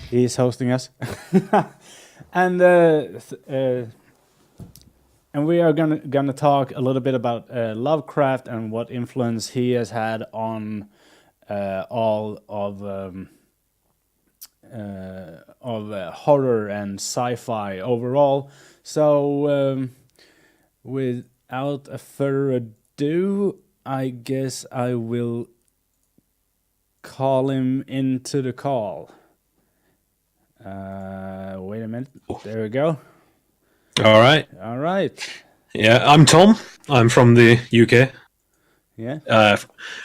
He's hosting us, and and we are gonna talk a little bit about Lovecraft and what influence he has had on all of horror and sci-fi overall. So, without a further ado, I guess I will call him into the call. Wait a minute. There we go. All right. All right. Yeah, I'm Tom. I'm from the UK. Yeah.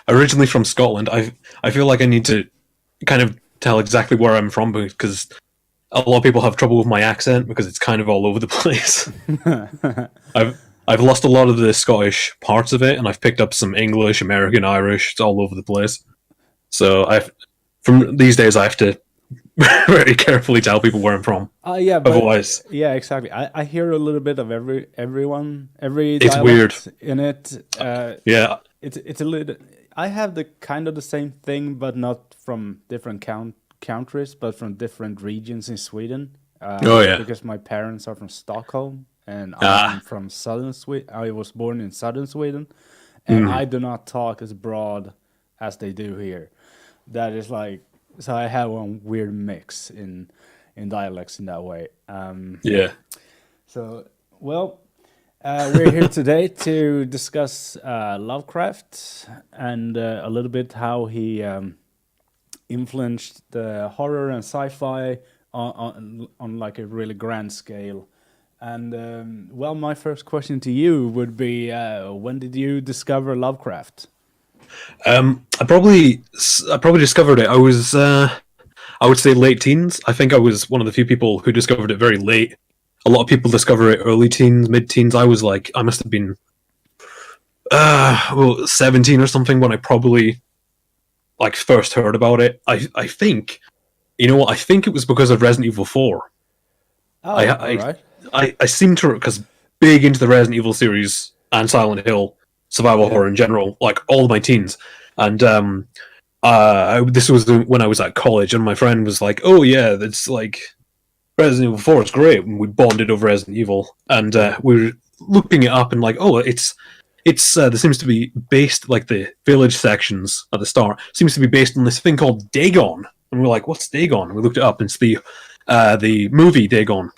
Originally from Scotland. I feel like I need to kind of tell exactly where I'm from because a lot of people have trouble with my accent because it's kind of all over the place. I've I've lost a lot of the Scottish parts of it, and I've picked up some English, American, Irish. It's all over the place. So I've from these days I have to very carefully tell people where I'm from. Yeah, but Otherwise, yeah, exactly. I hear a little bit of every it's weird. dialect in it. Yeah. It's a little. I have the kind of the same thing, but not from different countries, but from different regions in Sweden. Oh yeah. Because my parents are from Stockholm, and I'm Ah. from southern Sweden. I was born in southern Sweden, and Mm. I do not talk as broad as they do here. That is like, so I have one weird mix in dialects in that way. Yeah. So, well, we're here today to discuss Lovecraft and a little bit how he influenced the horror and sci-fi on like a really grand scale. And well, my first question to you would be, when did you discover Lovecraft? I probably discovered it. I would say late teens. I think I was one of the few people who discovered it very late. A lot of people discover it early teens, mid teens. I must have been 17 or something when I probably like first heard about it. I think you know what? I think it was because of Resident Evil 4. I Oh, all I right. I seem to because big into the Resident Evil series and Silent Hill, survival Yeah. horror in general, like all of my teens. And this was when I was at college, and my friend was like, "Oh yeah, that's like Resident Evil 4 is great." And we bonded over Resident Evil, and Yeah. we were looking it up, and like, oh, it's there seems to be based like the village sections at the start seems to be based on this thing called Dagon, and we're like, "What's Dagon?" And we looked it up, and it's the movie Dagon,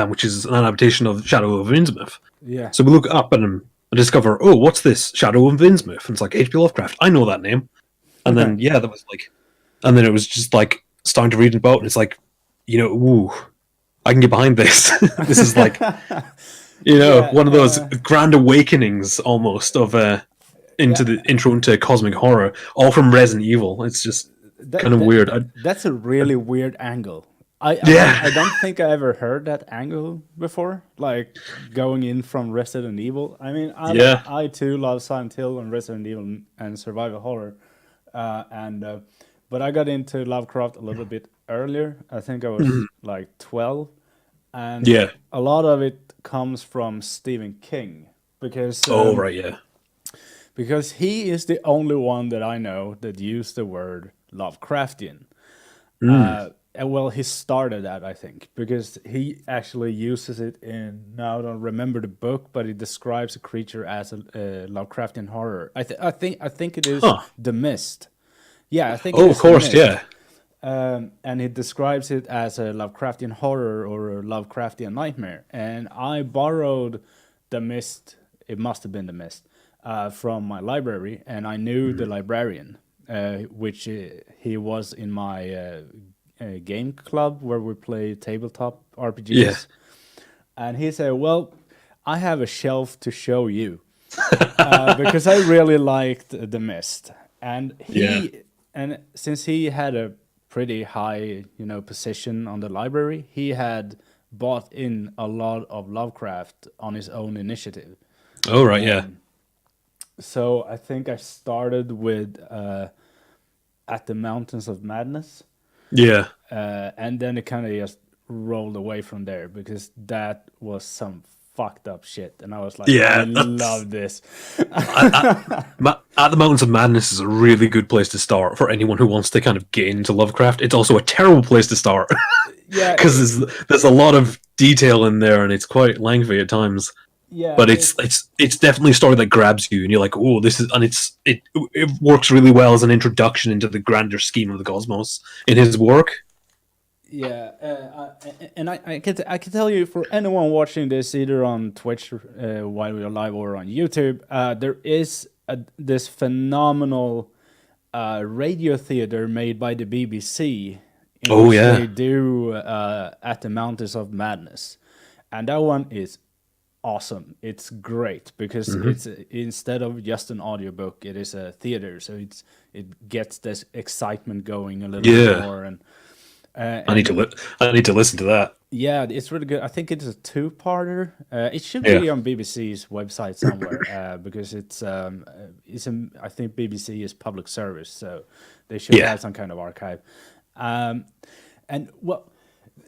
which is an adaptation of Shadow of Innsmouth. Yeah. So we look it up and discover, oh, what's this Shadow of Innsmouth? And it's like H.P. Lovecraft. I know that name. And then yeah, that was like, and then it was just like starting to read about, and it's like, ooh, I can get behind this. This is like, Yeah. one of those grand awakenings almost of into Yeah. the intro into cosmic horror, all from Resident Evil. It's just kind That, of that weird. that's a really weird angle. I Yeah, don't think I ever heard that angle before. Like going in from Resident Evil. I mean, yeah. I too love Silent Hill and Resident Evil and survival horror. And but I got into Lovecraft a little bit earlier. I think I was Mhm. like 12, and Yeah. a lot of it comes from Stephen King because Oh right, yeah. he is the only one that I know that used the word Lovecraftian. Mm. And well, he started that, I think, because he actually uses it in. Now I don't remember the book, but he describes a creature as a Lovecraftian horror. I think it is Huh. the Mist. Yeah, I think it Oh, of is the course, Mist. yeah. And he describes it as a Lovecraftian horror or a Lovecraftian nightmare. And I borrowed the Mist. It must have been the Mist from my library, and I knew the Mm. librarian, which he was in my game club where we play tabletop Yeah. RPGs. And he said, "Well, I have a shelf to show you." Because I really liked The Mist, and Yeah. since he had a pretty high, position on the library, he had bought in a lot of Lovecraft on his own initiative. Oh, right, yeah. So I think I started with At the Mountains of Madness, Yeah. and then it kind of just rolled away from there because that was some fucked up shit, and I was like, I Yeah, love this. At the Mountains of Madness is a really good place to start for anyone who wants to kind of get into Lovecraft. It's also a terrible place to start Yeah, because there's a lot of detail in there and it's quite lengthy at times. yeah, But it's definitely a story that grabs you and you're like, oh, this is, and it works really well as an introduction into the grander scheme of the cosmos in his work. yeah. And I can tell you, for anyone watching this either on Twitch while we're live or on YouTube, there is this phenomenal radio theater made by the BBC in Oh which yeah, they do At the Mountains of Madness, and that one is awesome. It's great because it's instead of just an audiobook, it is a theater, so it gets this excitement going a little bit yeah. more, and I need to listen to that. yeah, it's really good. I think it's a two-parter. It should Yeah, be on BBC's website somewhere because I think BBC is public service, so they should yeah. have some kind of archive. Um, and well,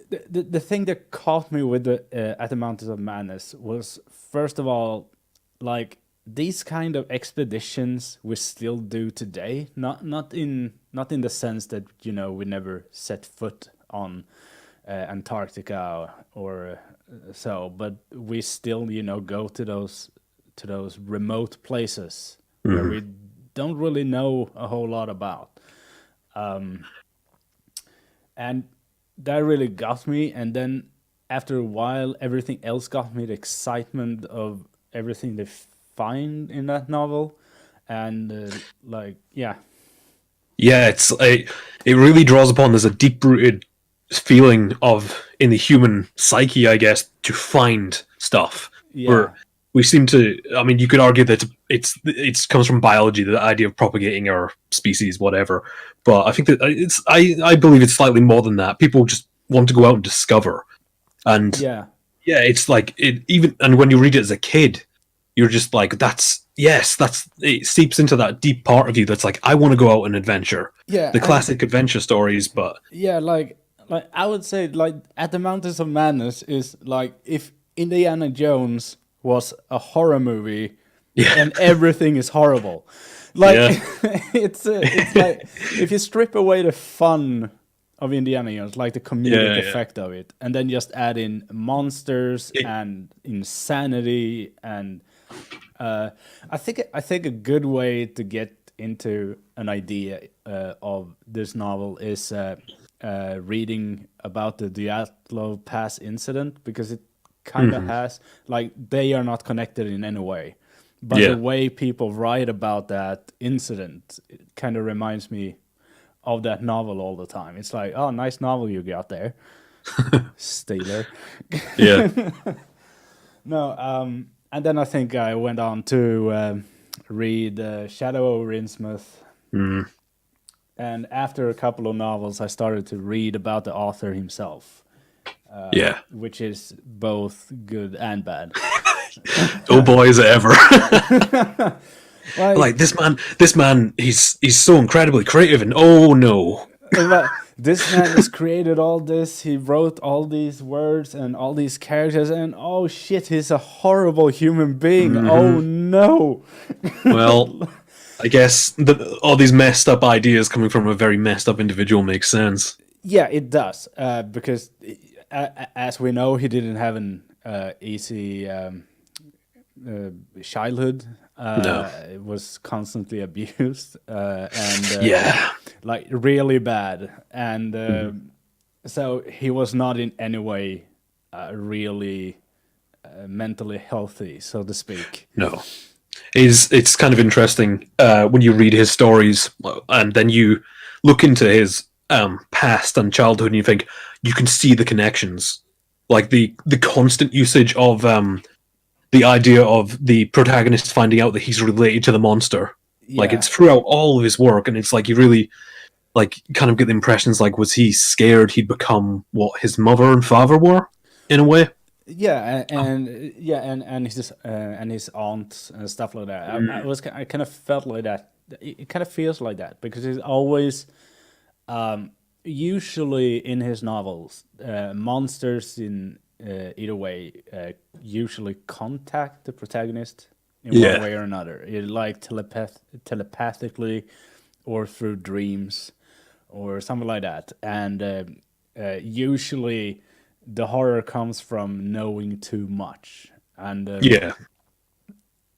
the thing that caught me with the At the Mountains of Madness was, first of all, like, these kind of expeditions we still do today. Not in the sense that, you know, we never set foot on Antarctica or so, but we still, you know, go to those remote places where we don't really know a whole lot about. And that really got me. And then after a while, everything else got me, the excitement of everything they find in that novel. And like, yeah, Yeah, it really draws upon, there's a deep rooted feeling of in the human psyche, I guess, to find stuff. yeah, Where we seem to, I mean, you could argue that it's comes from biology, the idea of propagating our species, whatever. But I think that I believe it's slightly more than that. People just want to go out and discover, and yeah, yeah, it's like it even, and when you read it as a kid, you're just like, that's it seeps into that deep part of you that's like, I want to go out and adventure. yeah. The And classic adventure stories, but yeah, like I would say, like, At the Mountains of Madness is like if Indiana Jones was a horror movie yeah, and everything is horrible. Like yeah, it's like if you strip away the fun of Indiana Jones, like the comedic yeah, effect of it, and then just add in monsters yeah. and insanity, and I think a good way to get into an idea of this novel is reading about the Diablo Pass incident, because it kind of has, like, they are not connected in any way, but Yeah. the way people write about that incident, it kind of reminds me of that novel all the time. It's like, oh, nice novel you got there, Steeler. Yeah. No, and then I think I went on to read Shadow over Innsmouth. And after a couple of novels, I started to read about the author himself, Yeah. which is both good and bad. Oh boy, is it ever. Like, Like this man, he's so incredibly creative, and oh no. but this man has created all this. He wrote all these words and all these characters, and oh shit, he's a horrible human being. Oh no. Well, I guess all these messed up ideas coming from a very messed up individual makes sense. Yeah, it does. Because as we know, he didn't have an easy childhood. No. It was constantly abused and Yeah. like really bad. And so he was not in any way really mentally healthy, so to speak. No. It's kind of interesting when you read his stories and then you look into his past and childhood and you think you can see the connections, like the constant usage of the idea of the protagonist finding out that he's related to the monster. Like, Yeah. it's throughout all of his work, and it's like you really like kind of get the impressions like, was he scared he'd become what his mother and father were in a way? Yeah, and his aunt and stuff like that. I kind of felt like that. It kind of feels like that because he's always, usually in his novels, monsters in either way, usually contact the protagonist in one Yeah. way or another, like telepathically, or through dreams, or something like that. And usually, the horror comes from knowing too much, Yeah.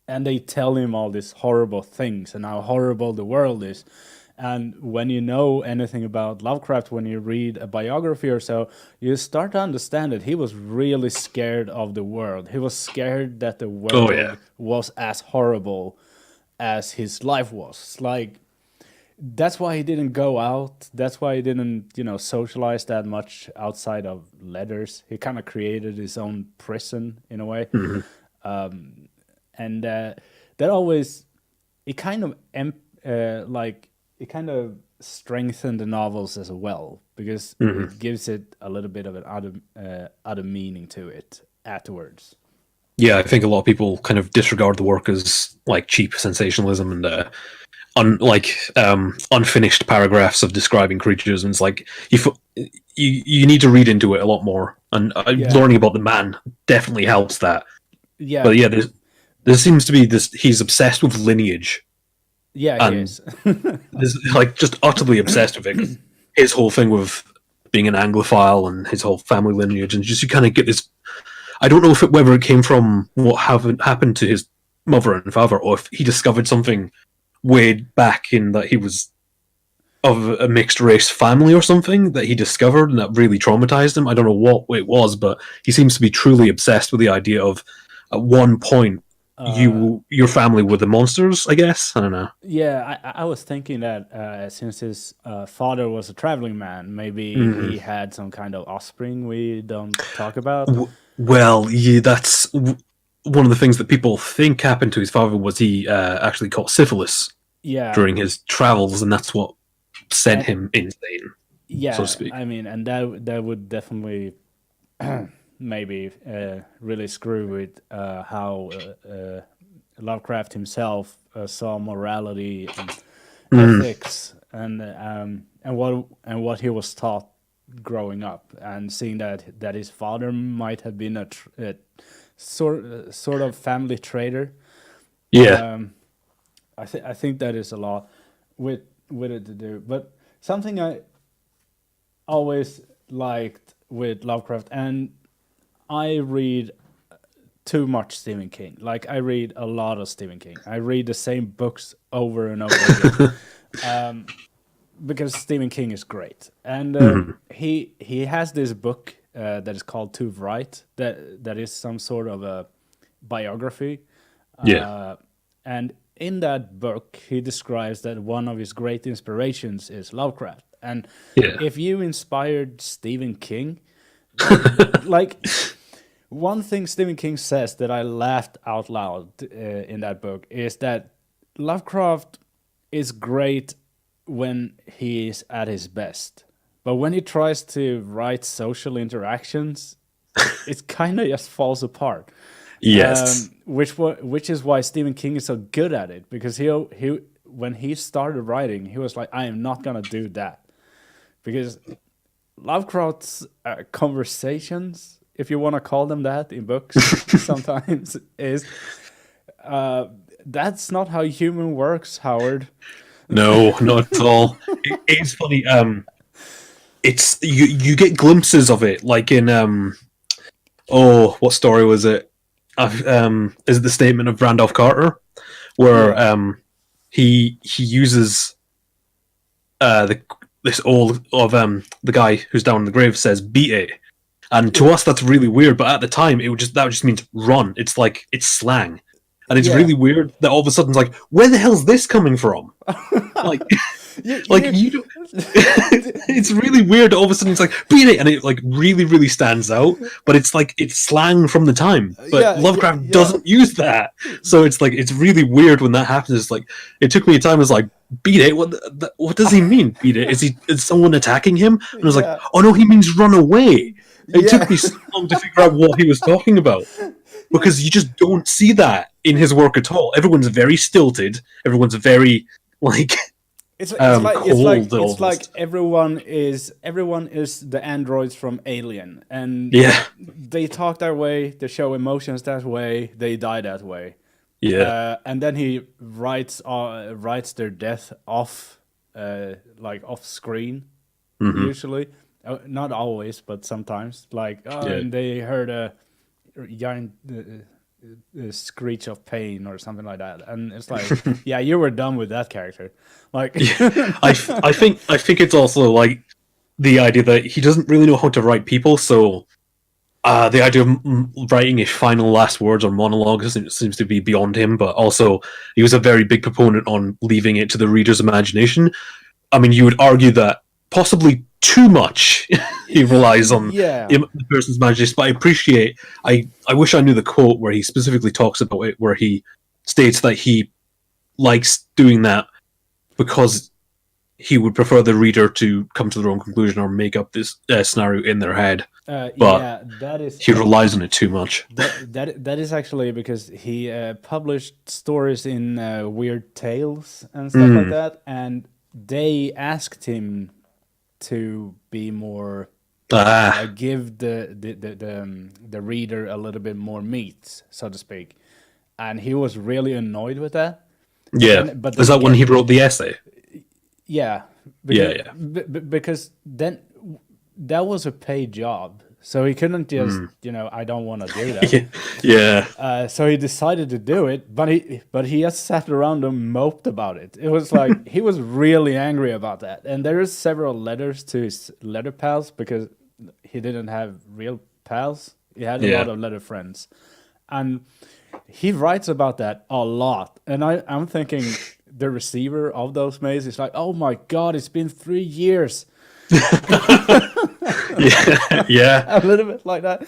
and they tell him all these horrible things and how horrible the world is. And when you know anything about Lovecraft, when you read a biography or so, you start to understand that he was really scared of the world. He was scared that the Oh yeah. world was as horrible as his life was. Like, that's why he didn't go out. That's why he didn't, socialize that much outside of letters. He kind of created his own prison in a way. And that always, it kind of it kind of strengthened the novels as well, because it gives it a little bit of an other meaning to it afterwards. Yeah, I think a lot of people kind of disregard the work as like cheap sensationalism and unfinished paragraphs of describing creatures, and it's like you need to read into it a lot more. And Yeah. learning about the man definitely helps that. Yeah, But yeah, there seems to be this. He's obsessed with lineage. yeah, he And is. like just utterly obsessed with it. His whole thing with being an Anglophile and his whole family lineage, and just you kind of get this. I don't know whether it came from what happened to his mother and father, or if he discovered something way back in that he was of a mixed race family or something that he discovered and that really traumatized him. I don't know what it was, but he seems to be truly obsessed with the idea of at one point your family were the monsters. I guess I don't know. Yeah, I was thinking that since his father was a traveling man, maybe he had some kind of offspring we don't talk about. Well, yeah, that's one of the things that people think happened to his father was he actually caught syphilis Yeah, during his travels, and that's what sent And- him insane, yeah. so to speak. I mean, and that would definitely maybe really screw with how Lovecraft himself saw morality and ethics, and what he was taught growing up, and seeing that his father might have been a sort of family traitor. Yeah, I think that is a lot with it to do. But something I always liked with Lovecraft, and I read too much Stephen King. Like, I read a lot of Stephen King. I read the same books over and over again. Because Stephen King is great, and he has this book that is called To Write, that is some sort of a biography. yeah, And in that book, he describes that one of his great inspirations is Lovecraft. And yeah. if you inspired Stephen King, like one thing Stephen King says that I laughed out loud in that book is that Lovecraft is great when he is at his best, but when he tries to write social interactions, it kind of just falls apart. Yes. Which is why Stephen King is so good at it, because he when he started writing, he was like, I am not gonna do that, because Lovecraft's conversations, if you want to call them that in books, sometimes is that's not how human works, Howard. No, not at all. It's funny. It's you get glimpses of it, like in oh, what story was it? Is it the Statement of Randolph Carter, where he uses this old of the guy who's down in the grave says beat it, and to us that's really weird, but at the time that just means run. It's like it's slang. And it's really weird that all of a sudden it's like, where the hell's this coming from? Like, you don't. It's really weird. All of a sudden it's like beat it, and it like really, really stands out. But it's like it's slang from the time. But Lovecraft doesn't use that, so it's like it's really weird when that happens. It's like it took me a time. It's like beat it. What does he mean? Beat it? Is someone attacking him? And I was like, oh no, he means run away. It took me so long to figure out what he was talking about. Because you just don't see that in his work at all. Everyone's very stilted. Everyone's very, like, Cold it's like almost. everyone is the androids from Alien, and Yeah, they talk that way, they show emotions that way, they die that way. yeah. And then he writes their death off, like off screen, Hmm. usually. Not always, but sometimes. Like, Yeah. and they heard a giant screech of pain or something like that, and it's like, yeah, you were done with that character. Like, Yeah. I think it's also like the idea that he doesn't really know how to write people, so the idea of writing a final last words or monologue seems to be beyond him. But also, he was a very big proponent on leaving it to the reader's imagination. I mean, you would argue that possibly too much he relies on yeah, the person's imagination. But I appreciate. I wish I knew the quote where he specifically talks about it, where he states that he likes doing that because he would prefer the reader to come to their own conclusion or make up this scenario in their head. But yeah, that is he relies on it too much. that is actually because he published stories in Weird Tales and stuff like Mm. that, and they asked him to be more, Ah, give the reader a little bit more meat, so to speak, and he was really annoyed with that. yeah. But Is then that when again, he wrote the essay? yeah, Yeah, because yeah. because then that was a paid job, so he couldn't just, Mm. I don't want to do that. Yeah. So he decided to do it, but he just sat around and moped about it. It was like he was really angry about that. And there is several letters to his letter pals because he didn't have real pals. He had a Yeah. lot of letter friends, and he writes about that a lot. And I'm thinking the receiver of those mails is like, oh my god, it's been 3 years, Yeah. Yeah. a little bit like that.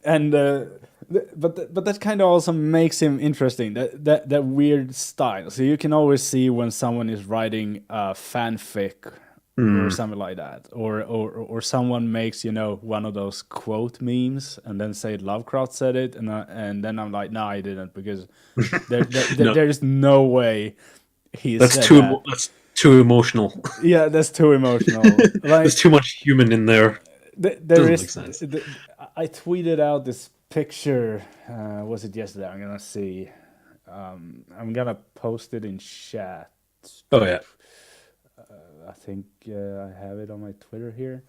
And but that kind of also makes him interesting. That weird style. So you can always see when someone is writing fanfic or Mm. something like that, or someone makes one of those quote memes and then say Lovecraft said it, and then I'm like, no, I didn't, because No, there's no way he that's said too that. that's too emotional. Yeah, that's too emotional. There's Like, too much human in there. there Doesn't make is. sense. I tweeted out this picture. Was it yesterday? I'm gonna see. I'm gonna post it in chat. Oh yeah. I think I have it on my Twitter here.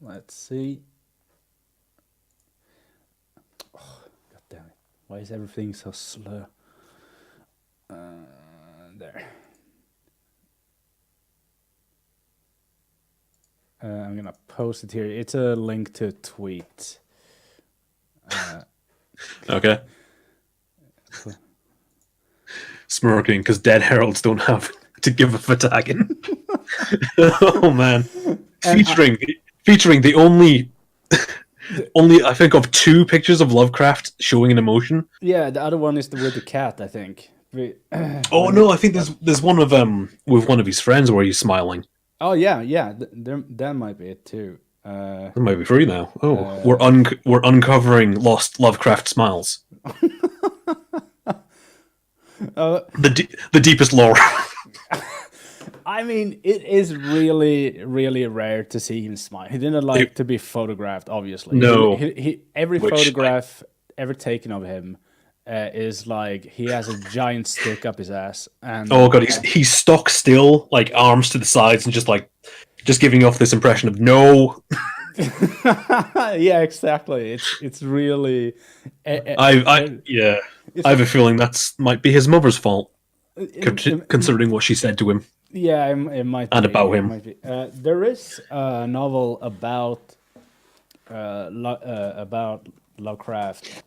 Let's see. Oh, God damn it! Why is everything so slow? There. I'm gonna post it here. It's a link to a tweet. Okay. Smirking because dead heralds don't have to give a for tagging. Oh man. Featuring the only I think of two pictures of Lovecraft showing an emotion. Yeah, the other one is with the cat, I think. Oh no, I think there's one of with one of his friends where he's smiling. Oh yeah, yeah. That might be it too. That might be free now. Oh, we're uncovering lost Lovecraft smiles. The deepest lore. I mean, it is really, really rare to see him smile. He didn't like to be photographed, obviously. No. Every Which photograph ever taken of him is like he has a giant stick up his ass, and Oh god, he's stock still, like arms to the sides, and just giving off this impression of no. yeah, exactly. It's really. Yeah, I have a feeling that's might be his mother's fault, considering what she said to him Yeah, it might and be. about It him. might be. There is a novel about about Lovecraft.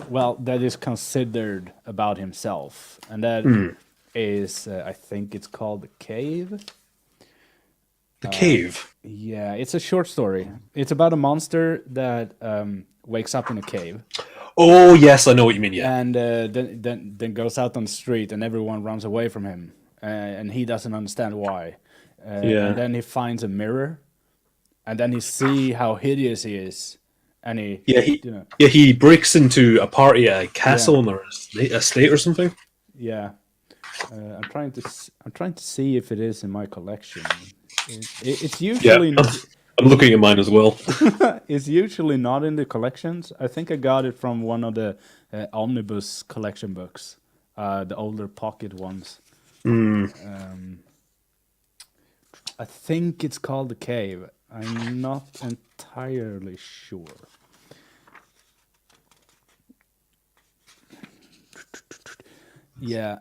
Well, that is considered about himself, and that is, I think it's called The Cave. The cave. Yeah, it's a short story. It's about a monster that wakes up in a cave Oh yes, I know what you mean. Yeah, and then goes out on the street, and everyone runs away from him, and he doesn't understand why. Yeah. And then he finds a mirror, and then he see how hideous he is, any, Yeah, he you know, yeah he breaks into a party at a yeah, castle or a state or something. yeah. I'm trying to see if it is in my collection. It's Yeah, usually I'm looking at mine as well. it's usually not in the collections. I think I got it from one of the omnibus collection books, the older pocket ones. Mm. Um, I think it's called The Cave. I'm not entirely sure. Yeah.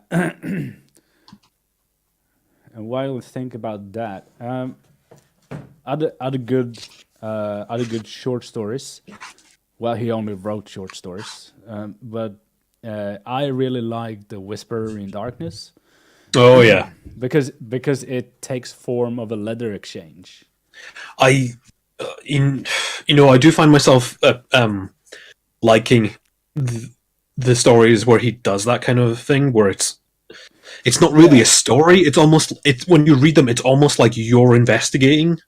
And while we think about that, other good short stories. Well, he only wrote short stories, but I really like The Whisperer in Darkness Oh yeah, because it takes form of a letter exchange. I in I do find myself liking the stories where he does that kind of thing, where it's not really a Yeah, story. It's when you read them, it's almost like you're investigating.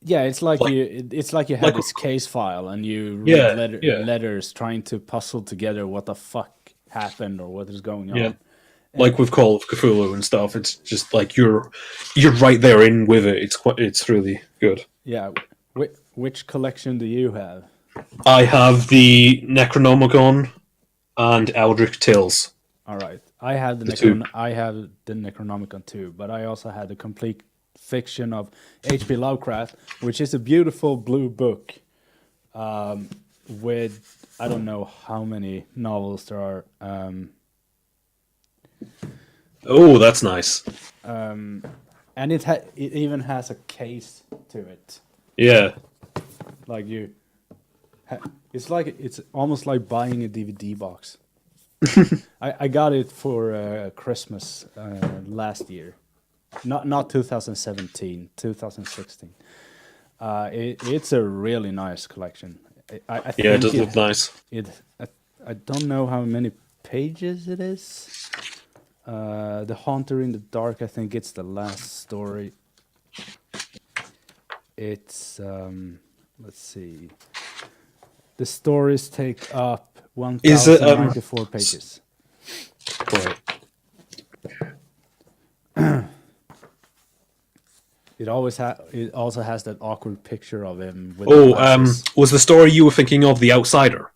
yeah. It's like Like it's like you have like this case file and you read yeah, yeah, letters trying to puzzle together what the fuck happened or what is going yeah. on. And Like with Call of Cthulhu and stuff, it's just like you're right there in with it. It's really good. yeah, which collection do you have? I have the Necronomicon and Eldritch Tales. All right. The two. I have the Necronomicon too, but I also had the complete fiction of H.P. Lovecraft, which is a beautiful blue book with I don't know how many novels there are. Oh, that's nice. And it even has a case to it. Yeah. Like it's almost like buying a DVD box. I got it for Christmas last year, not 2017, 2016. It's a really nice collection. I Yeah, it think does look nice. I don't know how many pages it is. The Haunter in the Dark. I think it's the last story. It's let's see. The stories take up Is it 1,094 pages. right. It also has that awkward picture of him with the Oh, glasses. was the story you were thinking of The Outsider?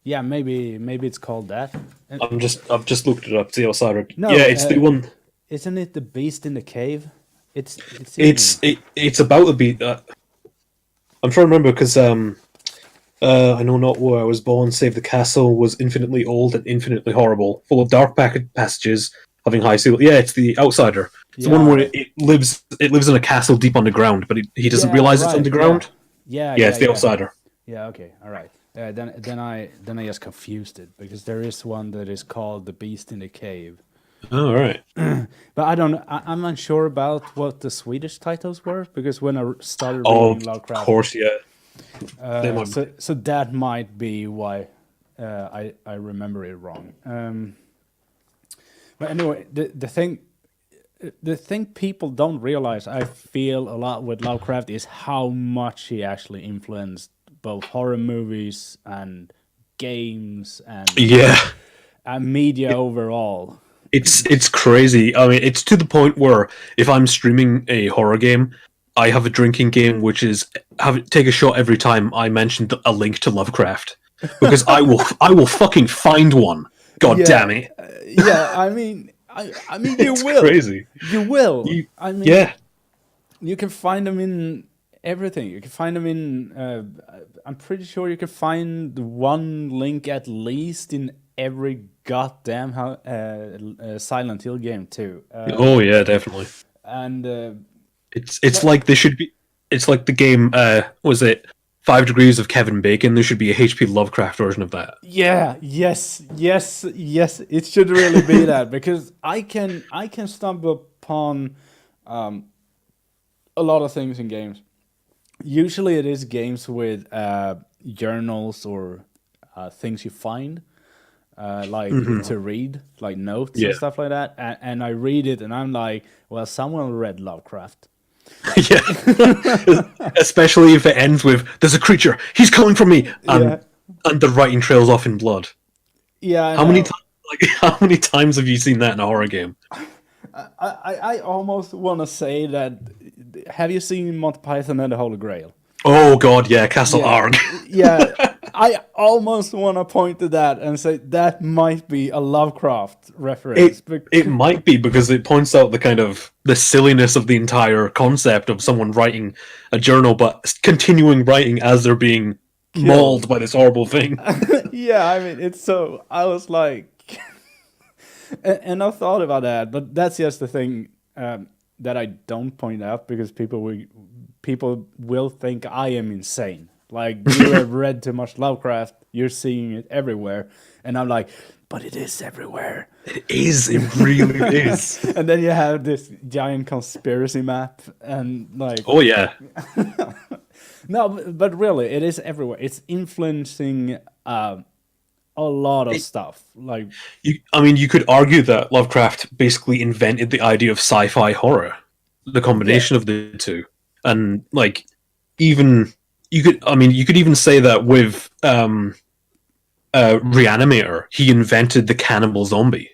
Yeah, maybe it's called that. And I've just looked it up. The Outsider. no, Yeah, it's the one. isn't it the Beast in the Cave? It's even It's about the beat. I'm trying to remember because I know not where I was born. Save the castle was infinitely old and infinitely horrible, full of dark passages, having high ceiling. Yeah, it's The Outsider. It's the yeah, one all where right. it lives. It lives in a castle deep underground, but he doesn't Yeah, realize it's right. Yeah, underground. yeah, Yeah, yeah, it's The yeah. Outsider. Yeah, okay, all right. Then I just confused it because there is one that is called The Beast in the Cave. Oh, all right. But I don't. I'm unsure about what the Swedish titles were because when I started Oh, reading of Lovecraft, course, yeah. They might be. so that might be why I remember it wrong. But anyway, the thing people don't realize, I feel a lot with Lovecraft, is how much he actually influenced both horror movies and games Yeah, and media overall. it's crazy. I mean, it's to the point where if I'm streaming a horror game, I have a drinking game which is take a shot every time I mention a link to Lovecraft because I will fucking find one. God Yeah, damn it! yeah. I mean, you It's will, crazy. you will. You, I mean, yeah, you can find them in everything. You can find them in. I'm pretty sure you can find one link at least in every goddamn Silent Hill game too. oh yeah, definitely. And It's but like they should be. It's like the game. Was it 5 Degrees of Kevin Bacon? There should be a HP Lovecraft version of that. yeah, yes. It should really be that because I can stumble upon a lot of things in games. Usually, it is games with journals or things you find, like to read, like notes and Yeah. stuff like that. And I read it, and I'm like, well, someone read Lovecraft. Yeah, especially if it ends with "There's a creature, he's coming for me," Yeah, and the writing trails off in blood. yeah, I How many know. times? Like, how many times have you seen that in a horror game? I almost want to say that. Have you seen Monty Python and the Holy Grail? Oh God, yeah, Castle Yeah, Arg. yeah. I almost want to point to that and say that might be a Lovecraft reference. It might be because it points out the kind of the silliness of the entire concept of someone writing a journal, but continuing writing as they're being mauled Killed. by this horrible thing. Yeah, I mean, it's so. I was like, and I thought about that, but that's just the thing that I don't point out because people will think I am insane. Like you have read too much Lovecraft, you're seeing it everywhere, and I'm like, but it is everywhere. It is. It really is. And then you have this giant conspiracy map, and like, Oh yeah. no, but really, it is everywhere. It's influencing a lot of stuff. Like, I mean, you could argue that Lovecraft basically invented the idea of sci-fi horror, the yeah, combination of the two, and like even you could. I mean, you could even say that with Reanimator, he invented the cannibal zombie.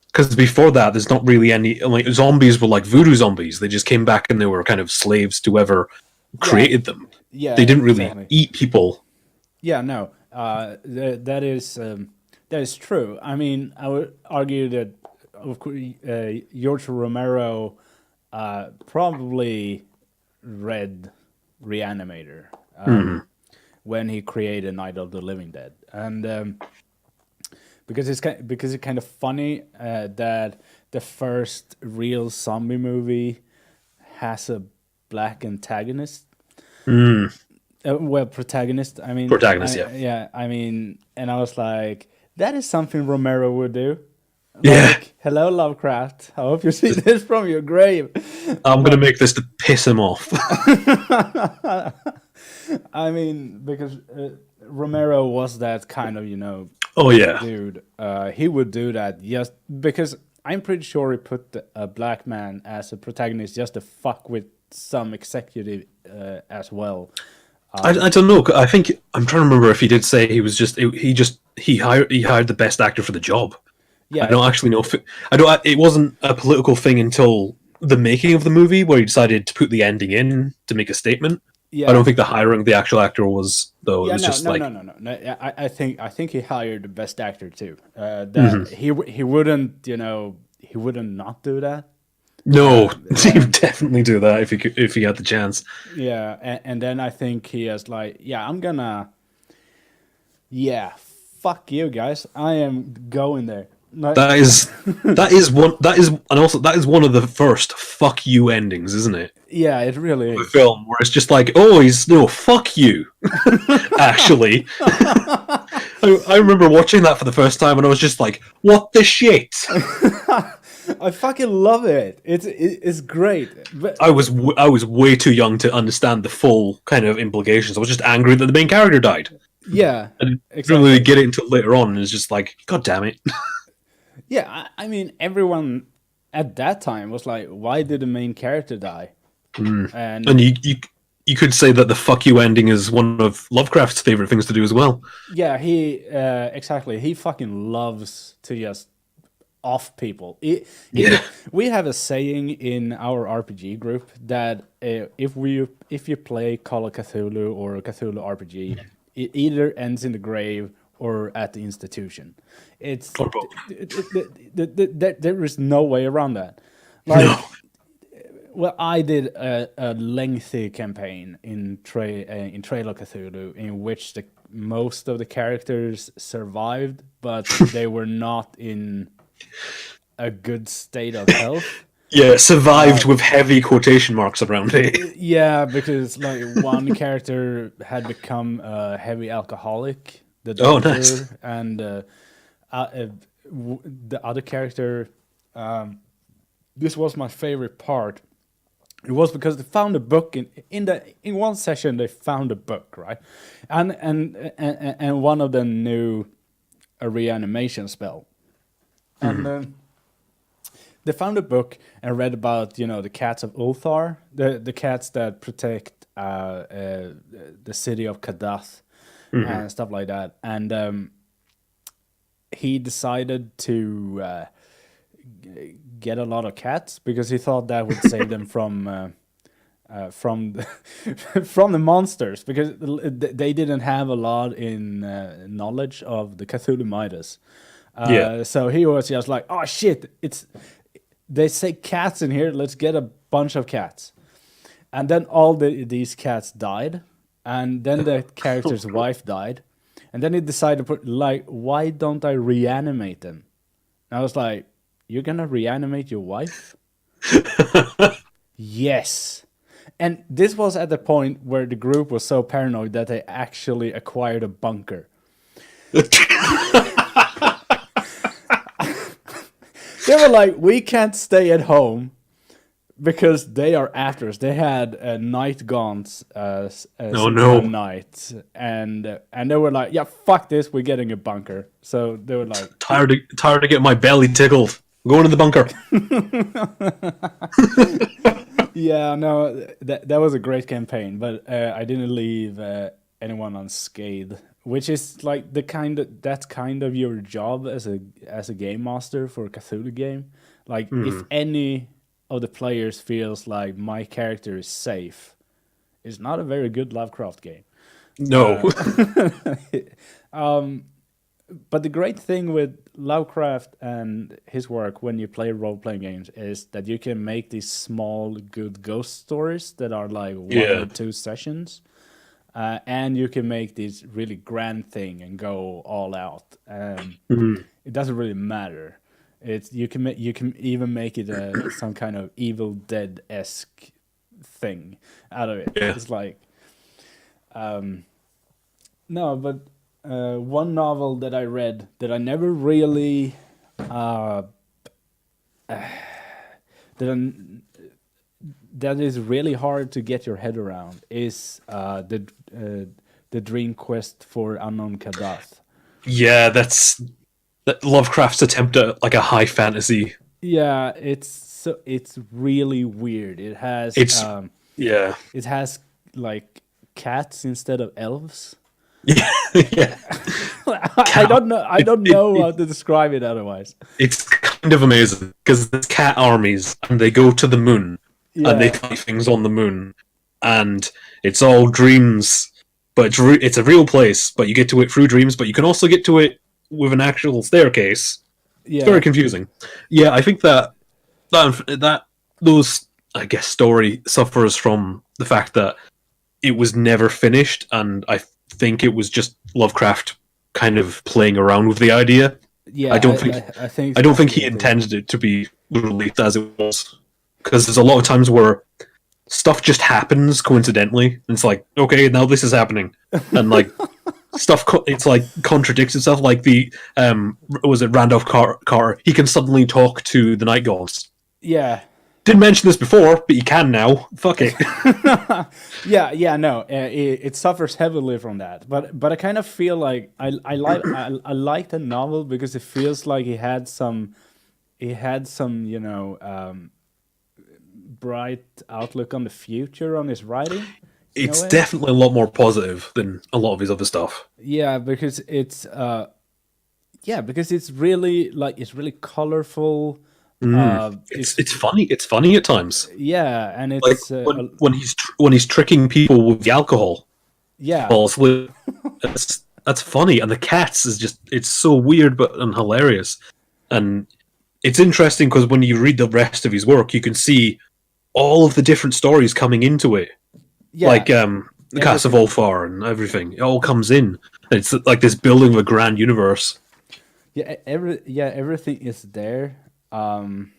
Because before that, there's not really any like zombies were like voodoo zombies. They just came back and they were kind of slaves to whoever yeah, created them. yeah, They didn't really exactly. eat people. Yeah, no, that is true. I mean, I would argue that of course George Romero probably read Reanimator when he created Night of the Living Dead, and because it's kind of funny that the first real zombie movie has a black antagonist. Well, protagonist. I mean, Protagonist, yeah, yeah. I mean, and I was like, that is something Romero would do. yeah. Like, hello, Lovecraft. I hope you see this from your grave. I'm gonna Like, make this to piss him off. I mean, because Romero was that kind of, Oh yeah. dude. He would do that just because I'm pretty sure he put a black man as a protagonist just to fuck with some executive as well. I don't know. I think I'm trying to remember if he did say he was just he hired the best actor for the job. I Yeah, don't actually know if I don't. It wasn't a political thing until the making of the movie where he decided to put the ending in to make a statement. I don't yeah. think the hiring of the actual actor was though. It Yeah, was no, just no, like no, no, no. No, I think he hired the best actor too. That mhm. he wouldn't, he wouldn't not do that. No, he And would definitely do that if he had the chance. yeah, and then I think he is like, yeah, I'm gonna, yeah, fuck you guys, I am going there. No, That is and also that is one of the first fuck you endings, isn't it? yeah, it really The is. film where it's just like, oh, he's no fuck you. Actually, I remember watching that for the first time and I was just like, what the shit? I fucking love it. It's great. But I was way too young to understand the full kind of implications. I was just angry that the main character died. yeah, And didn't really exactly. get it until later on, and it's just like, God damn it. Yeah, I mean, everyone at that time was like, why did the main character die? And And you could say that the fuck you ending is one of Lovecraft's favorite things to do as well. yeah, exactly. He fucking loves to just off people. Yeah. We have a saying in our RPG group that if you play Call of Cthulhu or a Cthulhu RPG, it either ends in the grave or at the institution. It's Or both. there is no way around that. No. Like, well, I did a lengthy campaign in Trail of Cthulhu in which most of the characters survived, but they were not in a good state of health. Yeah, survived with heavy quotation marks around it. Yeah, because like one character had become a heavy alcoholic, the Oh, nice. doctor, and the other character. This was my favorite part. It was because they found a book in one session. They found a book, right, and one of them knew a reanimation spell, and they found a book and read about, you know, the cats of Ulthar, the cats that protect the city of Kadath Hmm. and stuff like that. And he decided to get a lot of cats because he thought that would save them from the from the monsters, because they didn't have a lot in knowledge of the Cthulhu Midas. Yeah. So he was just like, "Oh shit! It's they say cats in here. Let's get a bunch of cats." And then these cats died, and then the character's wife died, and then he decided to put like, "Why don't I reanimate them?" And I was like, "You're gonna reanimate your wife?" Yes. And this was at the point where the group was so paranoid that they actually acquired a bunker. They were like, we can't stay at home because they are after us. They had night gaunts Oh one no. night, and they were like, yeah, fuck this, we're getting a bunker. So they were like, Tired of getting my belly tickled. I'm going to the bunker. yeah, no, that was a great campaign, but I didn't leave anyone unscathed, which is like that's kind of your job as a game master for a Cthulhu game. Like, if Mhm. any of the players feels like my character is safe, it's not a very good Lovecraft game. No. But the great thing with Lovecraft and his work when you play role playing games is that you can make these small, good ghost stories that are like one Yeah. or two sessions. And you can make this really grand thing and go all out. Mhm. It doesn't really matter. It's you can even make it some kind of Evil Dead esque thing out of it. Yeah. It's like no, but one novel that I read that I never really that I, that is really hard to get your head around is the Dream Quest for Unknown Kadath. Yeah, that's that Lovecraft's attempt at like a high fantasy. Yeah, it's really weird. It's yeah. It has like cats instead of elves. Yeah. Yeah. I It, don't it, know it, how to describe it otherwise. it's kind of amazing because there's cat armies and they go to the moon and they Yeah, fight things on the moon and it's all dreams, but it's a real place. But you get to it through dreams, but you can also get to it with an actual staircase. It's very yeah, confusing. Yeah, I think that those I guess story suffers from the fact that it was never finished, and I think it was just Lovecraft kind of playing around with the idea. I yeah. don't think I think I it's don't think he possibility. intended it to be released as it was, because there's a lot of times where stuff just happens coincidentally, and it's like, okay, now this is happening, and like it's like contradicts itself. Like the was it Randolph Carter? He can suddenly talk to the night gods. Yeah, Didn't mention this before, but you can now. Fuck it. yeah. No, it suffers heavily from that. But I kind of feel like I like the novel because it feels like he had some, you know, bright outlook on the future on his writing in a It's way. definitely a lot more positive than a lot of his other stuff. Yeah, because it's really like it's really colorful. It's It's it's funny. It's funny at times. yeah, and Like it's when he's tricking people with the alcohol to yeah, fall asleep. That's funny, and the cats is just it's so weird but and hilarious, and it's interesting because when you read the rest of his work, you can see all of the different stories coming into it, yeah, like the Cast of everything. Ulfar and everything. It all comes in. And it's like this building of a grand universe. Everything is there. Um,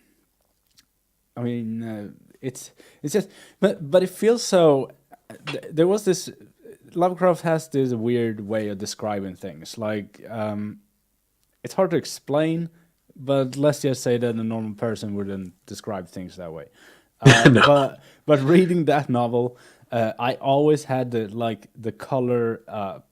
I mean, it's just, but it feels so. There was this Lovecraft has this weird way of describing things. Like, it's hard to explain, but let's just say that a normal person wouldn't describe things that way. No. But reading that novel, I always had the color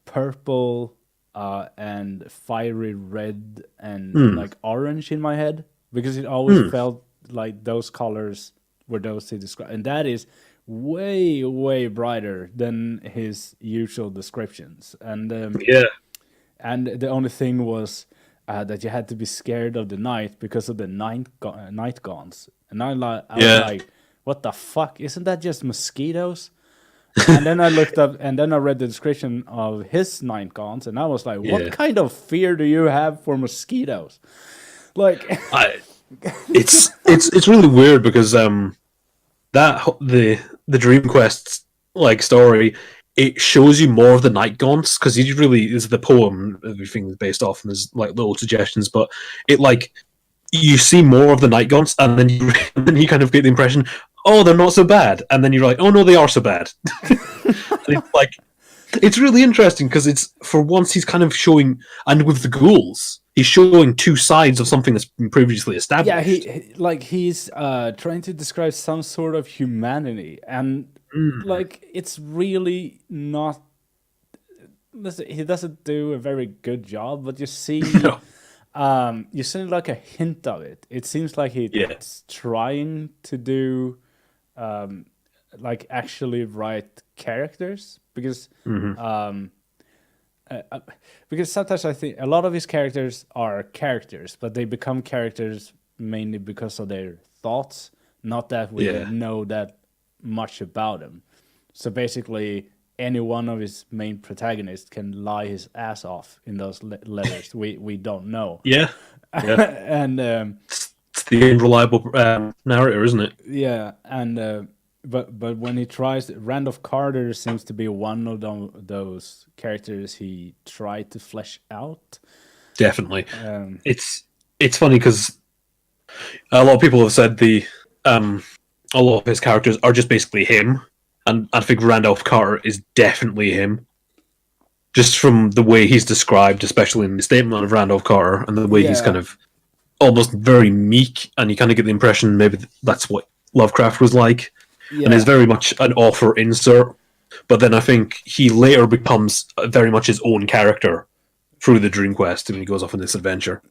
purple and fiery red and Hmm. like orange in my head because it always felt like those colors were those he described, and that is way brighter than his usual descriptions. Yeah. And the only thing was that you had to be scared of the night because of the night gaunts. And I was Yeah. like, what the fuck? Isn't that just mosquitoes? And then I looked up, and then I read the description of his night gaunts, and I was like, what Yeah. kind of fear do you have for mosquitoes? Like, It's really weird because the Dream Quest like story, it shows you more of the night gaunts because he really is the poem everything is based off, and there's like little suggestions, but it like you see more of the night gaunts, and then you kind of get the impression, oh, they're not so bad, and then you're like, oh no, they are so bad. It's like it's really interesting because it's for once he's kind of showing, and with the ghouls, he's showing two sides of something that's been previously established. yeah, he's trying to describe some sort of humanity, and like it's really not. Listen, he doesn't do a very good job, but you see, No. you see like a hint of it. It seems like he's Yeah. trying to do, like actually write characters because, because sometimes I think a lot of his characters are characters, but they become characters mainly because of their thoughts, not that we Yeah. know that much about them. So basically, any one of his main protagonists can lie his ass off in those letters. We don't know. Yeah. Yeah. And It's the unreliable narrator, isn't it? yeah, and but when he tries, Randolph Carter seems to be one of those characters he tried to flesh out. Definitely. It's funny because a lot of people have said a lot of his characters are just basically him, and I think Randolph Carter is definitely him. Just from the way he's described, especially in the statement of Randolph Carter, and the way he's Yeah. kind of almost very meek, and you kind of get the impression maybe that's what Lovecraft was like, and is very much an author insert. But then I think he later becomes very much his own character through the Dream Quest, and he goes off on this adventure.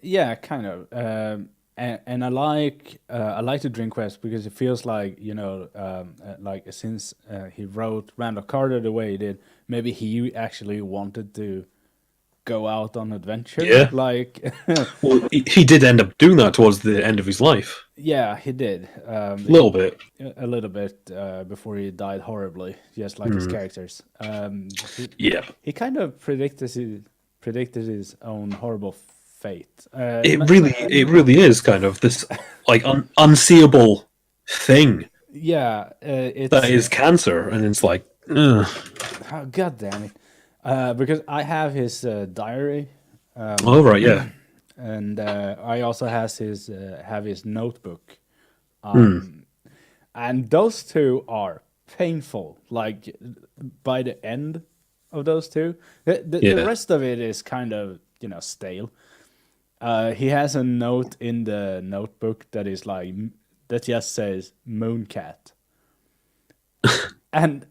Yeah, kind of. And I like the Dream Quest because it feels like like since he wrote Randall Carter the way he did, maybe he actually wanted to go out on adventure. Yeah. Like, Well, he did end up doing that towards the end of his life, yeah, he did. a little bit. A little bit before he died horribly, just like his characters. Yeah, He kind of predicted his own horrible fate. it really is kind of this like unseeable thing Yeah, it's that is cancer, and it's like, ugh. oh, God damn it. Because I have his diary, Oh right, yeah, and I also have his notebook, and those two are painful. Like by the end of those two, the Yeah. rest of it is kind of stale. He has a note in the notebook that is like that just says Mooncat. And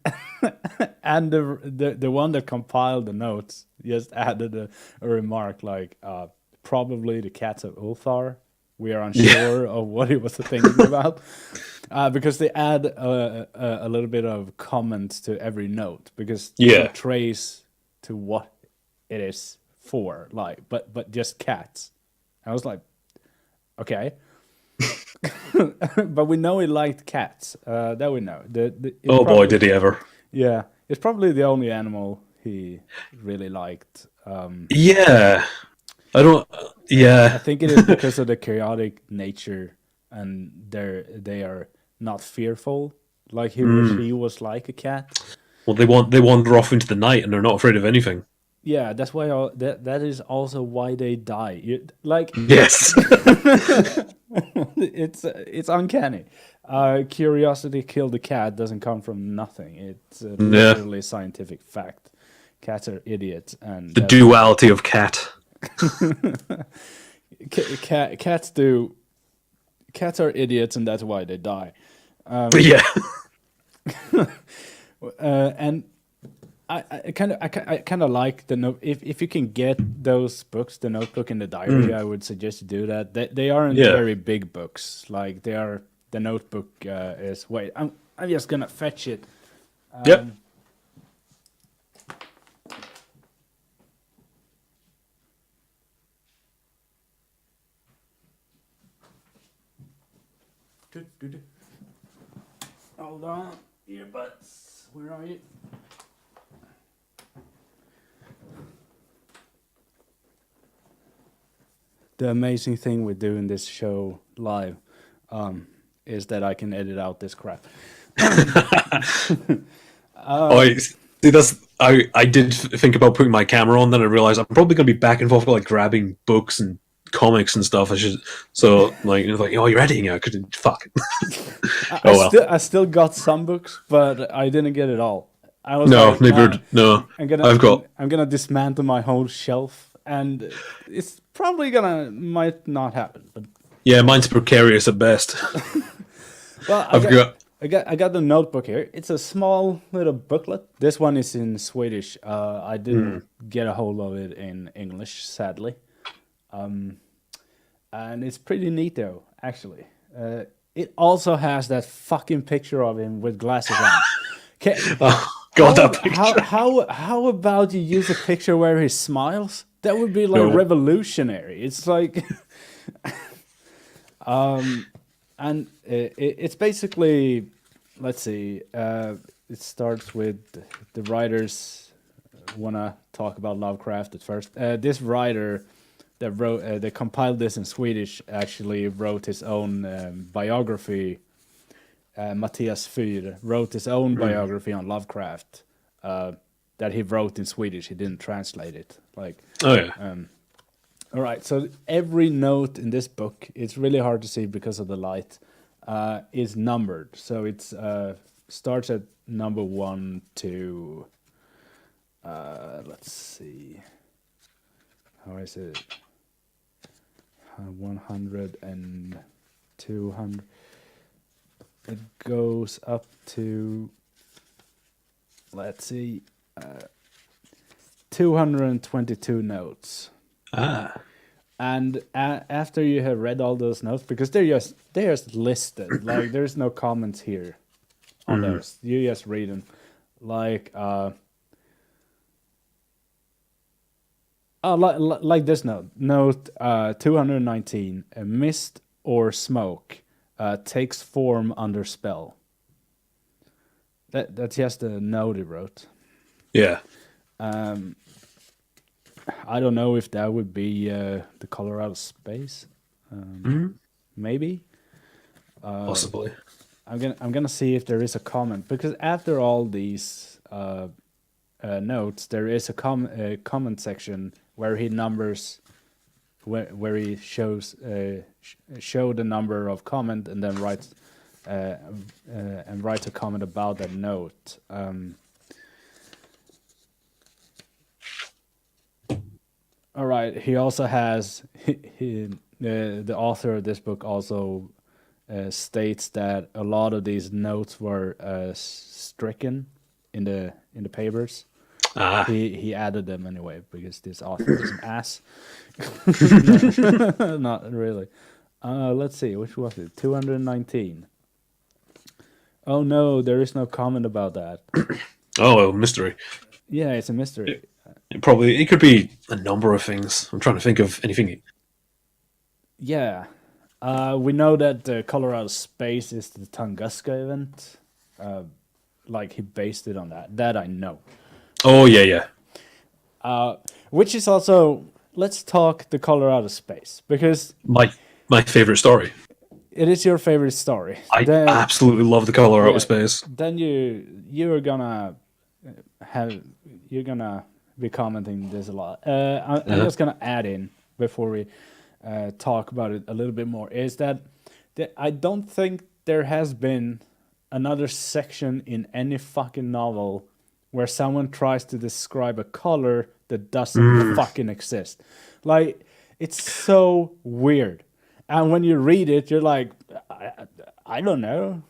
and the one that compiled the notes just added a remark like probably the cats of Ulthar. We are unsure of what he was thinking about because they add a little bit of comment to every note because Yeah. it trace to what it is for, like but just cats. I was like, okay. But we know he liked cats. That we know. Oh boy, did he ever! Yeah, it's probably the only animal he really liked. Yeah, I don't. I Yeah, think it is because of the chaotic nature, and they are not fearful like he was like a cat. well, they wander off into the night, and they're not afraid of anything. Yeah, that's why that is also why they die. Yes. It's uncanny. Curiosity killed the cat doesn't come from nothing. It's literally scientific fact. Cats are idiots, and The duality of cat. cats are idiots, and that's why they die. Yeah. And I kind of like the note. If you can get those books, the notebook and the diary, I would suggest you do that. They aren't Yeah. very big books. Like they are. The notebook is. Wait, I'm just gonna fetch it. Yep. Hold on, earbuds. Where are you? The amazing thing with doing this show live is that I can edit out this crap. See, I did think about putting my camera on, then I realized I'm probably gonna be back and forth like grabbing books and comics and stuff. Oh, you're editing it. I couldn't. Fuck. I still got some books, but I didn't get it all. I was No, like, neither. No, I'm gonna dismantle my whole shelf, and it's probably might not happen. But yeah, mine's precarious at best. well, I got the notebook here. It's a small little booklet. This one is in Swedish. I didn't get a hold of it in English, sadly. And it's pretty neat though, actually. It also has that fucking picture of him with glasses on. That picture. How about you use a picture where he smiles? That would be like revolutionary. It's like, and it's basically, let's see. It starts with the writers wanna talk about Lovecraft at first. This writer that wrote, that compiled this in Swedish, actually wrote his own biography. Mattias Fyr wrote his own biography on Lovecraft that he wrote in Swedish. He didn't translate it. Like, oh yeah. All right. So every note in this book, it's really hard to see because of the light, is numbered. So it's starts at number 1 to let's see. How is it? 100 and 200. It goes up to, let's see, 222 notes. And after you have read all those notes, because they're just listed, like there's no comments here on those. You just read them, like like this note 219, a mist or smoke takes form under spell. That's just a note he wrote. Yeah. I don't know if that would be the color out of space. Maybe. Possibly. I'm gonna see if there is a comment, because after all these notes, there is a comment section where he numbers, where he shows show the number of comment and then writes and writes a comment about that note. All right. He also has the author of this book also states that a lot of these notes were stricken in the papers. He added them anyway because this author is an ass. No, not really. Let's see, which was it? 219. Oh no, there is no comment about that. Oh, well, mystery. Yeah, it's a mystery. It could be a number of things. I'm trying to think of anything. Yeah. We know that the Colorado Space is the Tunguska event. Like he based it on that. That I know. Oh, yeah. Which is also, let's talk the Colorado Space, because my favorite story. it is your favorite story. I absolutely love the Colorado Space. Then you're gonna be commenting this a lot. I'm just gonna add in before we talk about it a little bit more, is that I don't think there has been another section in any fucking novel where someone tries to describe a color that doesn't fucking exist. Like, it's so weird. And when you read it, you're like, I don't know.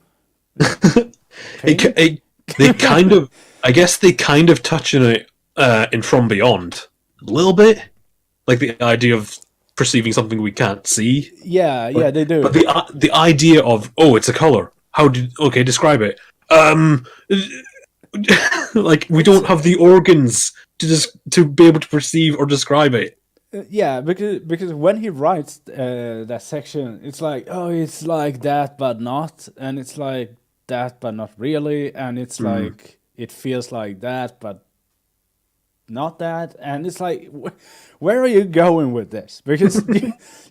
It They kind of, I guess, they kind of touch on it in From Beyond a little bit, like the idea of perceiving something we can't see. Yeah, yeah, But they do. the idea of, oh, it's a color. How did, okay, describe it? Like we It's don't have the organs to just to be able to perceive or describe it. yeah, because when he writes that section, it's like, oh, it's like that but not, and it's like that but not really, and it's like it feels like that but not that, and it's like, where are you going with this? Because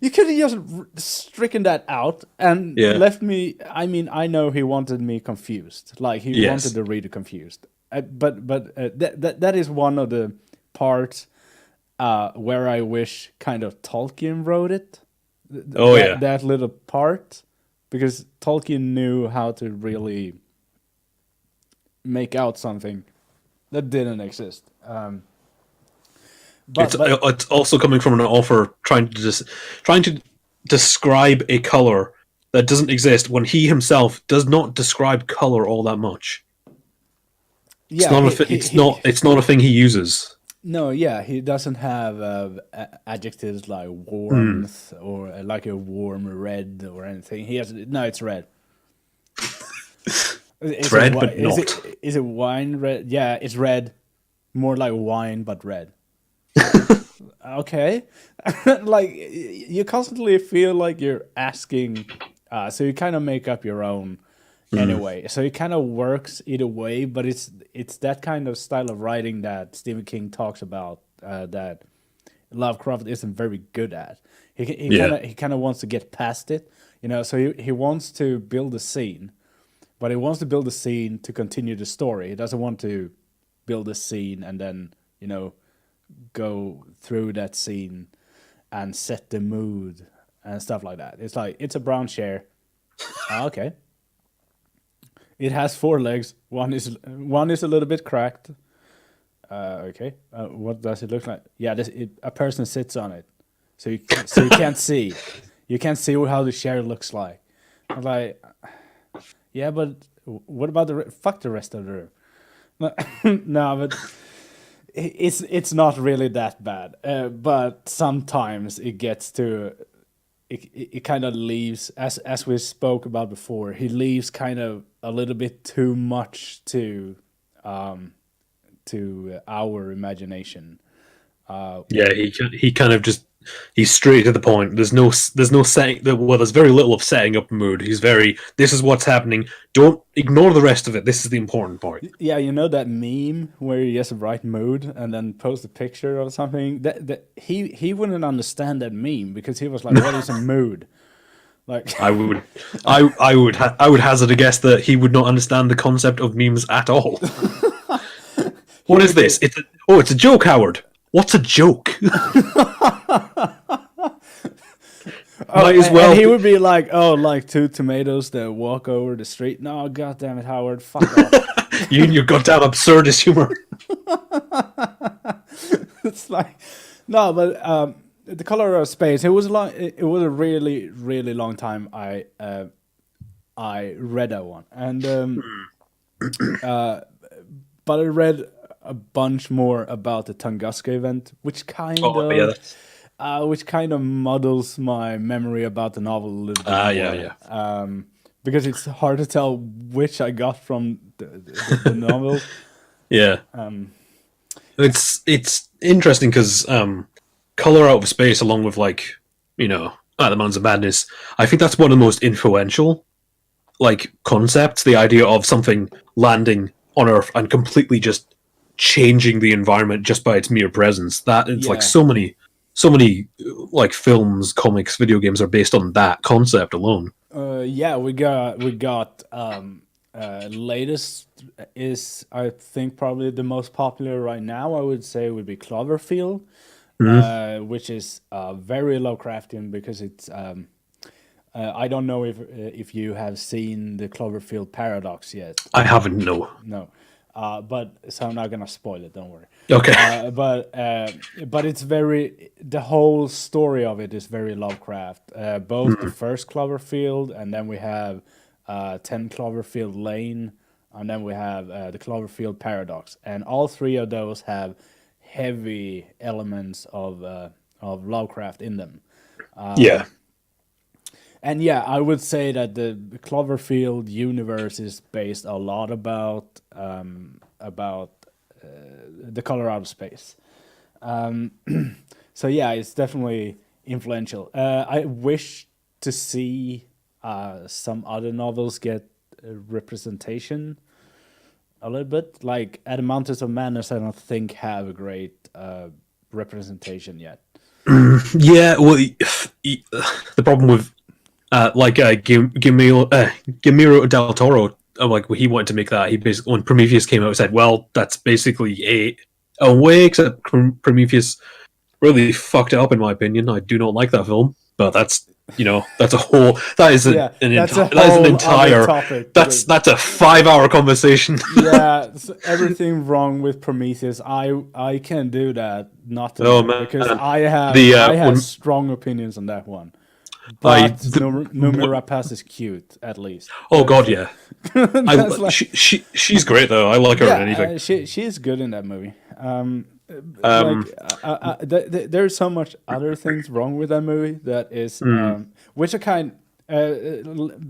you could have just stricken that out and Yeah. left me. I mean, I know he wanted me confused, like he Yes. wanted the reader confused. But that is one of the parts where I wish kind of Tolkien wrote it. Oh yeah. That little part, because Tolkien knew how to really make out something that didn't exist. It's also coming from an author trying to describe a color that doesn't exist when he himself does not describe color all that much. It's yeah, not it's not a thing he uses. no, yeah, he doesn't have adjectives like warmth or like a warm red or anything. He has no, it's red. It's red, but not. Is it wine red? Yeah, it's red. More like wine, but red. Okay. Like, you constantly feel like you're asking, so you kind of make up your own anyway. So it kind of works either way, but it's that kind of style of writing that Stephen King talks about, that Lovecraft isn't very good at. He kind of wants to get past it, you know. So he wants to build a scene, but he wants to build a scene to continue the story. He doesn't want to build a scene and then, you know, go through that scene and set the mood and stuff like that. It's like, it's a brown chair. Okay. It has four legs. One is a little bit cracked. Okay. What does it look like? Yeah, a person sits on it, so you can't see. You can't see how the chair looks like. I'm like, yeah, but what about fuck the rest of the room? No, but it's not really that bad. But sometimes it gets to it kind of leaves, as we spoke about before. He leaves kind of a little bit too much to our imagination. Yeah, he kind of just he's straight to the point. There's no setting. Well, there's very little of setting up mood. He's very, this is what's happening. Don't ignore the rest of it. This is the important part. Yeah, you know that meme where you just write mood and then post a picture or something. That he wouldn't understand that meme, because he was like, "What is a mood?" Like, I would hazard a guess that he would not understand the concept of memes at all. What is this? It's a joke, Howard. What's a joke? Might as well. And he would be like, "Oh, like two tomatoes that walk over the street." No, God damn it, Howard, fuck off. You and your goddamn absurdist humor. It's like, no, but the Color of Space. It was a really, really long time I read that one, and but I read a bunch more about the Tunguska event, which kind which kind of muddles my memory about the novel a little bit more. Yeah. Because it's hard to tell which I got from the novel. Yeah. It's interesting because Color Out of Space, along with like, you know, The Mountains of Madness, I think that's one of the most influential like concepts. The idea of something landing on Earth and completely just changing the environment just by its mere presence. That it's like so many like films, comics, video games are based on that concept alone. Yeah, we got latest is, I think, probably the most popular right now. I would say would be Cloverfield, which is very Lovecraftian, because it's I don't know if you have seen the Cloverfield paradox yet. I haven't, no. No. But so I'm not gonna spoil it. Don't worry. Okay. But it's very, the whole story of it is very Lovecraft. Both the first Cloverfield, and then we have 10 Cloverfield Lane, and then we have the Cloverfield Paradox, and all three of those have heavy elements of Lovecraft in them. Yeah. And yeah, I would say that the Cloverfield universe is based a lot about the color out of space. So yeah, it's definitely influential. I wish to see some other novels get representation a little bit. Like At the Mountains of Madness, I don't think have a great representation yet. Yeah, well, the problem with Guillermo del Toro, like when he wanted to make that, he basically when Prometheus came out, said, "Well, that's basically a way." Except Prometheus really fucked it up, in my opinion. I do not like that film, but that's that's a whole that is Yeah, that's a that is an whole entire other topic. that's a 5-hour conversation. Yeah, everything wrong with Prometheus. I can do that, not to Oh, know, man. because I have when- strong opinions on that one. I- But the- Noomi Rapace is cute, at least. Oh God, yeah. That's like- She's great though. I like her in anything. she's good in that movie. There's so much other things wrong with that movie that is, which I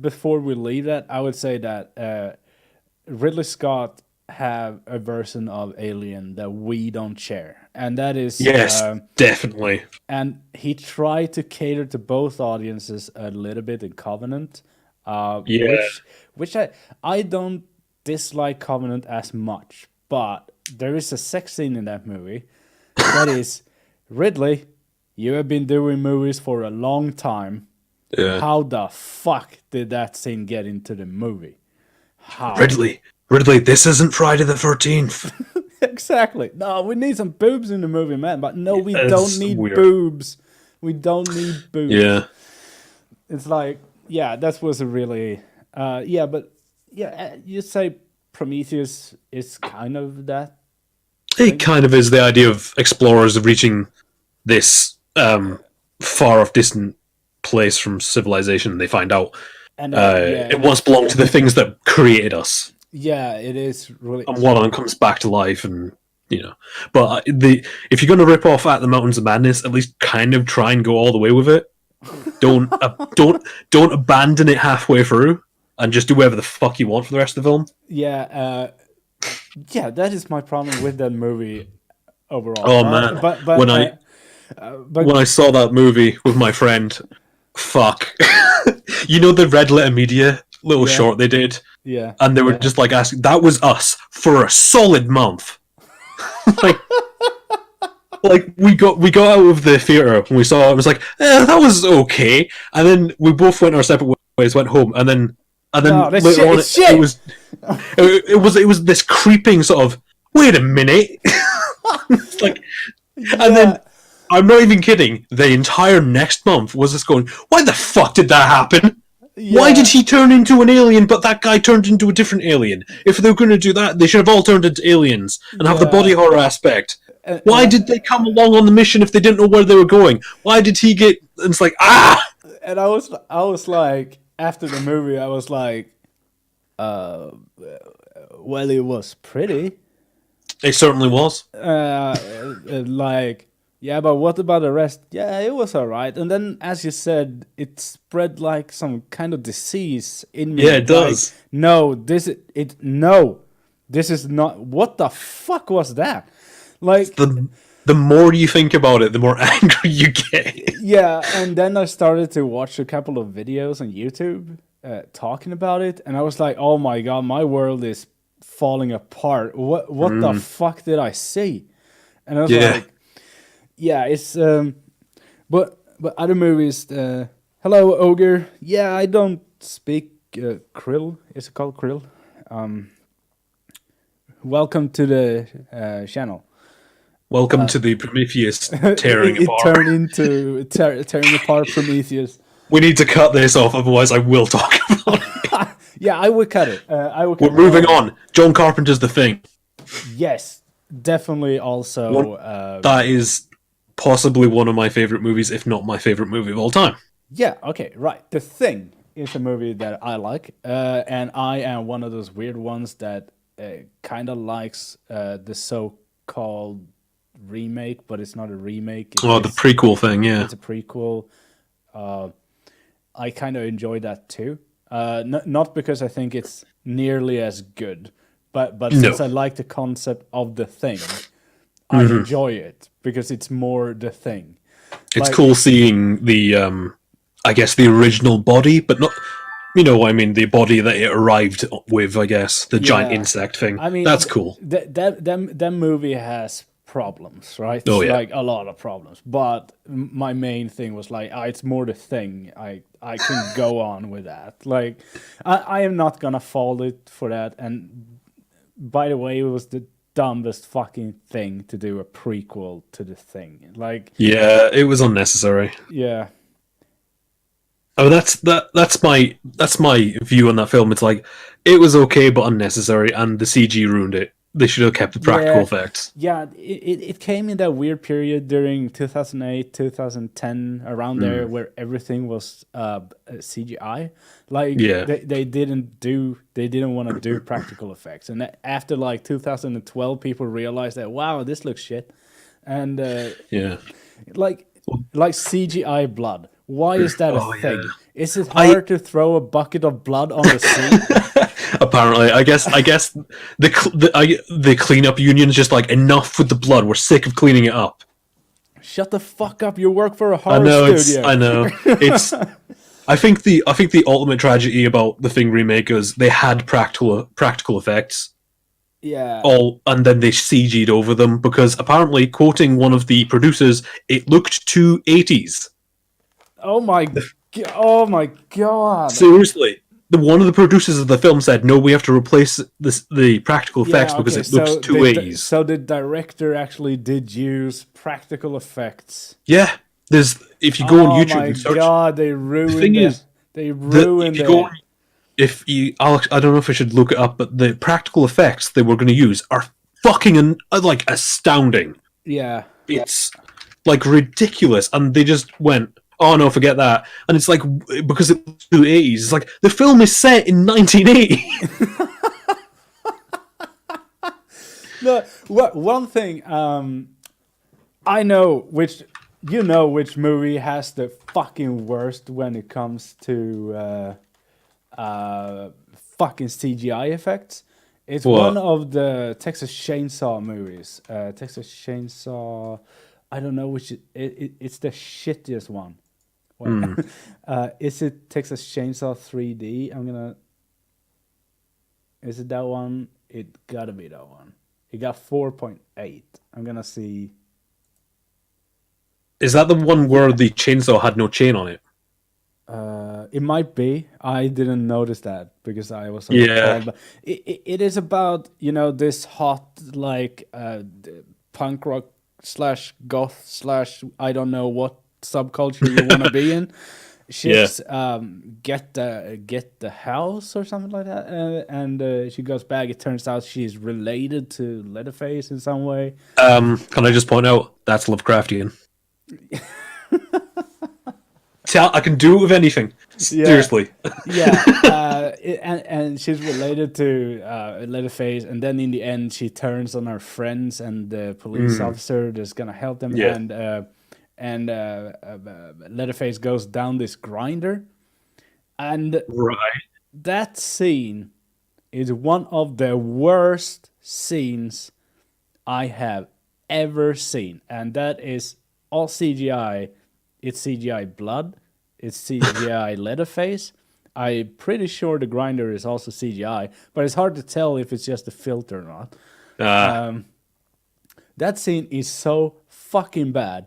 before we leave that, I would say that Ridley Scott have a version of Alien that we don't share, and that is Yes, definitely. and he tried to cater to both audiences a little bit in Covenant, which I don't dislike Covenant as much, but there is a sex scene in that movie that is, Ridley, you have been doing movies for a long time. Yeah. How the fuck did that scene get into the movie? How? Ridley, this isn't Friday the 13th. Exactly. No, we need some boobs in the movie, man. But no, we It's don't need weird. boobs. We don't need boobs. Yeah. It's like, yeah, that was a really, you say Prometheus is kind of that. It kind of is the idea of explorers reaching this far off distant place from civilization. They find out And it once belonged to the things that created us. Yeah, it is really. And one of them comes back to life, and But if you're going to rip off At the Mountains of Madness, at least kind of try and go all the way with it. Don't abandon it halfway through, and just do whatever the fuck you want for the rest of the film. Yeah, that is my problem with that movie overall. Oh man, but when I saw that movie with my friend, fuck, the Red Letter Media little short they did. Yeah. And they were just like asking, that was us for a solid month. like we got out of the theater when we saw it. It was like, that was okay. And then we both went our separate ways, went home, and then later on it was this creeping sort of, wait a minute. It's like, and then I'm not even kidding. The entire next month was just going, why the fuck did that happen? Yeah. Why did he turn into an alien, but that guy turned into a different alien? If they were going to do that, they should have all turned into aliens and have the body horror aspect. Why did they come along on the mission if they didn't know where they were going? Why did he get... And it's like, And I was like, after the movie, I was like, well, it was pretty. It certainly was. Yeah, but what about the rest? Yeah, it was alright. And then, as you said, it spread like some kind of disease in me. Yeah, it does. This is not. What the fuck was that? Like the more you think about it, the more angry you get. Yeah, and then I started to watch a couple of videos on YouTube talking about it, and I was like, "Oh my god, my world is falling apart. What the fuck did I see?" And I was like. Yeah, it's but other movies. Hello, Ogre. Yeah, I don't speak Krill. Is it called Krill? Welcome to the channel. Welcome to the Prometheus tearing apart. Tearing apart Prometheus. We need to cut this off, otherwise I will talk about it. Yeah, I will cut it. We're moving on. John Carpenter's The Thing. Yes, definitely. Also, that is possibly one of my favorite movies, if not my favorite movie of all time. Yeah, okay, right. The Thing. is a movie that I like, and I am one of those weird ones that kind of likes the so-called remake, but it's not a remake. Oh, the prequel thing, yeah. It's a prequel. Uh, I kind of enjoy that too. Not because I think it's nearly as good, but No. since I like the concept of the thing, I enjoy it because it's more the thing. It's Like, cool seeing the, I guess, the original body, but not, I mean, the body that it arrived with, I guess, the giant yeah. insect thing. I mean, That's cool. that movie has problems, right? Oh, yeah. Like a lot of problems. But my main thing was like, it's more the thing. I can go on with that. Like, I am not gonna fault it for that. And by the way, it was the dumbest fucking thing to do a prequel to the thing. Like, Yeah, it was unnecessary. yeah, Oh, that's my view on that film. It's like it was okay but unnecessary, and the CG ruined it. They should have kept the practical yeah, effects. yeah. It came in that weird period during 2008, 2010, around there, where everything was CGI. Like Yeah, they didn't want to do practical effects, and after like 2012, people realized that wow, this looks shit, and yeah. like CGI blood. Why is that a Oh yeah. thing? Is it hard to throw a bucket of blood on the sea? Apparently, I guess the cleanup union's just like enough with the blood. We're sick of cleaning it up. Shut the fuck up! You work for a I horror know studio. I know. It's. I think the ultimate tragedy about the Thing remake is they had practical effects Yeah. and then they CG'd over them because apparently, quoting one of the producers, it looked too 80s. Oh my god. Seriously, one of the producers of the film said, "No, we have to replace the practical effects because it looks too 80s." So the director actually did use practical effects. Yeah, if you go on YouTube Oh my and search. god, they ruined thing is, they If ruined you it. go, if you, Alex, I don't know if I should look it up, but the practical effects they were going to use are fucking like astounding. Yeah. It's like ridiculous, and they just went, "Oh no, forget that." And it's like because it's the 80s. It's like the film is set in 1980. No, one thing I know which movie has the fucking worst when it comes to fucking CGI effects. It's What? one of the Texas Chainsaw movies. Texas Chainsaw, I don't know which it's the shittiest one. Wait, is it Texas Chainsaw 3D? Is it that one? It gotta be that one. It got 4.8. I'm gonna see. Is that the one where the chainsaw had no chain on it? It might be. I didn't notice that because I was so Yeah. told. But it is about this hot like punk rock slash goth slash I don't know what subculture you want to be in. She's get the house or something like that, and she goes back. It turns out she's related to Leatherface in some way. Can I just point out that's Lovecraftian? See, I can do it with anything. Seriously. Yeah, and she's related to Leatherface, and then in the end, she turns on her friends and the police officer that's gonna help them, Yeah. and Leatherface goes down this grinder, and Right. that scene is one of the worst scenes I have ever seen, and that is all CGI. It's CGI blood. It's CGI Leatherface. I'm pretty sure the grinder is also CGI, but it's hard to tell if it's just a filter or not. That scene is so fucking bad.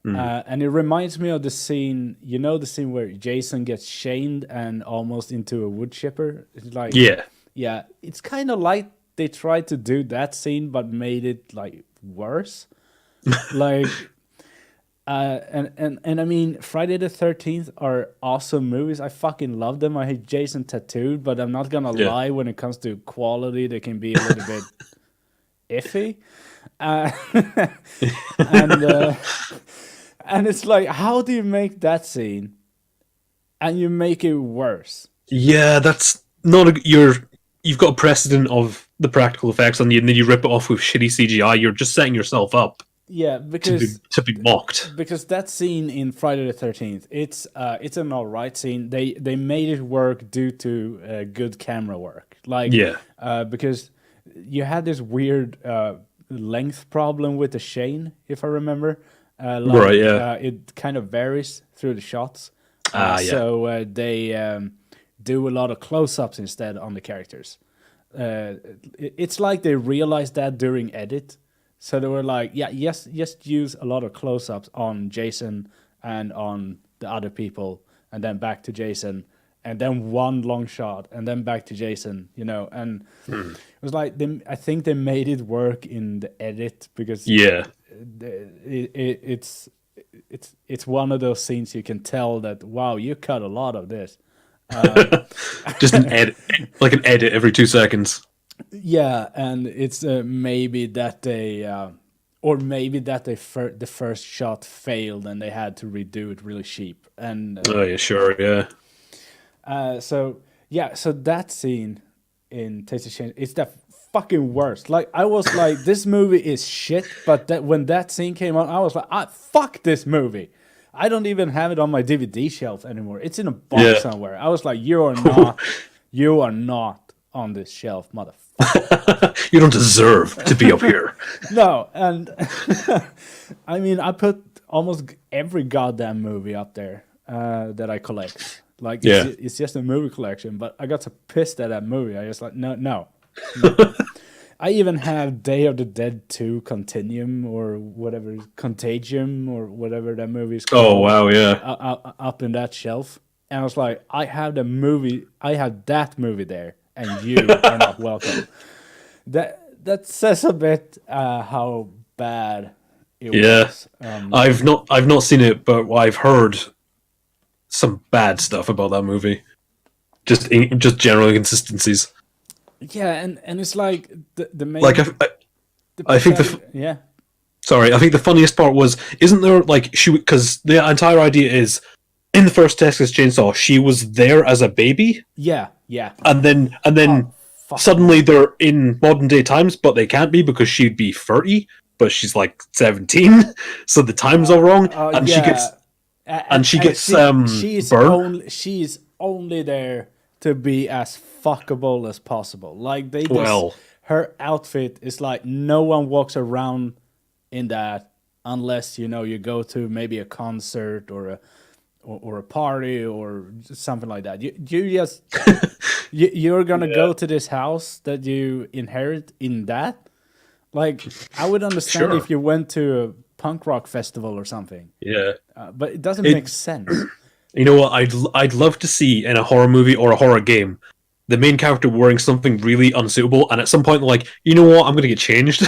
And it reminds me of the scene, the scene where Jason gets chained and almost into a wood chipper. It's like, yeah, it's kind of like they tried to do that scene but made it like worse. Like, and I mean, Friday the 13th are awesome movies. I fucking love them. I hate Jason Tattooed, but I'm not gonna lie. When it comes to quality, they can be a little bit iffy. And it's like, how do you make that scene and you make it worse. Yeah, that's not you've got a precedent of the practical effects on you, and then you rip it off with shitty CGI. You're just setting yourself up Yeah, to be mocked. because that scene in Friday the 13th, it's an alright scene. They made it work due to good camera work. Like, Yeah. because you had this weird length problem with the chain, if I remember. Right, yeah. It kind of varies through the shots. Yeah. So they do a lot of close-ups instead on the characters. It's like they realized that during edit. So they were like, yeah, yes, just use a lot of close-ups on Jason and on the other people, and then back to Jason, and then one long shot, and then back to Jason, and it was like, I think they made it work in the edit, because Yeah. it's one of those scenes you can tell that, wow, you cut a lot of this. Just an edit, like an edit every 2 seconds. Yeah, and it's maybe that the first shot failed and they had to redo it really cheap. And Oh yeah, sure, yeah. so that scene in Taste of Change, it's the fucking worst. Like, I was like, this movie is shit, but when that scene came on, I was like, fuck this movie. I don't even have it on my DVD shelf anymore. It's in a box somewhere. I was like, you are not on this shelf, motherfucker. You don't deserve to be up here. No, and I mean, I put almost every goddamn movie up there that I collect. Like, it's just a movie collection, but I got so pissed at that movie. I just like, no. I even have Day of the Dead 2 Continuum, or whatever, Contagium, or whatever that movie is called. Oh wow, yeah. Up in that shelf. And I was like, I have that movie there, and you are not welcome. That says a bit how bad it was. I've not seen it, but I've heard some bad stuff about that movie. Just general inconsistencies. Yeah, and it's like the main. Like I think Sorry, I think the funniest part was, isn't there like because the entire idea is, in the first Texas Chainsaw, she was there as a baby. Yeah. And then suddenly they're in modern day times, but they can't be because she'd be 30, but she's like 17, so the time's all wrong, and she gets burned. She's only there to be as fuckable as possible. Like, her outfit is like, no one walks around in that unless you go to maybe a concert or a party or something like that. You just you're gonna go to this house that you inherit in that. Like, I would understand if you went to a punk rock festival or something. Yeah, but it doesn't make sense. You know what? I'd love to see in a horror movie or a horror game, the main character wearing something really unsuitable, and at some point they're like, you know what? I'm gonna get changed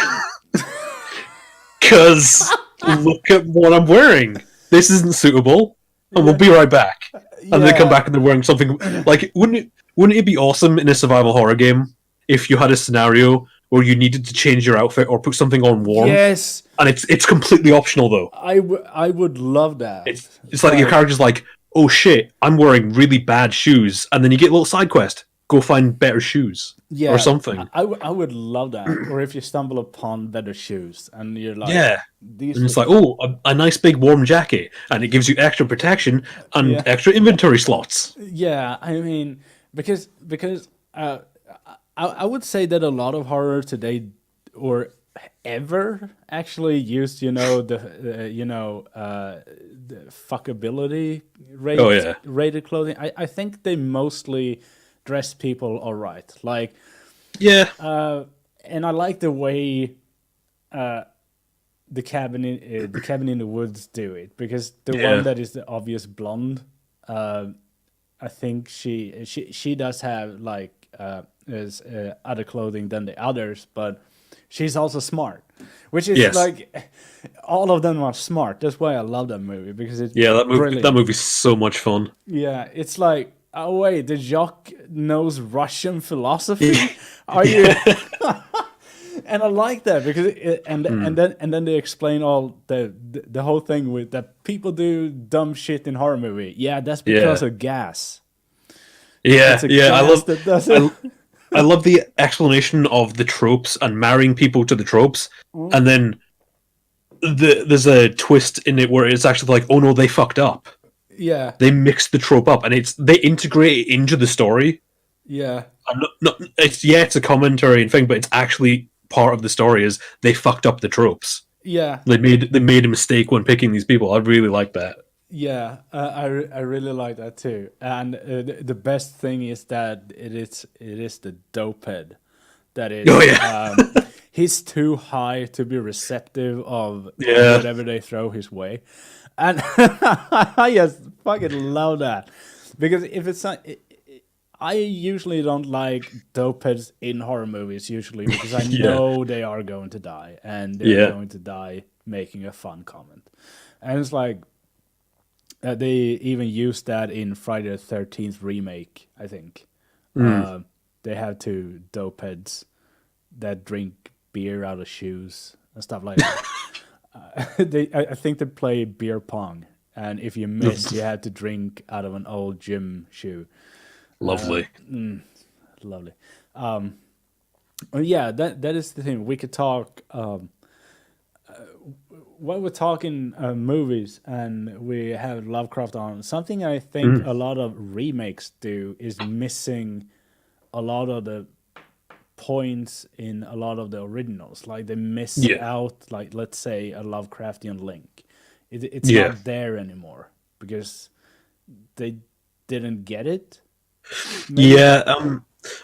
because look at what I'm wearing. This isn't suitable. And we'll be right back. And they come back and they're wearing something like, wouldn't it be awesome in a survival horror game if you had a scenario where you needed to change your outfit or put something on warm? Yes. And it's completely optional though. I would love that. It's like your character's like, oh shit, I'm wearing really bad shoes, and then you get a little side quest. Go find better shoes. Or something. I would love that. Or if you stumble upon better shoes and you're like, and it's like, oh, a nice big warm jacket, and it gives you extra protection and extra inventory slots. Yeah, I mean, because I would say that a lot of horror today, or ever, actually used the fuckability rated clothing. I think they mostly dress people all right. Like, and I like the way the cabin in the woods do it, because the one that is the obvious blonde, I think she does have like is other clothing than the others, but she's also smart, which is like, all of them are smart. That's why I love that movie, because it's that movie's so much fun. Yeah, it's like, oh wait, the jock knows Russian philosophy. Are you? And I like that because and then they explain all the whole thing with that people do dumb shit in horror movie. Yeah, that's because Yeah. of gas. Yeah, It's a yeah. gas that does it. I love the explanation of the tropes and marrying people to the tropes, and then there's a twist in it where it's actually like, oh no, they fucked up. Yeah, They mixed the trope up, and they integrate it into the story. yeah, And it's a commentary and thing, but it's actually part of the story. Is they fucked up the tropes. yeah, They made a mistake when picking these people. I really like that. yeah. I really like that too. And the best thing is that it is the dope head that is. Oh yeah, He's too high to be receptive of Yeah. whatever they throw his way, and I just fucking love that because if it's not. I usually don't like dope heads in horror movies usually because I Yeah. know they are going to die and they're Yeah. going to die making a fun comment. And it's like they even used that in Friday the 13th remake, I think. They have two dope heads that drink beer out of shoes and stuff like that. I think they play beer pong, and if you miss, you have to drink out of an old gym shoe. Lovely. Lovely. Yeah, that is the thing. We could talk. When we're talking movies and we have Lovecraft on, something I think a lot of remakes do is missing a lot of the points in a lot of the originals. Like they miss Yeah. out, like let's say a Lovecraftian link. It's Yeah. not there anymore because they didn't get it. Maybe? Yeah,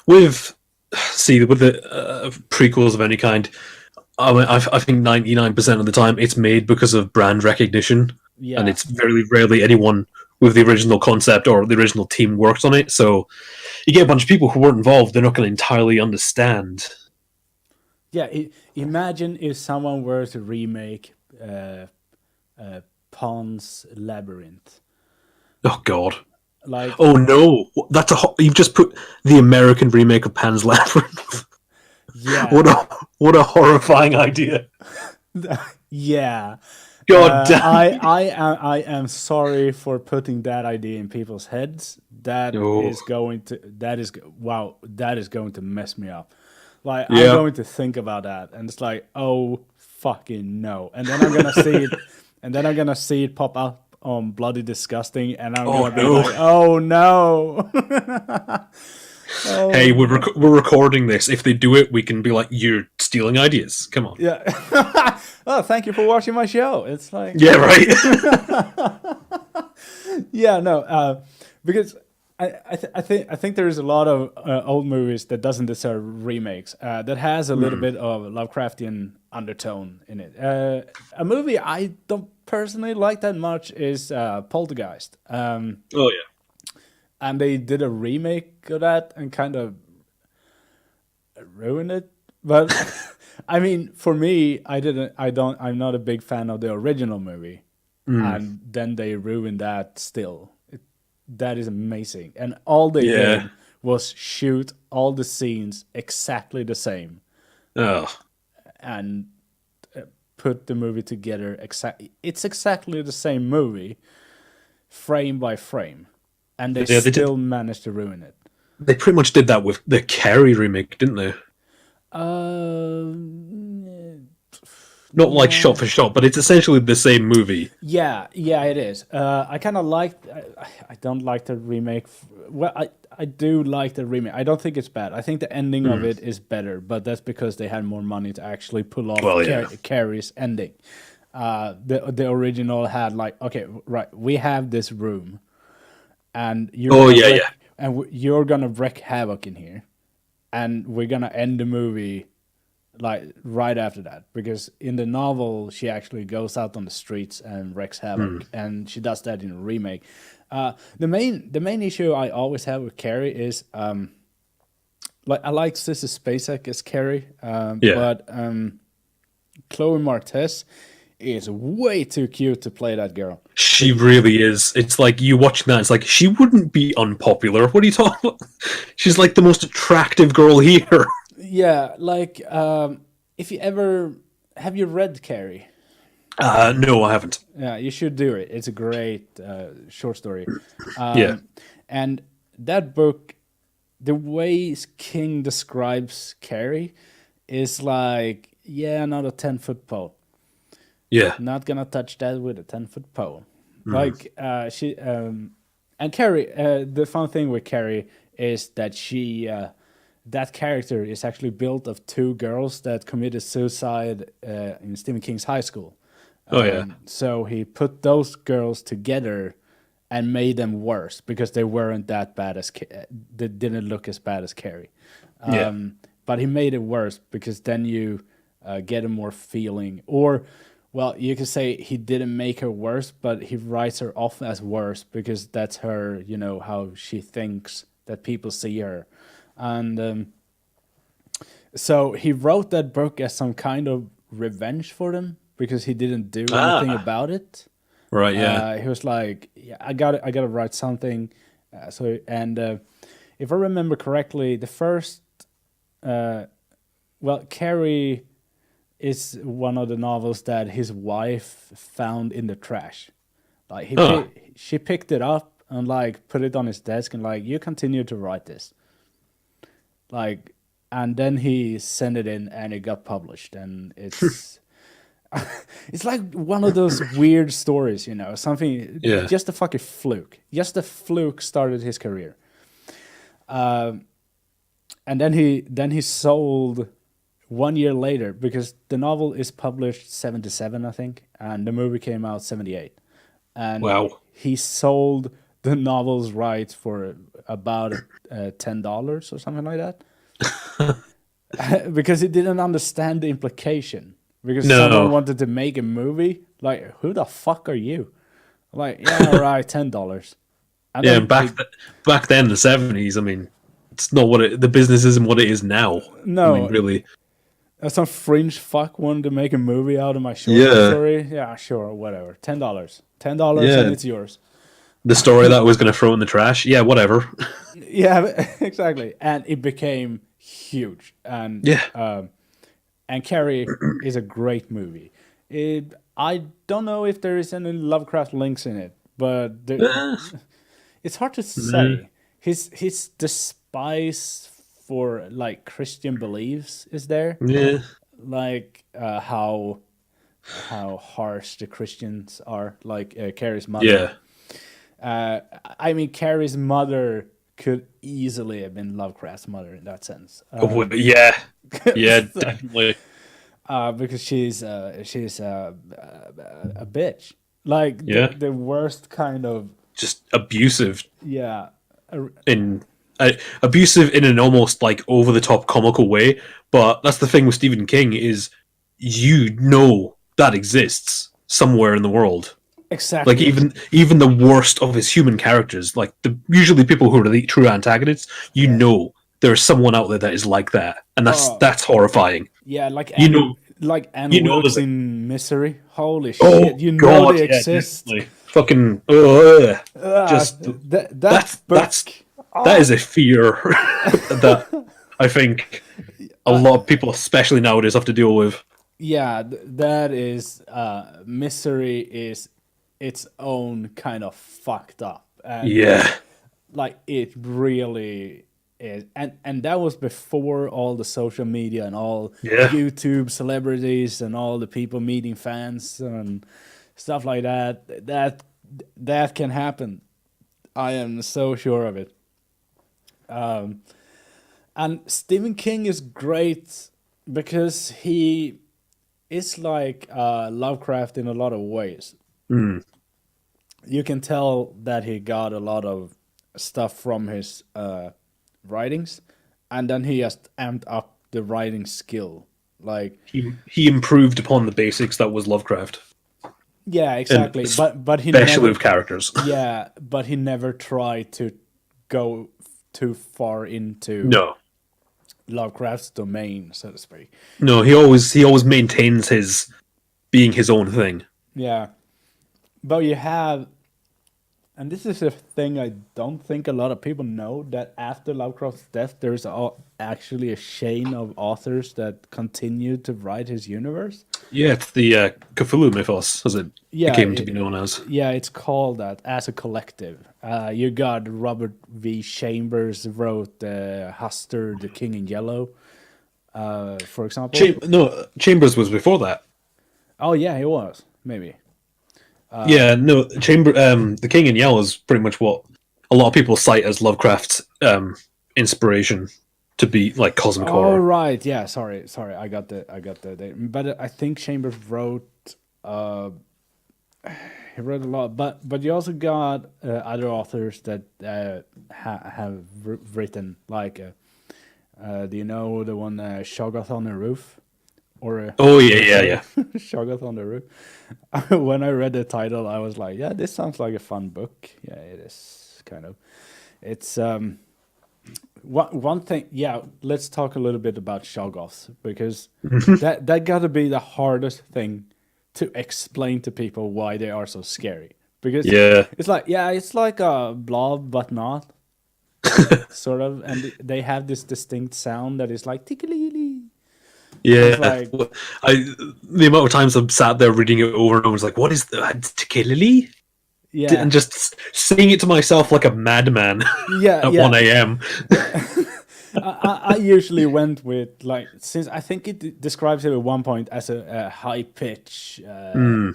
with the prequels of any kind, I think 99% of the time it's made because of brand recognition, Yeah. and it's very rarely anyone with the original concept or the original team works on it. So you get a bunch of people who weren't involved; they're not going to entirely understand. Yeah, imagine if someone were to remake Pan's Labyrinth. Oh God! Like, Oh no! You've just put the American remake of Pan's Labyrinth. yeah, What a horrifying idea! yeah. God damn! I am sorry for putting that idea in people's heads. That Oh. is going to wow, that is going to mess me up. Like Yeah. I'm going to think about that, and it's like, oh fucking no. And then I'm gonna see it, and then I'm gonna see it pop up on Bloody Disgusting, and I'm gonna be no. like, oh no. Oh, Hey, we're recording this. If they do it, we can be like, "You're stealing ideas." Come on. yeah. Oh, thank you for watching my show. It's like, Yeah, right. yeah, no, because I think there is a lot of old movies that doesn't deserve remakes. That has a little bit of Lovecraftian undertone in it. A movie I don't personally like that much is Poltergeist. Oh yeah. And they did a remake of that and kind of ruined it. But I mean, for me, I'm not a big fan of the original movie, and then they ruined that. Still, that is amazing, and all they did was shoot all the scenes exactly the same Oh. and put the movie together. It's exactly the same movie, frame by frame. And they Yeah, they still managed to ruin it. They pretty much did that with the Carrie remake, didn't they? Not like shot for shot, but it's essentially the same movie. Yeah, it is. I kind of like. I don't like the remake. Well, I do like the remake. I don't think it's bad. I think the ending of it is better, but that's because they had more money to actually pull off Carrie's ending. The original had like, okay, right, we have this room, and you're gonna wreak havoc in here, and we're gonna end the movie like right after that, because in the novel she actually goes out on the streets and wreaks havoc, and she does that in a remake. The main issue I always have with Carrie is like I like Sissy Spacek as Carrie, but Chloe Moretz is way too cute to play that girl. She really is. It's like you watching that. It's like she wouldn't be unpopular. What are you talking about? She's like the most attractive girl here. Yeah, like if you ever have you read Carrie? No, I haven't. Yeah, you should do it. It's a great short story. Yeah. And that book, the way King describes Carrie is like, yeah, not a 10-foot pole. Yeah. Not gonna touch that with a 10-foot pole. Like she and Carrie. The fun thing with Carrie is that she that character is actually built of two girls that committed suicide in Stephen King's high school. Oh yeah. So he put those girls together and made them worse because they weren't that bad as they didn't look as bad as Carrie. Yeah. But he made it worse because then you get a more feeling, or well, you could say he didn't make her worse, but he writes her off as worse because that's her, how she thinks that people see her, and so he wrote that book as some kind of revenge for them because he didn't do anything about it. Right. Yeah. He was like, "Yeah, I got to write something." If I remember correctly, the first, Carrie is one of the novels that his wife found in the trash. Like she picked it up and like put it on his desk and like, you continue to write this. Like, and then he sent it in and it got published, and it's. It's like one of those weird stories, something, Yeah. just a fucking fluke. Just a fluke started his career. And then he sold 1 year later because the novel is published 77, I think, and the movie came out 78. And Wow. he sold the novel's rights for about $10 or something like that. Because he didn't understand the implication. Because someone wanted to make a movie, like, who the fuck are you? Like, yeah, all right, $10. Yeah, back then, the 70s. I mean, it's not the business isn't what it is now. No, I mean, really. Some fringe fuck wanted to make a movie out of my short story. Yeah, sure, whatever. $10, and it's yours. The story that I was going to throw in the trash. Yeah, whatever. Yeah, exactly. And it became huge. And and Carrie is a great movie. I don't know if there is any Lovecraft links in it, but it's hard to say. His despise for like Christian beliefs is there. Yeah. Like how harsh the Christians are. Like Carrie's mother. Yeah. I mean, Carrie's mother could easily have been Lovecraft's mother in that sense. Yeah. Yeah, definitely. Because she's a bitch, like the worst kind of just abusive. Yeah, abusive in an almost like over the top comical way. But that's the thing with Stephen King is that exists somewhere in the world. Exactly. Like even the worst of his human characters, like usually people who are the true antagonists, there's someone out there that is like that, and that's horrifying. Yeah, like Anne Wilkes in Misery. Holy shit! Oh, they exist. Fucking just that is a fear that I think a lot of people, especially nowadays, have to deal with. Yeah, that is Misery is its own kind of fucked up. And like it really is, and that was before all the social media and all YouTube celebrities and all the people meeting fans and stuff like that. That can happen. I am so sure of it. And Stephen King is great because he is like Lovecraft in a lot of ways. You can tell that he got a lot of stuff from his writings, and then he just amped up the writing skill. Like he improved upon the basics that was Lovecraft. Yeah, exactly. But he especially never, with characters. Yeah, but he never tried to go too far into Lovecraft's domain, so to speak. No, he always maintains his being his own thing. Yeah, but you have And this is a thing I don't think a lot of people know, that after Lovecraft's death, there's actually a chain of authors that continue to write his universe. Yeah, it's the Cthulhu mythos, as it Yeah, came to be known as. yeah, it's called that as a collective. You got Robert V. Chambers wrote Huster, the King in Yellow, for example. Chambers was before that. Oh yeah, he was maybe. Yeah, no, the King in Yellow is pretty much what a lot of people cite as Lovecraft's inspiration to be like cosmic Oh horror. right, yeah. Sorry, I got the. But I think Chambers wrote. He wrote a lot, but you also got other authors that have written like. Do you know the one Shoggoth on the Roof? Or Oh yeah. Shoggoth on the Roof. When I read the title, I was like, yeah, this sounds like a fun book. Yeah, it is kind of. It's one thing. Yeah, let's talk a little bit about Shoggoths, because that got to be the hardest thing to explain to people why they are so scary. Because Yeah. it's like a blob, but not sort of, and they have this distinct sound that is like tickly. Yeah, like- the amount of times I've sat there reading it over and over, was like, "What is that? Particularly?" Yeah, And just saying it to myself like a madman yeah, at yeah. 1 a.m. I usually went with, like, since I think it describes it at one point as a high pitch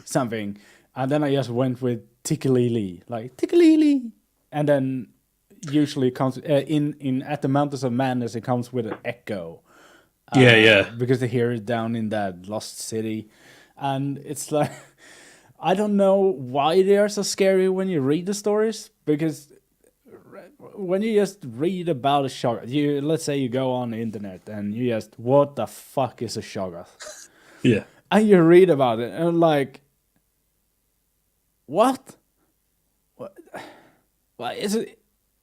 something, and then I just went with tickly, like tickly, and then usually it comes in At the Mountains of Madness, it comes with an echo. Yeah. Because they hear it down in that lost city, and it's like I don't know why they are so scary when you read the stories, because when you just read about a Shoggoth, let's say you go on the internet and you just, what the fuck is a Shoggoth? Yeah. And you read about it and like, what? What is it?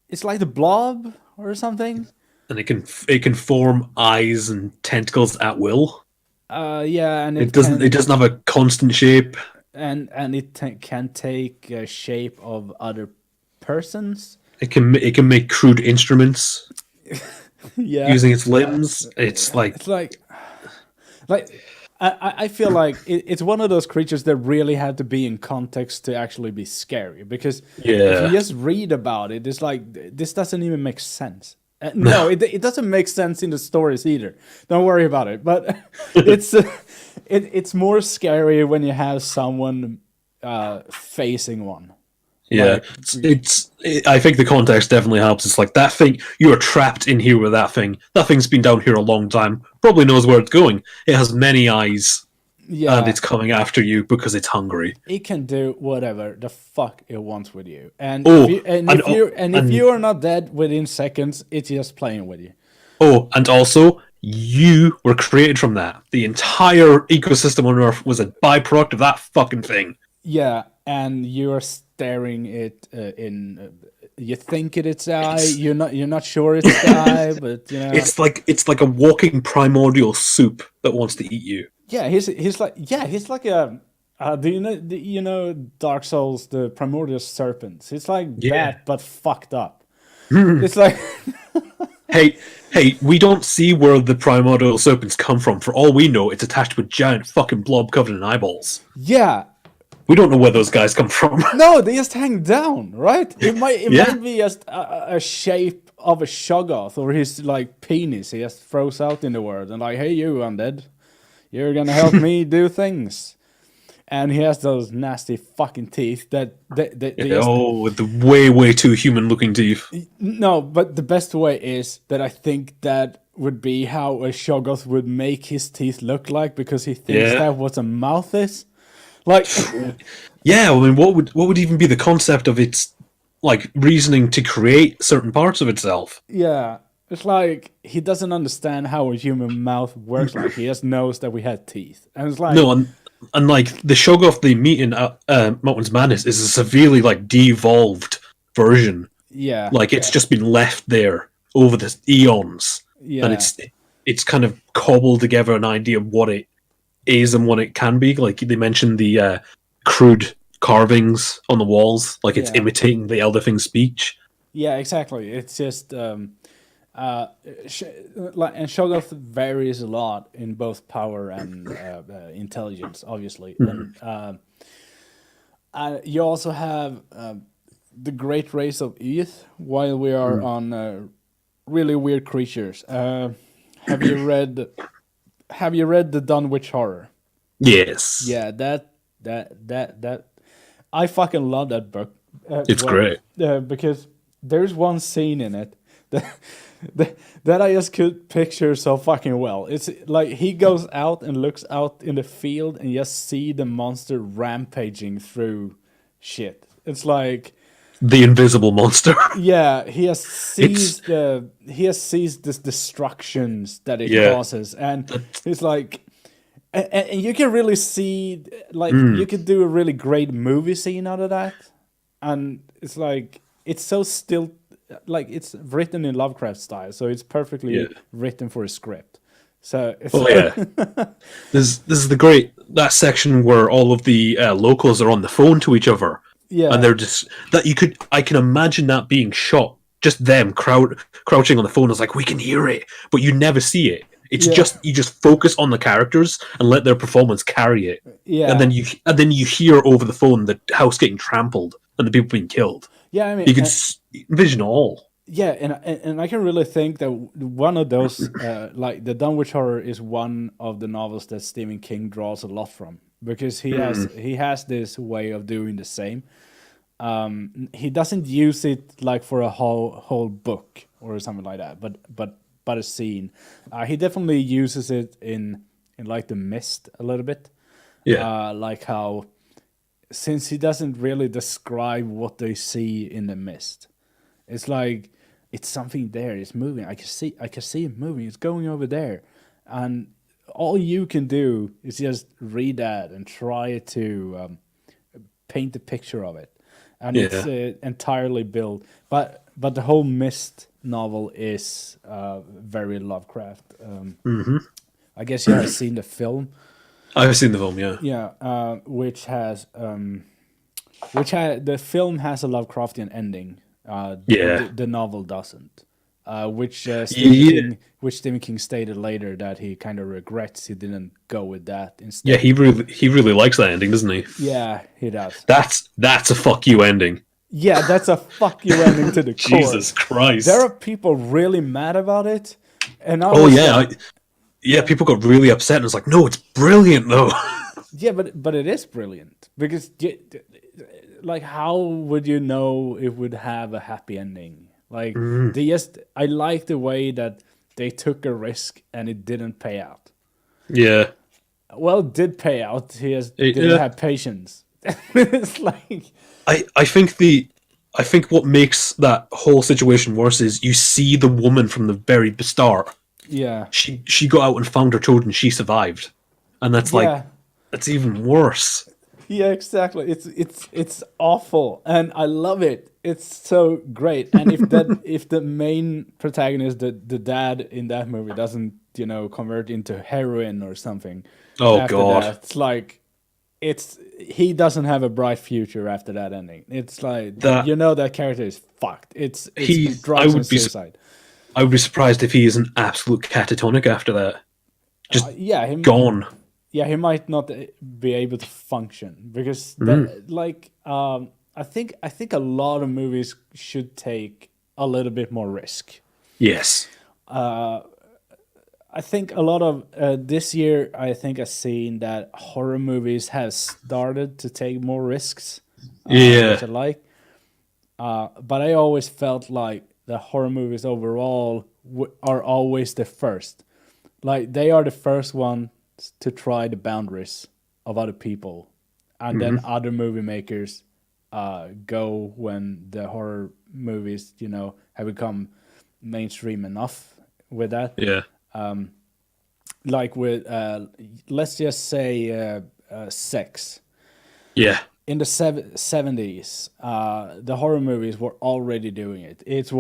It's like the Blob or something. And it can form eyes and tentacles at will. Yeah, and It doesn't have a constant shape. and it can take a shape of other persons. It can make crude instruments Yeah, using its limbs. It's like it's like I feel like it's one of those creatures that really had to be in context to actually be scary, because if Yeah. you just read about it, it's like, this doesn't even make sense. No, it doesn't make sense in the stories either. Don't worry about it. But it's more scary when you have someone facing one. Yeah, I think the context definitely helps. It's like, that thing, you are trapped in here with that thing. That thing's been down here a long time. Probably knows where it's going. It has many eyes, Yeah, and it's coming after you because it's hungry. it can do whatever the fuck it wants with you. And Oh, if you are not dead within seconds, it's just playing with you. Oh, and also, you were created from that. The entire ecosystem on Earth was a byproduct of that fucking thing. Yeah, and you're staring it in. You think it's eye. You're not sure it's the eye, but you know. It's like a walking primordial soup that wants to eat you. Yeah, he's like a. Do you know Dark Souls, the primordial serpents? It's like that, but fucked up. It's like. Hey, we don't see where the primordial serpents come from. For all we know, it's attached to a giant fucking blob covered in eyeballs. Yeah. We don't know where those guys come from. No, they just hang down, right? It might Yeah. be just a shape of a Shoggoth, or his like penis. He just throws out in the world and like, hey, you undead, you're gonna help me do things. And he has those nasty fucking teeth that they just, With the way too human looking teeth. no. But the best way is that I think that would be how a Shoggoth would make his teeth look like, because he thinks Yeah. that what a mouth is. Like, Yeah, I mean, what would even be the concept of its like reasoning to create certain parts of itself? yeah, it's like he doesn't understand how a human mouth works. Like, he just knows that we had teeth, and it's like, No, and like the Shoggoth they meet in Mountains Madness is a severely like devolved version. yeah, Like it's just been left there over the eons, yeah, and it's kind of cobbled together an idea of what it is and what it can be. Like they mentioned the crude carvings on the walls, like it's Yeah. imitating the Elder Thing's speech. Yeah, exactly. It's just uh, sh- and Shoggoth varies a lot in both power and intelligence, obviously. And you also have the Great Race of Eth, while we are on really weird creatures. Have you read the Dunwich Horror? Yes, Yeah, that I fucking love that book. it's great. Because there's one scene in it that, that I just could picture so fucking well. It's like he goes out and looks out in the field and just see the monster rampaging through shit. It's like, The invisible monster. yeah, It's he has seized this destructions that it yeah. causes, and That's, it's like, and you can really see, like, you could do a really great movie scene out of that, and it's like it's so still, like it's written in Lovecraft style, so it's yeah. perfectly written for a script. So it's Oh yeah. This is the great that section where all of the locals are on the phone to each other, and yeah, they're just that you could. I can imagine that being shot. Just them crouching on the phone is like we can hear it, but you never see it. It's yeah, just you just focus on the characters and let their performance carry it, yeah, and then you hear over the phone the house getting trampled and the people being killed. yeah. I mean, You can envision all. yeah, and I can really think that one of those, like the Dunwich Horror, is one of the novels that Stephen King draws a lot from, because he has this way of doing the same. He doesn't use it like for a whole book or something like that, but a scene. He definitely uses it in like The Mist a little bit, Yeah, like how, since he doesn't really describe what they see in the mist, it's like it's something there. It's moving. I can see it moving. It's going over there, and all you can do is just read that and try to paint a picture of it, and it's yeah. entirely built. But the whole Mist novel is very Lovecraft. I guess you have seen the film, I've seen the film. Yeah, yeah, the film has a Lovecraftian ending. yeah, The novel doesn't. yeah. Which Stephen King stated later that he kind of regrets he didn't go with that Yeah, instead. he really likes that ending, doesn't he? Yeah, he does. That's a fuck you ending. Yeah, that's a fuck you ending to the core. Jesus There are Christ. people really mad about it, and I Oh was yeah, like, yeah. People got really upset, and it's like, no, it's brilliant though. yeah, but it is brilliant because, like, how would you know it would have a happy ending? Like, I like the way that they took a risk and it didn't pay out. Yeah, Well, it did pay out. Didn't yeah. have patience. It's like, I I think what makes that whole situation worse is you see the woman from the very start. yeah, She got out and found her children. She survived, and that's like yeah. that's even worse. Yeah, exactly. It's awful, and I love it. It's so great. And if the main protagonist, the dad in that movie, doesn't convert into heroin or something Oh after god, that, it's like he doesn't have a bright future after that ending. It's like that that character is fucked. It's he drugs and suicide. I would be surprised if he is an absolute catatonic after that. Just Yeah, him. gone. Yeah, he might not be able to function because that, like, I think a lot of movies should take a little bit more risk. Yes. I think a lot of this year, I think I've seen that horror movies have started to take more risks, which Yeah. I like. But I always felt like the horror movies overall are always the first. Like, they are the first one to try the boundaries of other people, and then other movie makers go when the horror movies have become mainstream enough with that. Yeah. Like with let's just say sex Yeah. in the 70s. The horror movies were already doing it. It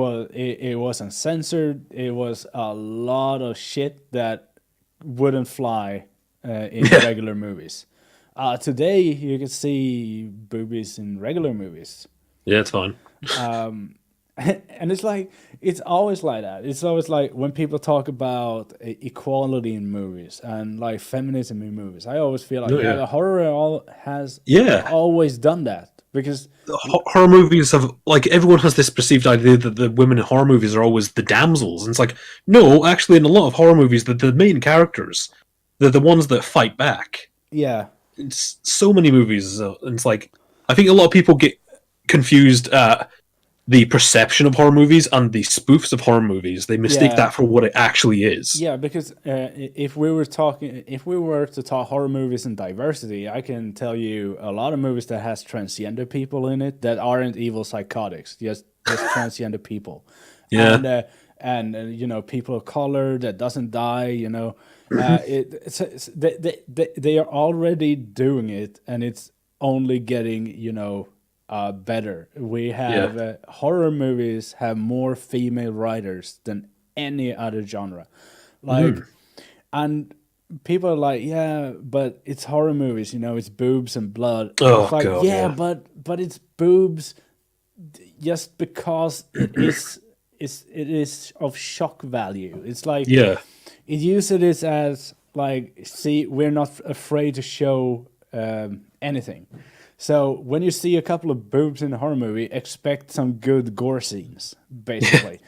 wasn't censored. It was a lot of shit that wouldn't fly in Yeah. regular movies. Today you can see boobies in regular movies. Yeah, it's fine. And it's like it's always like that. It's always like when people talk about equality in movies and like feminism in movies. I always feel like No, yeah. the horror has Yeah. always done that because Horror movies have, like, everyone has this perceived idea that the women in horror movies are always the damsels, and it's like, no, actually, in a lot of horror movies, the main characters, they're the ones that fight back. yeah, It's so many movies, and it's like, I think a lot of people get confused at the perception of horror movies and the spoofs of horror movies. They mistake yeah. that for what it actually is. Yeah, because if we were to talk horror movies and diversity, I can tell you a lot of movies that has transgender people in it that aren't evil psychotics, just transgender people, Yeah. and you know, people of color that doesn't die. You know, they are already doing it, and it's only getting, you know, better. We have Yeah. horror movies have more female writers than any other genre. Like, and people are like, yeah, but it's horror movies, you know, it's boobs and blood. Oh, It's like, God, yeah, yeah. but it's boobs just because it is of shock value. It's like Yeah. it uses it as like, see, we're not afraid to show anything. So when you see a couple of boobs in a horror movie, expect some good gore scenes, basically.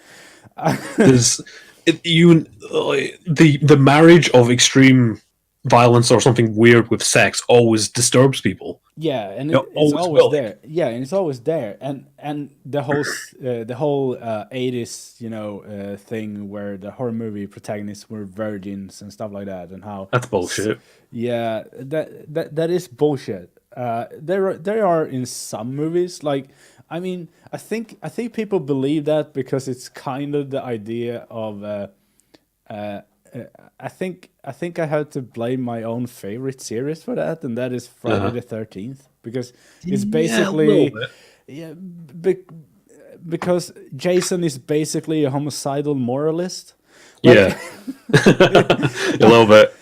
There's the marriage of extreme violence or something weird with sex always disturbs people. Yeah, and It it's always always will. there. Yeah, and it's always there. And the whole 80s, you know, thing where the horror movie protagonists were virgins and stuff like that, and how That's bullshit. yeah, that is bullshit. There are in some movies, like, I mean, I think people believe that because it's kind of the idea of I think I have to blame my own favorite series for that, and that is Friday the 13th, because it's Yeah, a little basically bit. yeah, because Jason is basically a homicidal moralist. Like, Yeah, a little bit.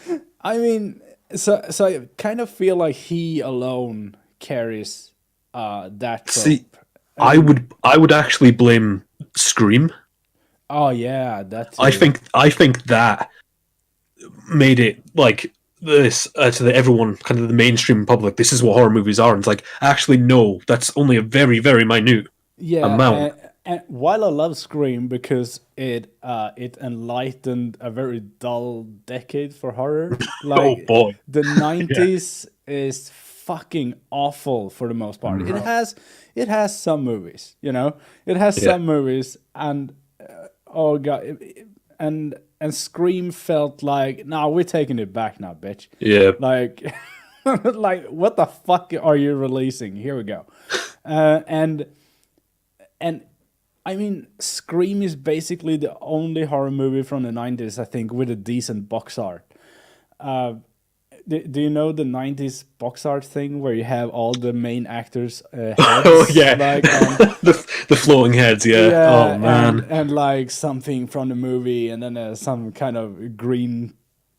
I mean, so I kind of feel like he alone carries that trope. See, I would actually blame Scream. Oh yeah, that too. I think that made it like this to the everyone, kind of the mainstream public. This is what horror movies are, and it's like, actually, no, that's only a very, very minute Yeah, amount. and while I love Scream because it enlightened a very dull decade for horror, Oh like boy, the 90s is fucking awful for the most part. It has some movies, you know, it has Yeah. some movies, and oh god, and Scream felt like, nah, we're taking it back now, bitch. yeah, Like, like what the fuck are you releasing? Here we go, and I mean, Scream is basically the only horror movie from the 90s, I think, with a decent box art. Do you know the 90s box art thing where you have all the main actors' heads? oh yeah, Like, the floating heads. Yeah. yeah, Oh man. and like something from the movie, and then some kind of green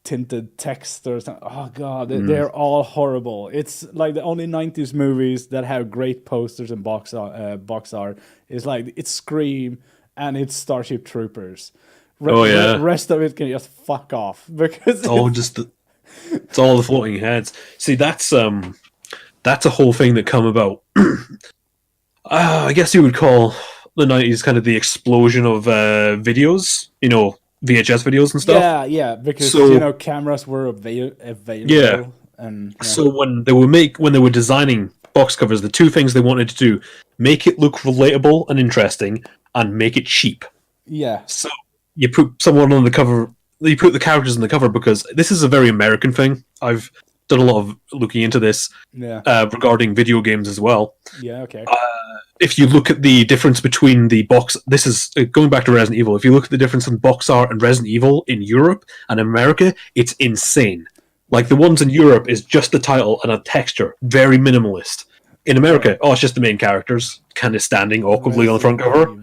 tinted text or something. Oh god, they're all horrible. It's like the only 90s movies that have great posters and box art is like, it's Scream and it's Starship Troopers. Oh yeah. Rest of it can just fuck off because Oh, it's all the floating heads. See, that's a whole thing that come about. I guess you would call the 90s kind of the explosion of videos. You know, VHS videos and stuff. yeah, because So- you know, cameras were available. Yeah. And yeah. So when they were designing box covers, the two things they wanted to do: make it look relatable and interesting, and make it cheap. Yeah, So you put someone on the cover. You put the characters on the cover because this is a very American thing. I've done a lot of looking into this yeah, regarding video games as well. yeah. Okay. If you look at the difference between the box, this is going back to Resident Evil. If you look at the difference in box art and Resident Evil in Europe and America, it's insane. Like, the ones in Europe is just the title and a texture, very minimalist. In America, it's just the main characters kind of standing awkwardly on the front cover.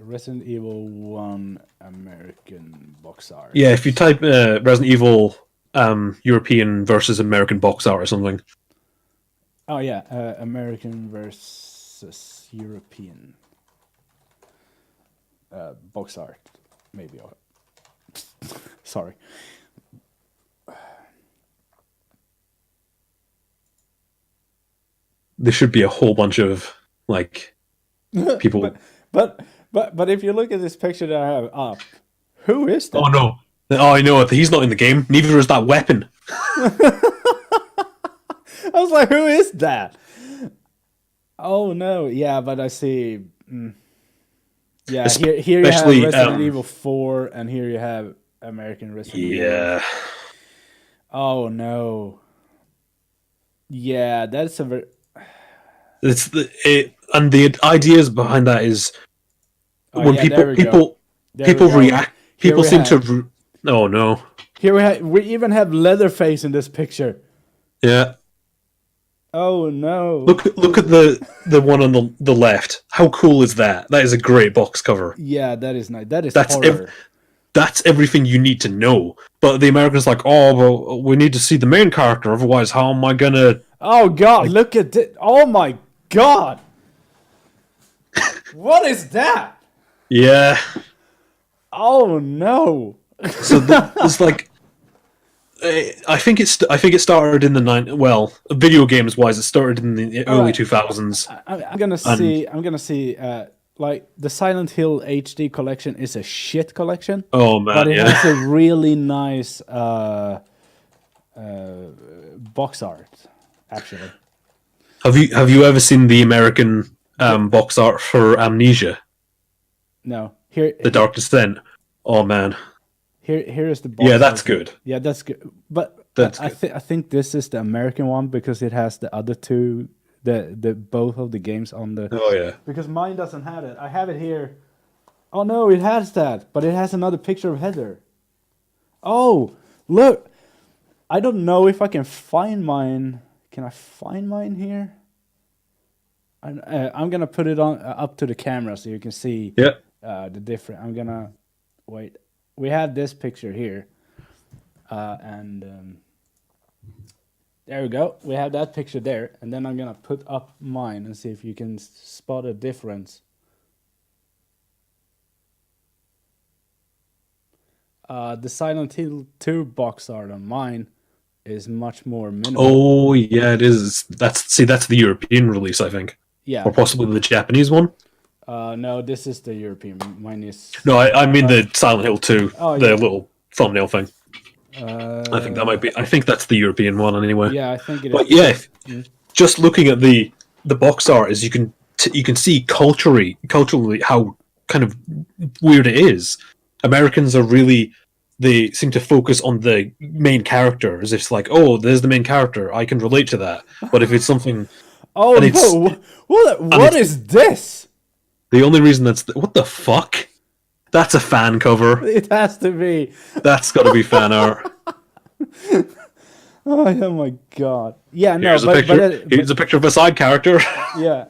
Resident Evil 1 American box art. Yeah, if you type Resident Evil European versus American box art or something. Oh yeah, American versus European box art, maybe. Sorry. There should be a whole bunch of like people. But if you look at this picture that I have up, who is that? Oh no! Oh, I know it. He's not in the game. Neither is that weapon. I was like, who is that? Oh no, yeah, but I see. Yeah, here you have Especially, Resident Evil 4, and here you have American Resident Evil. Yeah. Oh no. Yeah, that's a very. It's and the ideas behind that is Oh, when yeah, there we go. There we people go. react. Here People we seem have- to. Oh no! Here we even have Leatherface in this picture. Yeah. Oh no. Look at the one on the left. How cool is that? That is a great box cover. Yeah, that is nice. That is That's horror. That's everything you need to know. But the Americans like, oh well, we need to see the main character. Otherwise, how am I gonna? Oh god, look at this. Oh my god. What is that? Yeah. Oh no. So it's like. I think it started in the video games wise, it started in the early 2000s. I'm gonna see. Like the Silent Hill HD collection is a shit collection. Oh man, But it yeah. has a really nice box art, actually. Have you ever seen the American box art for Amnesia, No, here The Dark Descent? Oh man, here is the box. yeah, that's art. good. Yeah, that's good. But That's I think this is the American one because it has the other two, the both of the games on the. Oh yeah, Because mine doesn't have it. I have it here. Oh no, it has that, but it has another picture of Heather. Oh, look. I don't know if I can find mine. Can I find mine here? I'm gonna put it on up to the camera so you can see yeah. the different. I'm gonna wait. We have this picture here, and there we go. We have that picture there, and then I'm gonna put up mine and see if you can spot a difference. The Silent Hill 2 box art on mine is much more minimal. Oh yeah, it is. That's the European release, I think, Yeah. or possibly the Japanese one. No, this is the European. Mine is. No, I mean the Silent Hill 2, Oh, the yeah. little thumbnail thing. I think that might be. I think that's the European one anyway. Yeah, I think it is. But yeah, just looking at the box art, is you can see culturally how kind of weird it is. Americans are really, they seem to focus on the main character as if it's like, oh, there's the main character, I can relate to that. But if it's something, Oh and it's- no! What is this? the only reason what the fuck? That's a fan cover. It has to be. That's got to be fan art. Oh my god! Yeah, no, Here's a picture. Here's a picture of a side character. yeah.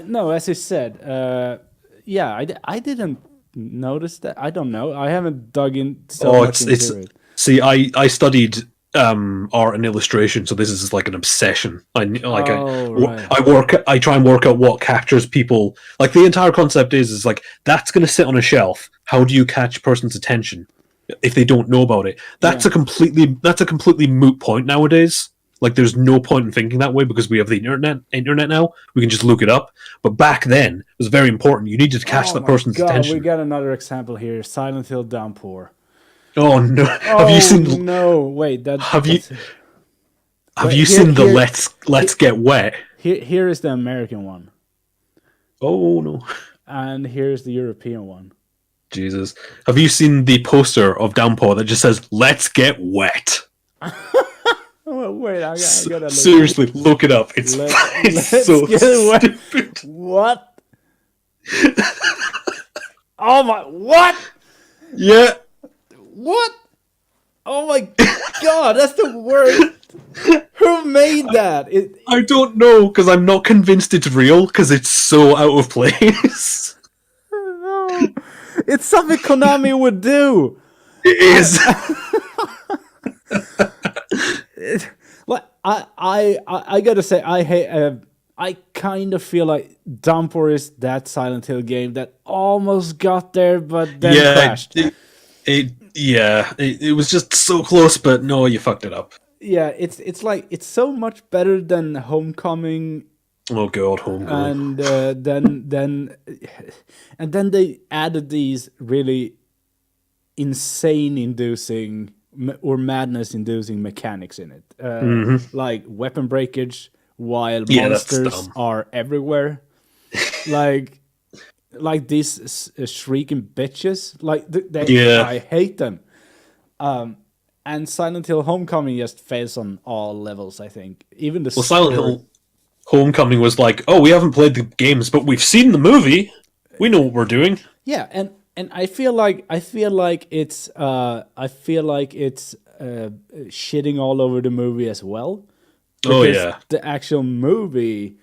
No, as you said, yeah, I didn't notice that. I don't know. I haven't dug in so much into it. See, I studied art and illustration, so this is like an obsession. Right. I try and work out what captures people. Like the entire concept is like that's going to sit on a shelf. How do you catch a person's attention if they don't know about it? That's a completely moot point nowadays. Like there's no point in thinking that way because we have the internet now. We can just look it up. But back then it was very important. You needed to catch that person's attention. We got another example here. Silent Hill Downpour. Oh no! Have you seen? No, wait. Have you Wait, seen the Let's Get Wet? Here is the American one, Oh no! and here's the European one. Jesus, have you seen the poster of Downpour that just says "Let's Get Wet"? Oh, wait, I gotta look. Seriously, look it up. It's, it's so get wet. stupid. What? Oh my! What? Yeah. What? Oh my god! That's the worst. Who made that? I don't know because I'm not convinced it's real because it's so out of place. No. It's something Konami would do. It is. like I gotta say I hate. I kind of feel like Downpour is that Silent Hill game that almost got there but then Yeah, crashed. it was just so close, but no, you fucked it up. Yeah, it's like it's so much better than Homecoming, Oh god, Homecoming. and then they added these really insane inducing or madness inducing mechanics in it, like weapon breakage while Yeah, that's monsters dumb. are everywhere, like these shrieking bitches, like Yeah. I hate them. And Silent Hill Homecoming just fails on all levels, I think. Even the Well, Silent story. Hill Homecoming was like, oh, we haven't played the games, but we've seen the movie. We know what we're doing. Yeah, and I feel like it's shitting all over the movie as well, Oh because yeah. the actual movie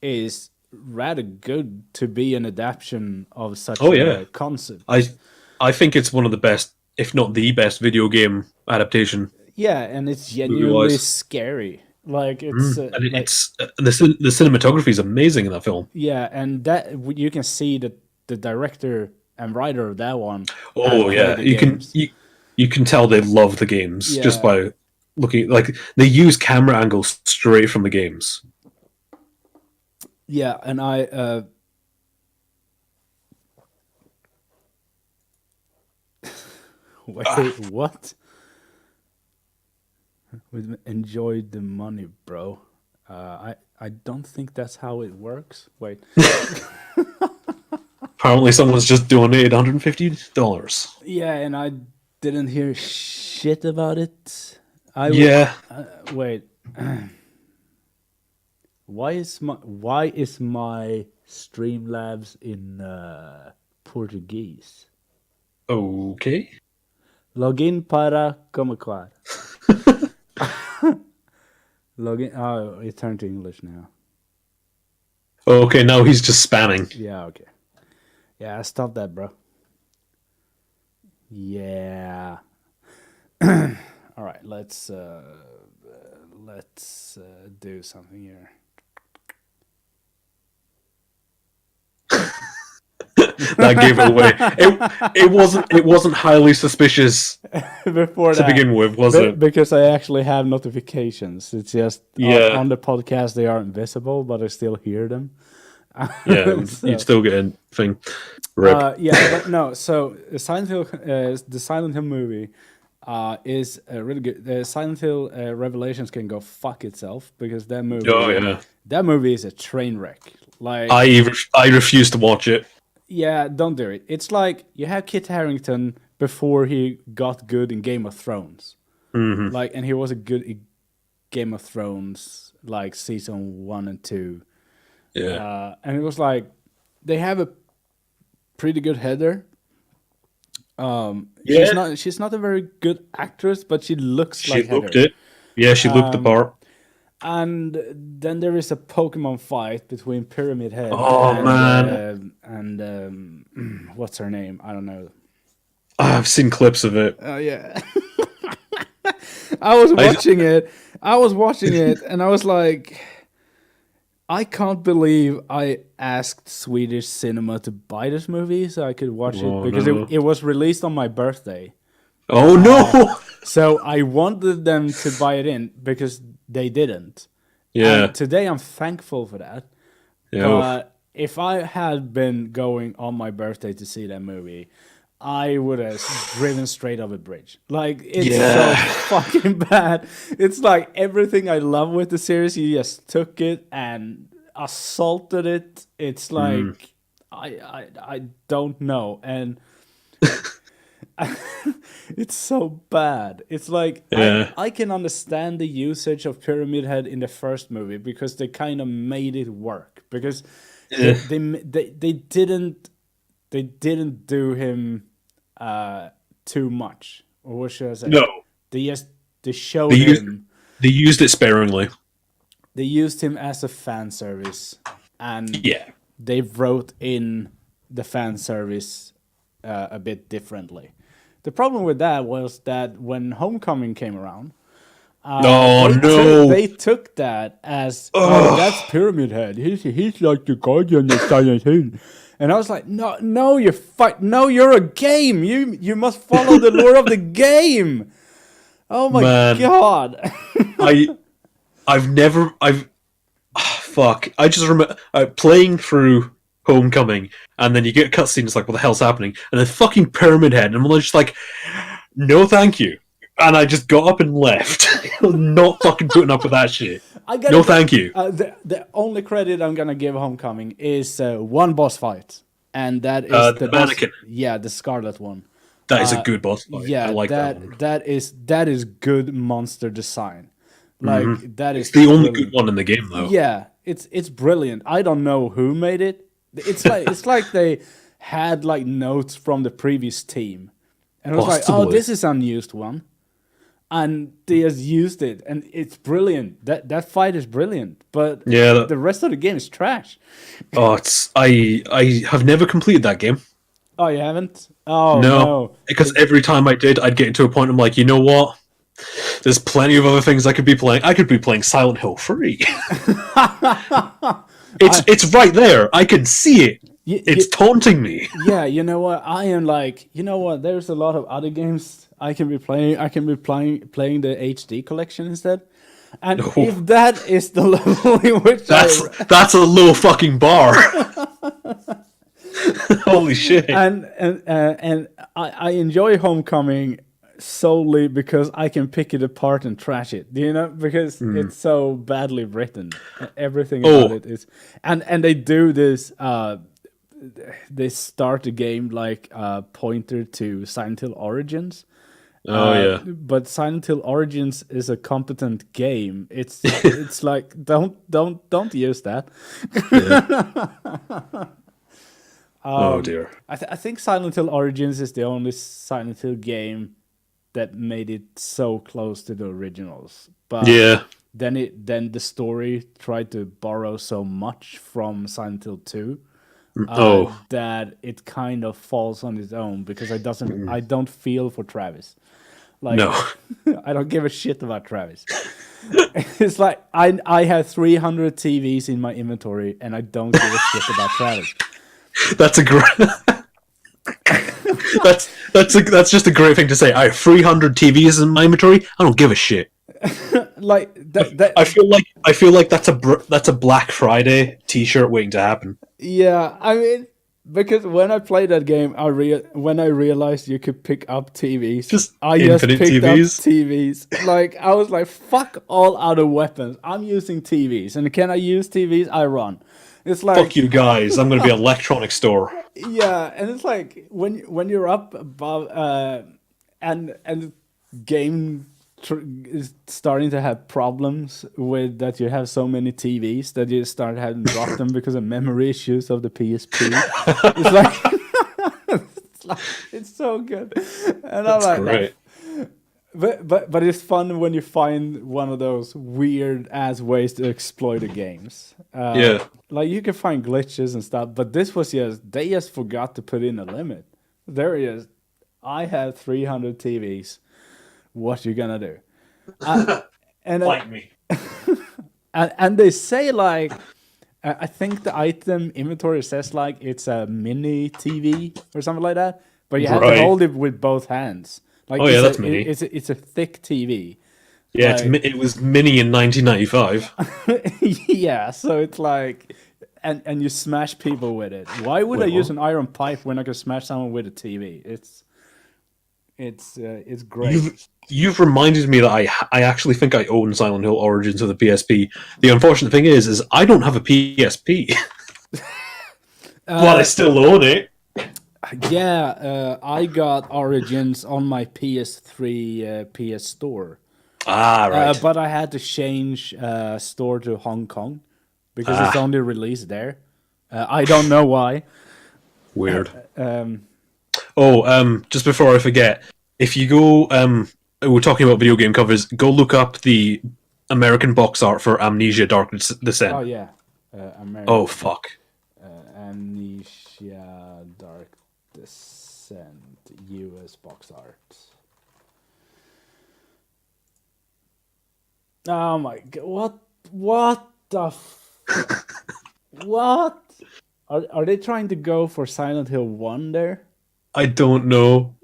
is rather good to be an adaptation of such Oh yeah. a concept. I I think it's one of the best, if not the best, video game adaptation Yeah, and it's movie genuinely wise. scary. Like it's And like it's the cinematography is amazing in that film. yeah, and that you can see that the director and writer of that one had Oh played yeah, the games. you can tell they love the games just Yeah, by looking. Like they use camera angles straight from the games. yeah, and I wait, what? We enjoyed the money, bro. I don't think that's how it works. Wait, Apparently, someone's just donated $150. yeah, and I didn't hear shit about it. I would Yeah. wait. Why is my Streamlabs in Portuguese? Okay. Login para comunicar. Login. Oh, it turned to English now. Okay. Now he's just spamming. Yeah. Okay. Yeah. Stop that, bro. Yeah. All right. Let's do something here. That gave it away. It wasn't highly suspicious Before to that, begin with, was it? because I actually have notifications. It's just Yeah. on the podcast they aren't visible, but I still hear them. Yeah. So, You'd still get a thing. Rip. yeah, but no. So the Silent Hill movie, is really good. The Silent Hill Revelations can go fuck itself because Oh yeah. that movie is a train wreck. Like, I refuse to watch it. yeah, don't do it. It's like you have Kit Harington before he got good in Game of Thrones. Like, and he was a good in Game of Thrones, like season 1 and 2. Yeah. And it was like they have a pretty good header. Yeah. She's not a very good actress, but she looks She like looked Heather. it. Yeah, she looked the part. And then there is a Pokemon fight between Pyramid Head Oh man. and what's her name? I don't know. I've seen clips of it. Oh yeah. I was watching it. And I was like, I can't believe I asked Swedish cinema to buy this movie so I could watch it, Oh, because no. it was released on my birthday. Oh no. So I wanted them to buy it in because they didn't. Yeah. And today I'm thankful for that. Yeah. But if I had been going on my birthday to see that movie, I would have driven straight off a bridge. Like, it's Yeah. so fucking bad. It's like everything I love with the series, you just took it and assaulted it. It's like I don't know. And it's so bad. It's like Yeah. I can understand the usage of Pyramid Head in the first movie because they kind of made it work, because Yeah. they didn't do him too much, or what should I say? No. They showed They used him. they used it sparingly. They used him as a fan service, and Yeah. they wrote in the fan service a bit differently. The problem with that was that when Homecoming came around, Oh no! They took that as, oh, that's Ugh, Pyramid Head. He's like the guardian of Silent Hill. And I was like, no, you're a game. You must follow the lore of the game. Oh my man, god. I I've never I've fuck. I just remember playing through Homecoming, and then you get a cutscene. It's like, what the hell's happening? And then fucking Pyramid Head, and I'm just like, no, thank you. And I just got up and left. Not fucking putting up with that shit. I gotta No, get, thank you. the only credit I'm gonna give Homecoming is one boss fight, and that is the The boss. mannequin. Yeah, the Scarlet one. That is a good boss fight. I Yeah, like that one. that is good monster design. Like that It's is the only good brilliant. one in the game, though. Yeah, it's brilliant. I don't know who made it. It's like they had like notes from the previous team, and it was like, oh, Possibly. this is unused one, and they just used it, and it's brilliant. That fight is brilliant, but Yeah. the rest of the game is trash. Oh, it's I have never completed that game. Oh, you haven't? Oh No, no. because every time I did, I'd get to a point. I'm like, you know what? There's plenty of other things I could be playing. I could be playing Silent Hill 3. It's right there. I can see it. It's taunting me. Yeah, you know what? I am like, you know what? There's a lot of other games I can be playing. I can be playing the HD collection instead. And No. if that is the level in which That's a low fucking bar. Holy shit. and I enjoy Homecoming solely because I can pick it apart and trash it. Do you know? Because it's so badly written. Everything about it is, and they do this. They start the game like a pointer to Silent Hill Origins. Oh yeah. But Silent Hill Origins is a competent game. It's like don't use that. Oh dear. I think Silent Hill Origins is the only Silent Hill game that made it so close to the originals. But Yeah. then the story tried to borrow so much from Silent Hill 2 that it kind of falls on its own because I don't feel for Travis. Like No. I don't give a shit about Travis. It's like I have 300 TVs in my inventory and I don't give a shit about Travis. That's a great. that's just a great thing to say. I have 300 TVs in my inventory. I don't give a shit. Like that. I feel like that's a Black Friday T-shirt waiting to happen. Yeah, I mean, because when I played that game, when I realized you could pick up TVs, I just infinite picked up TVs. TVs. Like I was like, fuck all other weapons. I'm using TVs, and can I use TVs? I run. It's like Fuck you guys. I'm going to be an electronics store. yeah, and it's like when you're up above and game is starting to have problems with that you have so many TVs that you start having to drop them because of memory issues of the PSP. It's like it's so good, and That's I'm like, great. but it's fun when you find one of those weird ass ways to exploit the games. Yeah. Like you can find glitches and stuff, but this was they just forgot to put in a limit. There he is. I have 300 TVs. What you gonna do? And Fight me. and they say like, I think the item inventory says like it's a mini TV or something like that, but you have to Right. hold it with both hands. Like Oh, yeah, that's mini. It's a thick TV. Yeah, Like- it was mini in 1995. Yeah, so it's like, and you smash people with it. Why would I Wait, use what? an iron pipe when I can smash someone with a TV? It's great. You've reminded me that I actually think I own Silent Hill Origins of the PSP. The unfortunate thing is I don't have a PSP. Well, I still own it. Yeah, I got Origins on my PS3 PS Store. Ah, right. But I had to change store to Hong Kong because it's only released there. I don't know why. Weird. Just before I forget, if you go, we're talking about video game covers, go look up the American box art for Amnesia Dark Descent. Oh yeah, American Oh, fuck. Amnesia Dark Descent US box art. Oh my god! What the? What? Are they trying to go for Silent Hill 1 there? I don't know.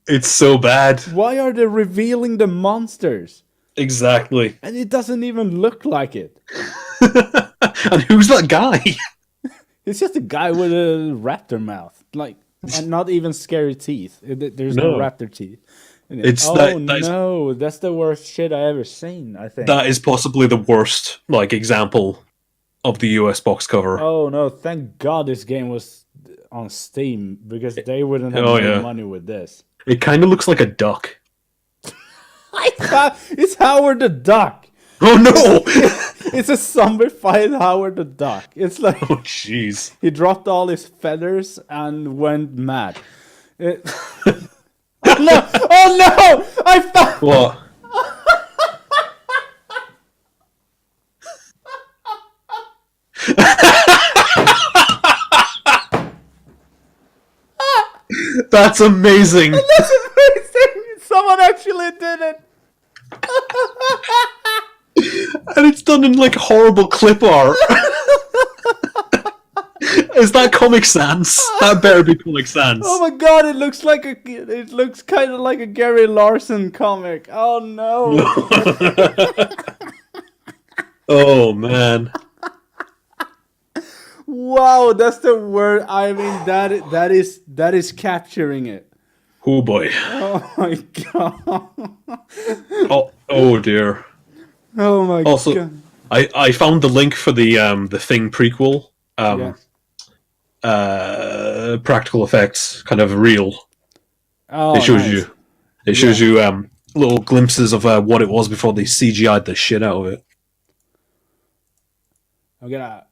It's so bad. Why are they revealing the monsters? Exactly. And it doesn't even look like it. And who's that guy? It's just a guy with a raptor mouth, like, and not even scary teeth. There's no No. raptor teeth. It's Oh that is, no, that's the worst shit I ever seen, I think. that is possibly the worst like example of the US box cover. Oh no, thank God this game was on Steam because they wouldn't have Oh, made yeah. money with this. It kind of looks like a duck. It's Howard the Duck. Oh no! It's a zombified Howard the Duck. It's like Oh jeez. he dropped all his feathers and went mad. Oh no! Oh no! I found. What? That's amazing. That's amazing! Someone actually did it. And it's done in like horrible clip art. Is that Comic Sans? That better be Comic Sans. Oh my god! It looks like a. It looks kind of like a Gary Larson comic. Oh no! Oh man. Wow, that's the word. I mean, that is capturing it. Oh boy. Oh my god. Oh dear. Oh my Also, god. I found the link for the Thing prequel. Yeah. Practical effects, kind of real. Oh, It shows nice. you. It shows you little glimpses of what it was before they CGI'd the shit out of it. I'm gonna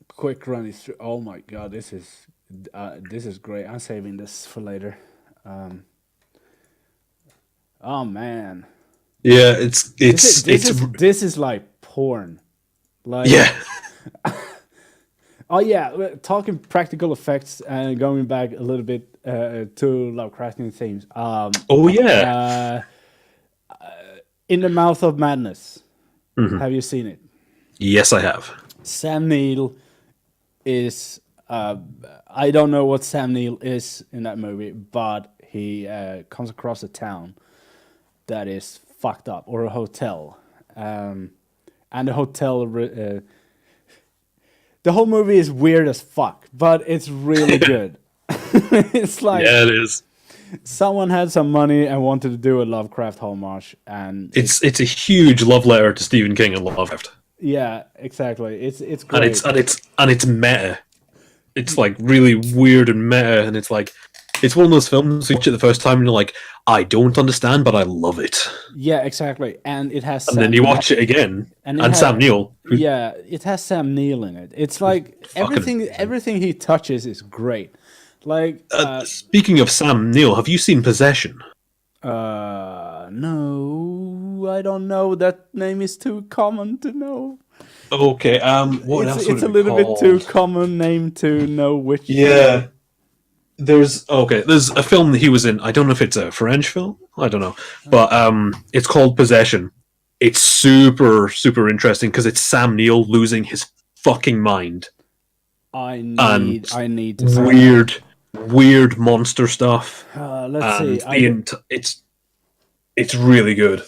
quick run this through. Oh my god, this is great. I'm saving this for later. Oh man, Yeah, this is like porn. Like yeah. Oh yeah, talking practical effects and going back a little bit to Lovecraftian themes. Oh yeah. In the Mouth of Madness. Mm-hmm. Have you seen it? Yes, I have. Sam Neill is I don't know what Sam Neill is in that movie, but he comes across a town that is fucked up, or a hotel, and the hotel. The whole movie is weird as fuck, but it's really good. It's like Yeah, it is. someone had some money and wanted to do a Lovecraft homage, and It's a huge love letter to Stephen King and Lovecraft, yeah, exactly. It's and great. it's meta. It's like really weird and meta, and it's like it's one of those films you watch it the first time and you're like, I don't understand, but I love it. Yeah, exactly. And it has And then you watch it again, And and, it Sam Neill. who- Yeah, it has Sam Neill in it. It's like everything he touches is great. Like Speaking of Sam Neill, have you seen Possession? no, I don't know. That name is too common to know. Okay. What else? It's a little bit too common name to know which. Yeah. There's a film that he was in. I don't know if it's a French film. I don't know, but it's called Possession. It's super super interesting because it's Sam Neill losing his fucking mind. I need to see Weird monster stuff. let's see. It's really good.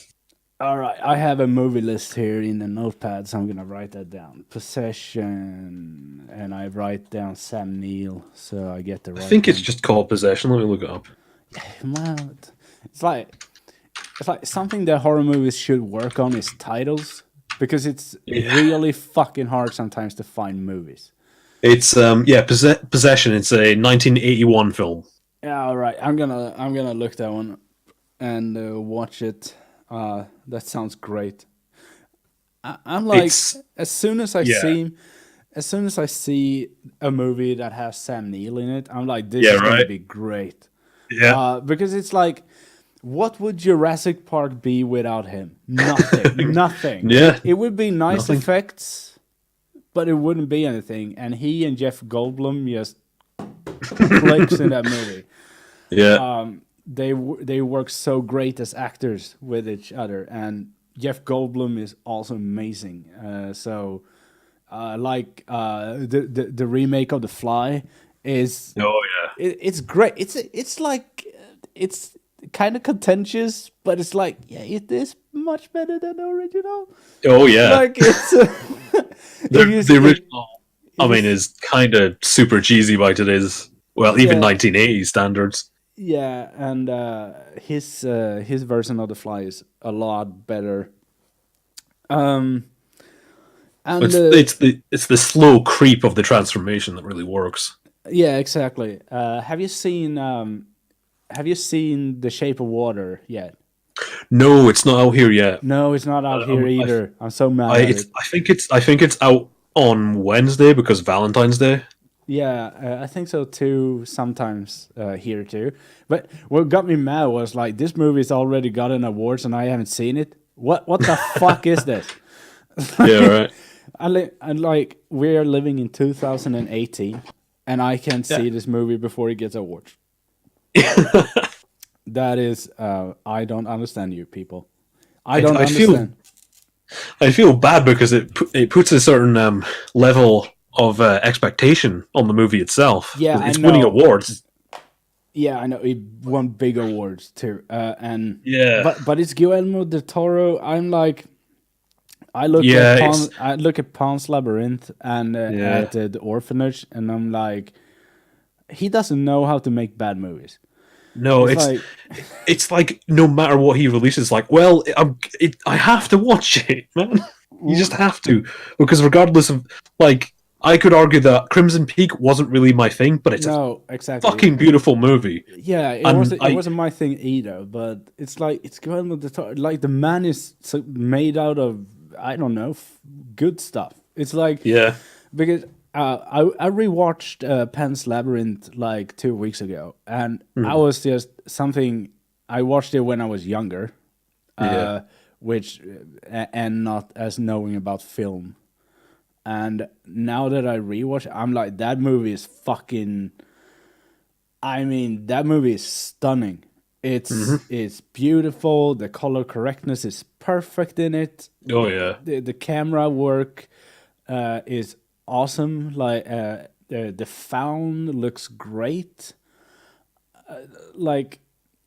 All right, I have a movie list here in the notepad, so I'm gonna write that down. Possession, and I write down Sam Neill, so I get the right. I think it's one. just called Possession. Let me look it up. Well, it's like something that horror movies should work on is titles, because it's really fucking hard sometimes to find movies. It's Possession. It's a 1981 film. Yeah, all right. I'm gonna look that one and watch it. That sounds great. I'm like, as soon as I see a movie that has Sam Neill in it, I'm like, this is gonna be great. Yeah. Because it's like, what would Jurassic Park be without him? Nothing. Nothing. Yeah. It would be nice Nothing. effects, but it wouldn't be anything. And he and Jeff Goldblum just clicks in that movie. Yeah. They work so great as actors with each other, and Jeff Goldblum is also amazing. The remake of The Fly is Oh it's great. It's like it's kind of contentious, but it's like yeah, it is much better than the original. yeah. Oh yeah. Like it's The original, I mean, is kind of super cheesy by today's, well, even yeah 1980s standards. yeah, and his version of The Fly is a lot better. Um, and It's the slow creep of the transformation that really works. yeah, exactly. Have you seen The Shape of Water yet? No, it's not out here yet. No, it's not out here I, either. I'm so mad at it. I think it's out on Wednesday because Valentine's Day. Yeah, I think so too. Sometimes here too. But what got me mad was like this movie's already gotten awards and I haven't seen it. What the fuck is this? Yeah, right. And like we're living in 2018, and I can't Yeah. see this movie before it gets awards. That is, I don't understand you people. I don't I feel understand. I feel bad because it puts a certain level of expectation on the movie itself. Yeah, I It's winning know. awards. Yeah, I know it won big awards too, and Yeah, but it's Guillermo del Toro. I'm like, yeah, it's I look at Pan's Labyrinth and yeah. at the Orphanage, and I'm like, he doesn't know how to make bad movies. No, It's like, it's like no matter what he releases, like, well, I have to watch it, man. You just have to, because regardless of, like, I could argue that Crimson Peak wasn't really my thing, but it's a no, exactly. fucking beautiful movie. Yeah, it And wasn't. It wasn't my thing either. But it's like it's Guillermo del Toro. Like the man is made out of I don't know good stuff. It's like yeah, because I rewatched Pan's Labyrinth like 2 weeks ago, and I was just something. I watched it when I was younger, yeah. which and not as knowing about film. And now that I rewatch, I'm like that movie is fucking. I mean, that movie is stunning. It's beautiful. The color correctness is perfect in it. Oh yeah. The camera work is awesome. Like the found looks great. Like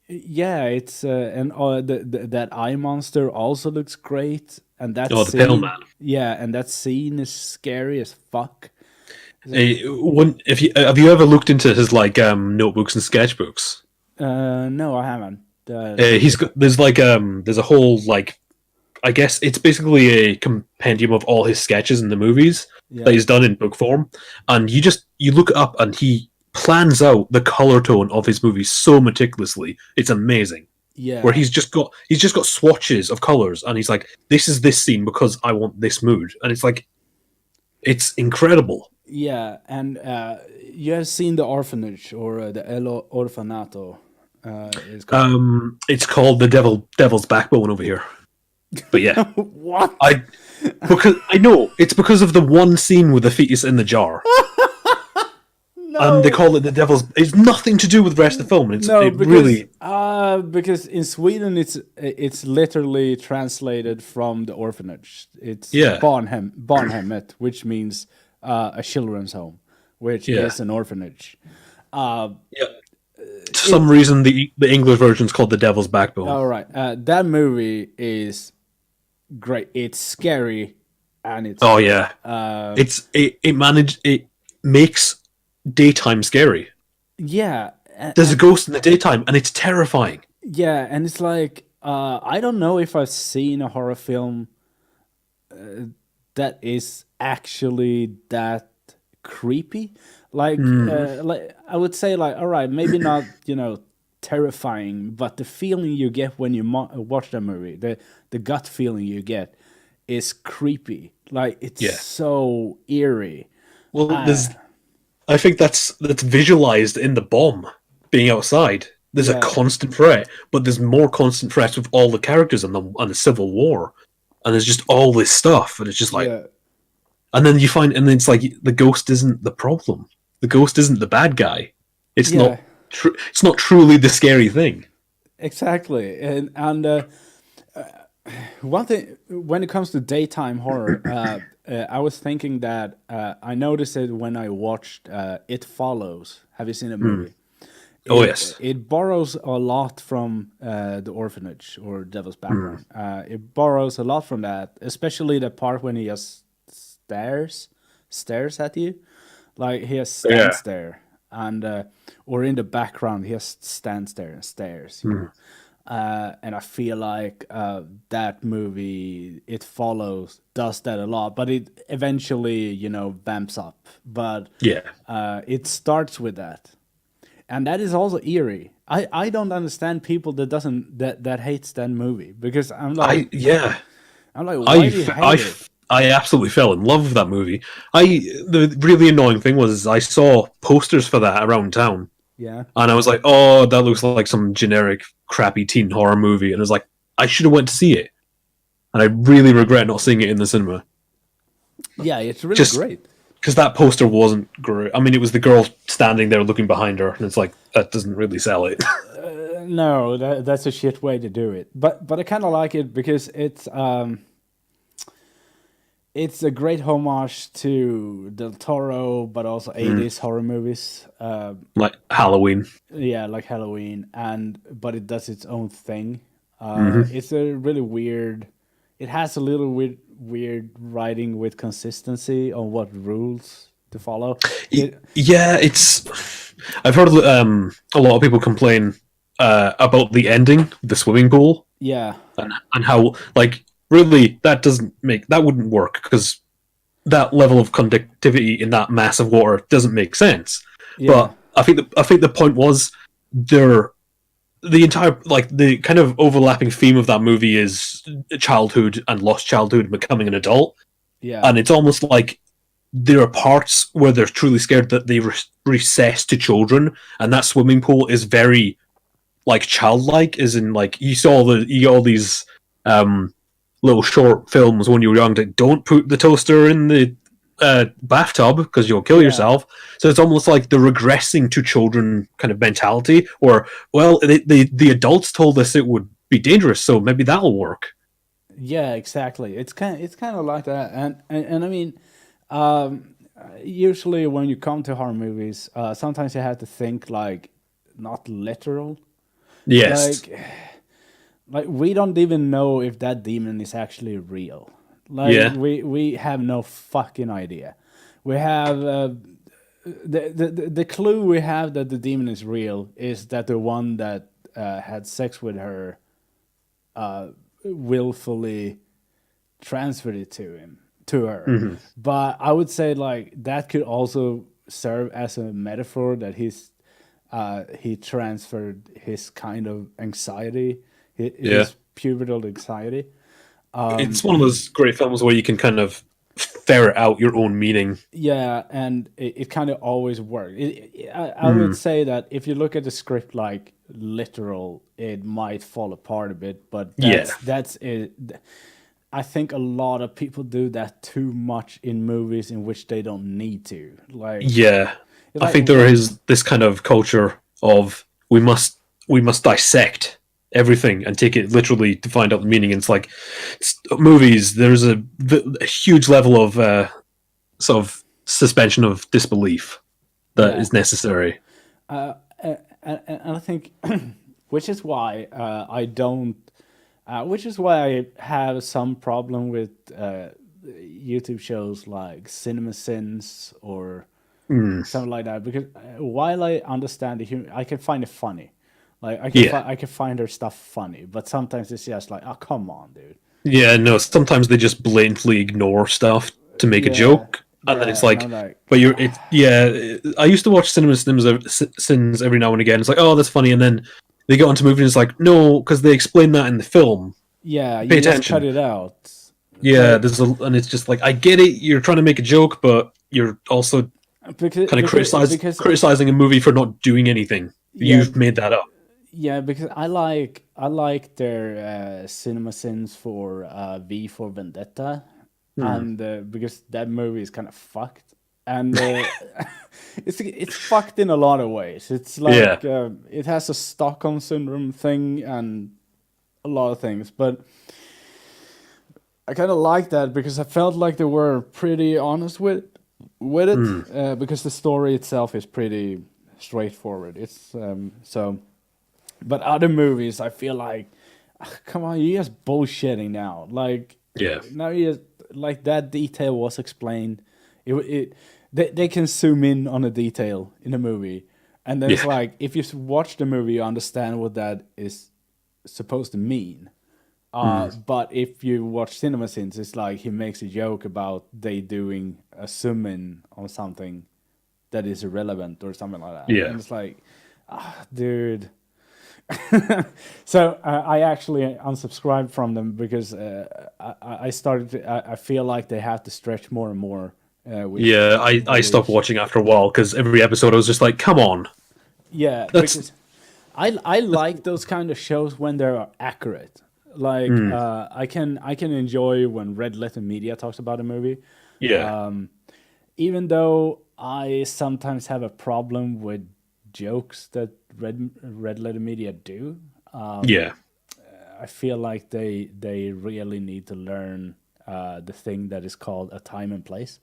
yeah, it's and that eye monster also looks great. And that Oh, the Pale scene, Man. yeah, and that scene is scary as fuck. If you have you ever looked into his like notebooks and sketchbooks? No, I haven't. He's got there's a whole like I guess it's basically a compendium of all his sketches in the movies Yeah, that he's done in book form, and you look it up and he plans out the color tone of his movies so meticulously. It's amazing. yeah, Where he's just got swatches of colors, and he's like, "This is this scene because I want this mood," and it's like, it's incredible. yeah. And you have seen the orphanage or the El Orfanato. Is called. It's called the Devil's Backbone over here. But yeah, What? because I know it's because of the one scene with the fetus in the jar, and they No, call it the Devil's. It's nothing to do with the rest of the film. no, It really, because in Sweden it's literally translated from the orphanage. It's yeah, barnhemmet, which means a children's home, which yeah, is an orphanage. Uh, yeah. For some reason, the English version is called the Devil's Backbone. all right, that movie is great. It's scary, and it's Oh yeah, it makes daytime scary. yeah, There's a ghost in the daytime, and it's terrifying. yeah, and it's like I don't know if I've seen a horror film that is actually that creepy. Like, like I would say, like, all right, maybe not, terrifying, but the feeling you get when you watch the movie, the gut feeling you get, is creepy. Like, it's Yeah. so eerie. Well, Ah, I think that's visualized in the bomb being outside. There's a yeah, constant threat, but there's more constant threats with all the characters and the Civil War, and there's just all this stuff, and it's just like, yeah, and then and then it's like the ghost isn't the problem. The ghost isn't the bad guy. It's yeah, not. It's not truly the scary thing. exactly. And One thing when it comes to daytime horror, I was thinking that I noticed it when I watched It Follows. Have you seen the Mm. movie? Oh It yes. it borrows a lot from the orphanage or Devil's Mm. Background. It borrows a lot from that, especially the part when he just stares at you, like he just Yeah. stands there, and or in the background he just stands there and stares, you Mm. know. And I feel like that movie, It Follows, does that a lot, but it eventually, vamps up. But Yeah. it starts with that, and that is also eerie. I don't understand people that doesn't that hates that movie, because I yeah. I'm like, why do you hate it? I absolutely fell in love with that movie. The really annoying thing was I saw posters for that around town, Yeah. and I was like, "Oh, that looks like some generic, crappy teen horror movie." And it was like, I should have went to see it, and I really regret not seeing it in the cinema, Yeah, it's really just great. because that poster wasn't great. I mean, it was the girl standing there looking behind her, and it's like that doesn't really sell it. No, that's a shit way to do it. But I kind of like it because it's a great homage to Del Toro, but also Mm. 80s horror movies. Like Halloween. Yeah, like Halloween, and but it does its own thing. Hmm. It's a really weird. It has a little weird writing with consistency on what rules to follow. It Yeah, it's. I've heard a lot of people complain about the ending, the swimming pool, yeah, and how like really that wouldn't work because that level of conductivity in that mass of water doesn't make sense. yeah, But I think the point was there the entire like the kind of overlapping theme of that movie is childhood and lost childhood and becoming an adult, yeah, and it's almost like there are parts where they're truly scared that they recess to children, and that swimming pool is very like childlike. Is in like you got all these um, little short films when you were young that don't put the toaster in the bathtub because you'll kill yeah. yourself. So it's almost like the regressing to children kind of mentality. Or well, the adults told us it would be dangerous, so maybe that'll work. Yeah, exactly. It's kind of like that, and I mean, um, usually when you come to horror movies, sometimes you have to think like not literal, Yes. like we don't even know if that demon is actually real. Like Yeah. we have no fucking idea. We have the clue we have that the demon is real is that the one that had sex with her willfully transferred it to her. Hmm. But I would say like that could also serve as a metaphor that he transferred his kind of anxiety, Yeah. his pubertal anxiety. It's one of those great films where you can kind of ferret out your own meaning. Yeah, and it kind of always worked. I would Mm. say that if you look at the script like literal, it might fall apart a bit, but Yeah. that's it. I think a lot of people do that too much in movies in which they don't need to. Yeah. I Like think there is this kind of culture of we must dissect everything and take it literally to find out the meaning. And it's like movies. There's a huge level of sort of suspension of disbelief that yeah, is necessary. and I think which is why I don't. Which is why I have some problem with YouTube shows like Cinema Sins or Mm. something like that, because while I understand the humor, I can find it funny. Like Yeah. I can find her stuff funny, but sometimes it's just like, oh come on, dude. Yeah, no, sometimes they just blatantly ignore stuff to make a Yeah, joke, and then yeah, it's and like, I'm like, but yeah. I used to watch Cinema Sins every now and again. It's like, oh, that's funny, and then they get onto movie and it's like, no, because they explain that in the film. yeah, Pay you just cut attention. it out. Yeah, Like and it's just like, I get it. You're trying to make a joke, but you're also because kind of because criticizing a movie for not doing anything. yeah, You've made that up. yeah, because I like their Cinema Sins for V for Vendetta, Hmm. and because that movie is kind of fucked, and it's fucked in a lot of ways. It's Yeah. like it has a Stockholm syndrome thing and a lot of things, but I kind of like that because I felt like they were pretty honest with it, because the story itself is pretty straightforward. It's so, but other movies, I feel like, come on, you just bullshitting now. Like, Yeah. now you just, like, that detail was explained. They can zoom in on a detail in a movie, and then it's Yeah. like, if you watch the movie, you understand what that is supposed to mean. But if you watch CinemaSins, it's like he makes a joke about they doing a zoom in on something that is irrelevant or something like that. Yeah. And it's like, dude. So I actually unsubscribed from them because I started to, I feel like they have to stretch more and more. Yeah, I stopped watching after a while because every episode I was just like, come on. Yeah, That's- because I like those kind of shows when they're accurate. Like, I can enjoy when Red Letter Media talks about a movie. Yeah. Even though I sometimes have a problem with jokes that Red Letter Media do, Yeah. I feel like they really need to learn the thing that is called a time and place.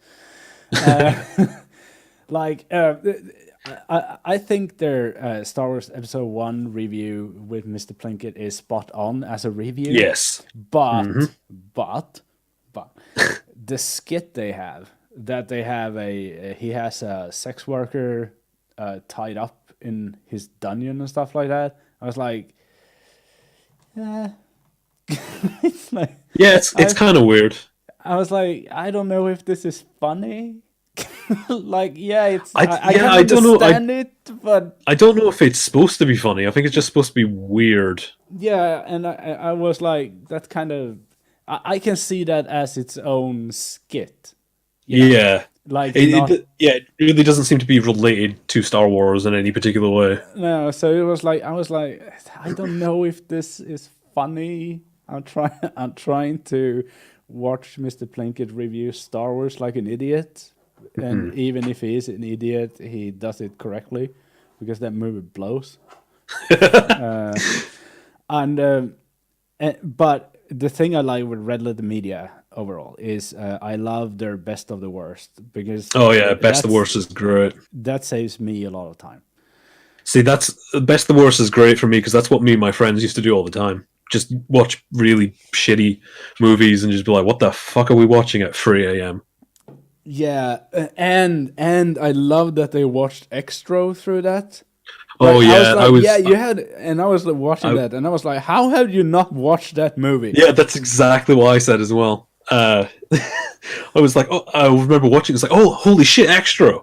Like, I think their Star Wars Episode 1 review with Mr. Plinkett is spot on as a review. Yes. But the skit they have, that they have he has a sex worker tied up in his dungeon and stuff like that. I was like, it's like, Yeah, it's kind of weird. I was like, I don't know if this is funny. Like, yeah, it's I can don't know. understand it, but I don't know if it's supposed to be funny. I think it's just supposed to be weird. yeah, and I was like, that kind of, I can see that as its own skit. You know? Yeah. Like, It really doesn't seem to be related to Star Wars in any particular way. no, so it was like, I was like, I don't know if this is funny. I'm trying to watch Mr. Plinkett review Star Wars like an idiot. And even if he is an idiot, he does it correctly because that movie blows. But the thing I like with Red Letter Media overall is I love their best of the worst because Oh yeah, best of the worst is great. that saves me a lot of time. See, that's best of the worst is great for me because that's what me and my friends used to do all the time. Just watch really shitty movies and just be like, "What the fuck are we watching at 3 a.m.?" Yeah, and I love that they watched Extro through that. Oh yeah, I was like, yeah, you had, and I was like watching that, and I was like, how have you not watched that movie? Yeah, that's exactly what I said as well. I was like, oh, I remember watching. It's like, oh, holy shit, Extra!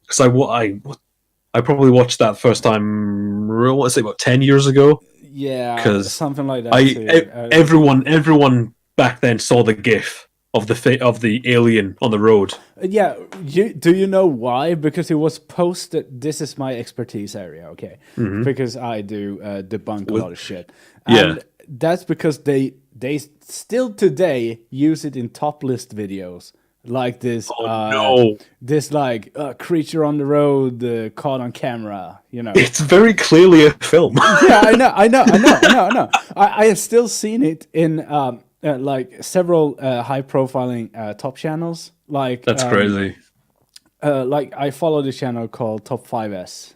Because I probably watched that first time. I want to say about 10 years ago. Yeah, 'Cause something like that. Too. Everyone back then saw the GIF of the alien on the road. Yeah, do you know why? Because it was posted. This is my expertise area, okay? Because I do debunk a lot of shit. And that's because they still today use it in top list videos. Like this, this like creature on the road caught on camera. You know, it's very clearly a film. Yeah, I know. I have still seen it in like several high-profiling top channels. Like That's crazy. Like I follow the channel called Top 5S.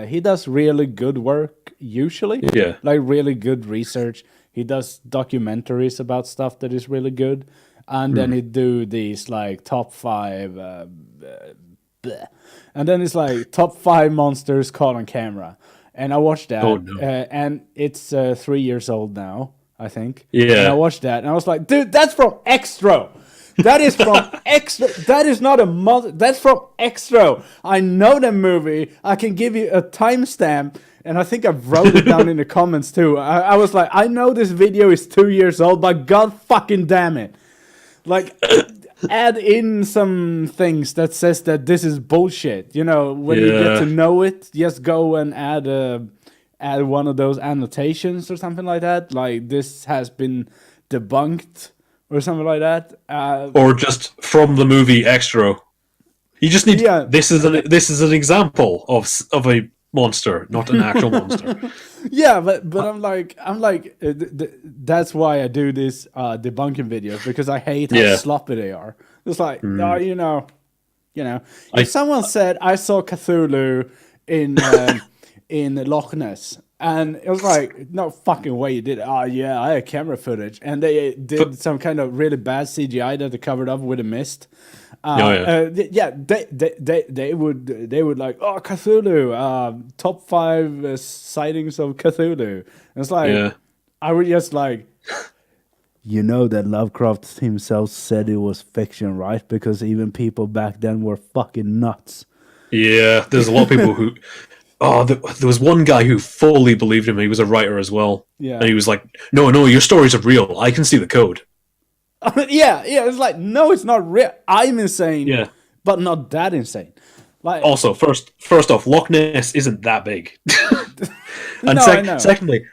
He does really good work usually. Yeah. Like really good research. He does documentaries about stuff that is really good. And then he do these like top 5 and then it's like top 5 monsters caught on camera. And I watched that. Oh, no. And it's 3 years old now, I think. Yeah. And I watched that and I was like, dude, that's from Extra. That is from Extra. That is not a monster. That's from Extra. I know the movie. I can give you a timestamp. And I think I wrote it down in the comments too. I was like, I know this video is 2 years old, but god fucking damn it. Like, add in some things that says that this is bullshit. You know, when you get to know it, just go and add one of those annotations or something like that. Like, this has been debunked or something like that. Or just from the movie Extra. You just need. Yeah. This is an example of a monster, not an actual monster. Yeah, but that's why I do this debunking videos, because I hate how Yeah. sloppy they are. It's like, Mm. if I someone said I saw Cthulhu in in Loch Ness, and it was like, no fucking way you did it. Oh yeah, I had camera footage, and they f- did some kind of really bad CGI that they covered up with a mist. oh yeah. Yeah, they would like, oh, Cthulhu, top 5 sightings of Cthulhu. And it's like, Yeah. I would just like, you know that Lovecraft himself said it was fiction, right? Because even people back then were fucking nuts. Yeah. There's a lot of people who there was one guy who fully believed him. He was a writer as well. Yeah. And he was like, no, no, your stories are real. I can see the code. Yeah, it's like, no, it's not real. I'm insane, Yeah. but not that insane. Like, Also, first off, Loch Ness isn't that big. And no, I know. secondly,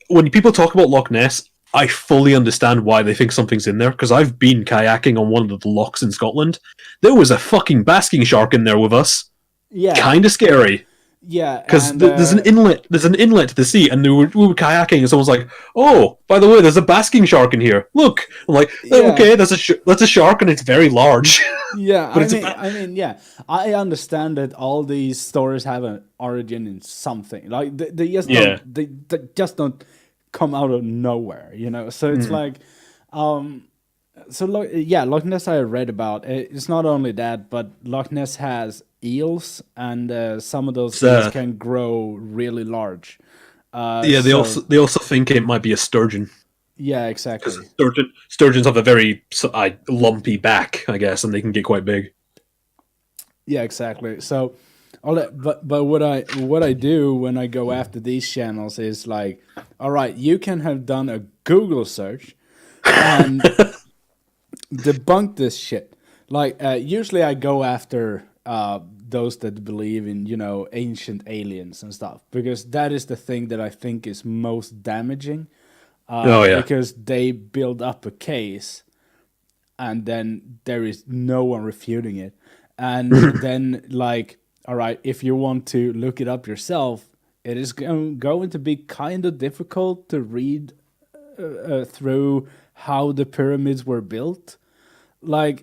when people talk about Loch Ness, I fully understand why they think something's in there, because I've been kayaking on one of the lochs in Scotland. There was a fucking basking shark in there with us. Yeah, Kind of scary. yeah, Because and there's an inlet. There's an inlet to the sea, and we were kayaking, and someone's like, "Oh, by the way, there's a basking shark in here. Look." I'm like, Yeah. "Okay, that's a shark, and it's very large." yeah. But I mean, yeah. I understand that all these stories have an origin in something. Like they just Yeah. don't, they just don't come out of nowhere, you know. So it's like, so Loch Ness I read about. It's not only that, but Loch Ness has eels, and some of those eels can grow really large. Yeah, they also think it might be a sturgeon, Yeah, because exactly. sturgeons have a very lumpy back, I guess, and they can get quite big. Yeah, exactly. So, but what I do when I go after these channels is like, all right, you can have done a Google search and debunk this shit. Like, usually I go after those that believe in, ancient aliens and stuff, because that is the thing that I think is most damaging. Oh yeah, Because they build up a case, and then there is no one refuting it. And then, like, all right, if you want to look it up yourself, it is going to be kind of difficult to read through how the pyramids were built. Like,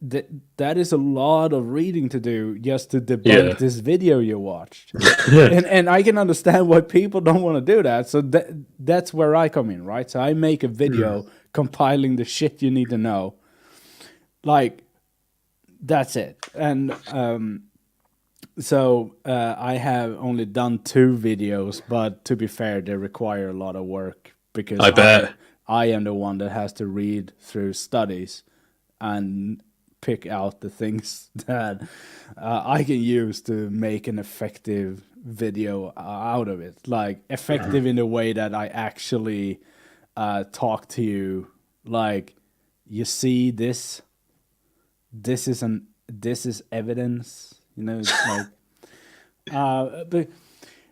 that is a lot of reading to do just to debunk yeah. this video you watched. And I can understand why people don't want to do that. So that's where I come in, right? So I make a video compiling the shit you need to know. Like, that's it. And so I have only done 2 videos, but to be fair, they require a lot of work, because I bet. I am the one that has to read through studies and pick out the things that I can use to make an effective video out of it. Like, effective in the way that I actually talk to you. Like, you see this. This is evidence. It's like, but.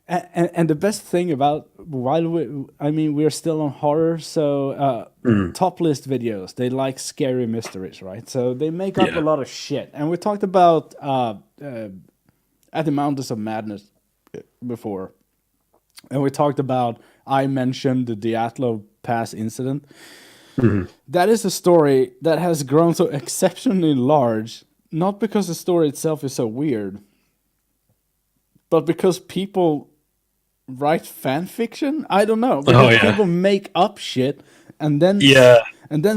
And the best thing about, we're still on horror, so top list videos, they like scary mysteries, right? So they make up a lot of shit. And we talked about At the Mountains of Madness before, and we talked about, I mentioned the Diatlo Pass incident. That is a story that has grown so exceptionally large, not because the story itself is so weird, but because people write fan fiction. I don't know, because people make up shit, and then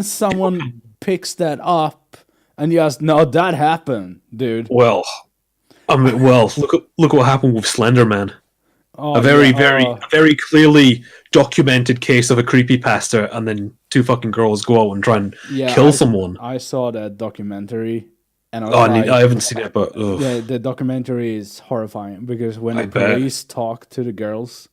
someone picks that up and just, no, that happened, dude. Well, look what happened with Slenderman. A very clearly documented case of a creepypasta, and then 2 fucking girls go out and try and kill someone. I saw that documentary, and I was I haven't seen it, but yeah, the documentary is horrifying, because when the police talk to the girls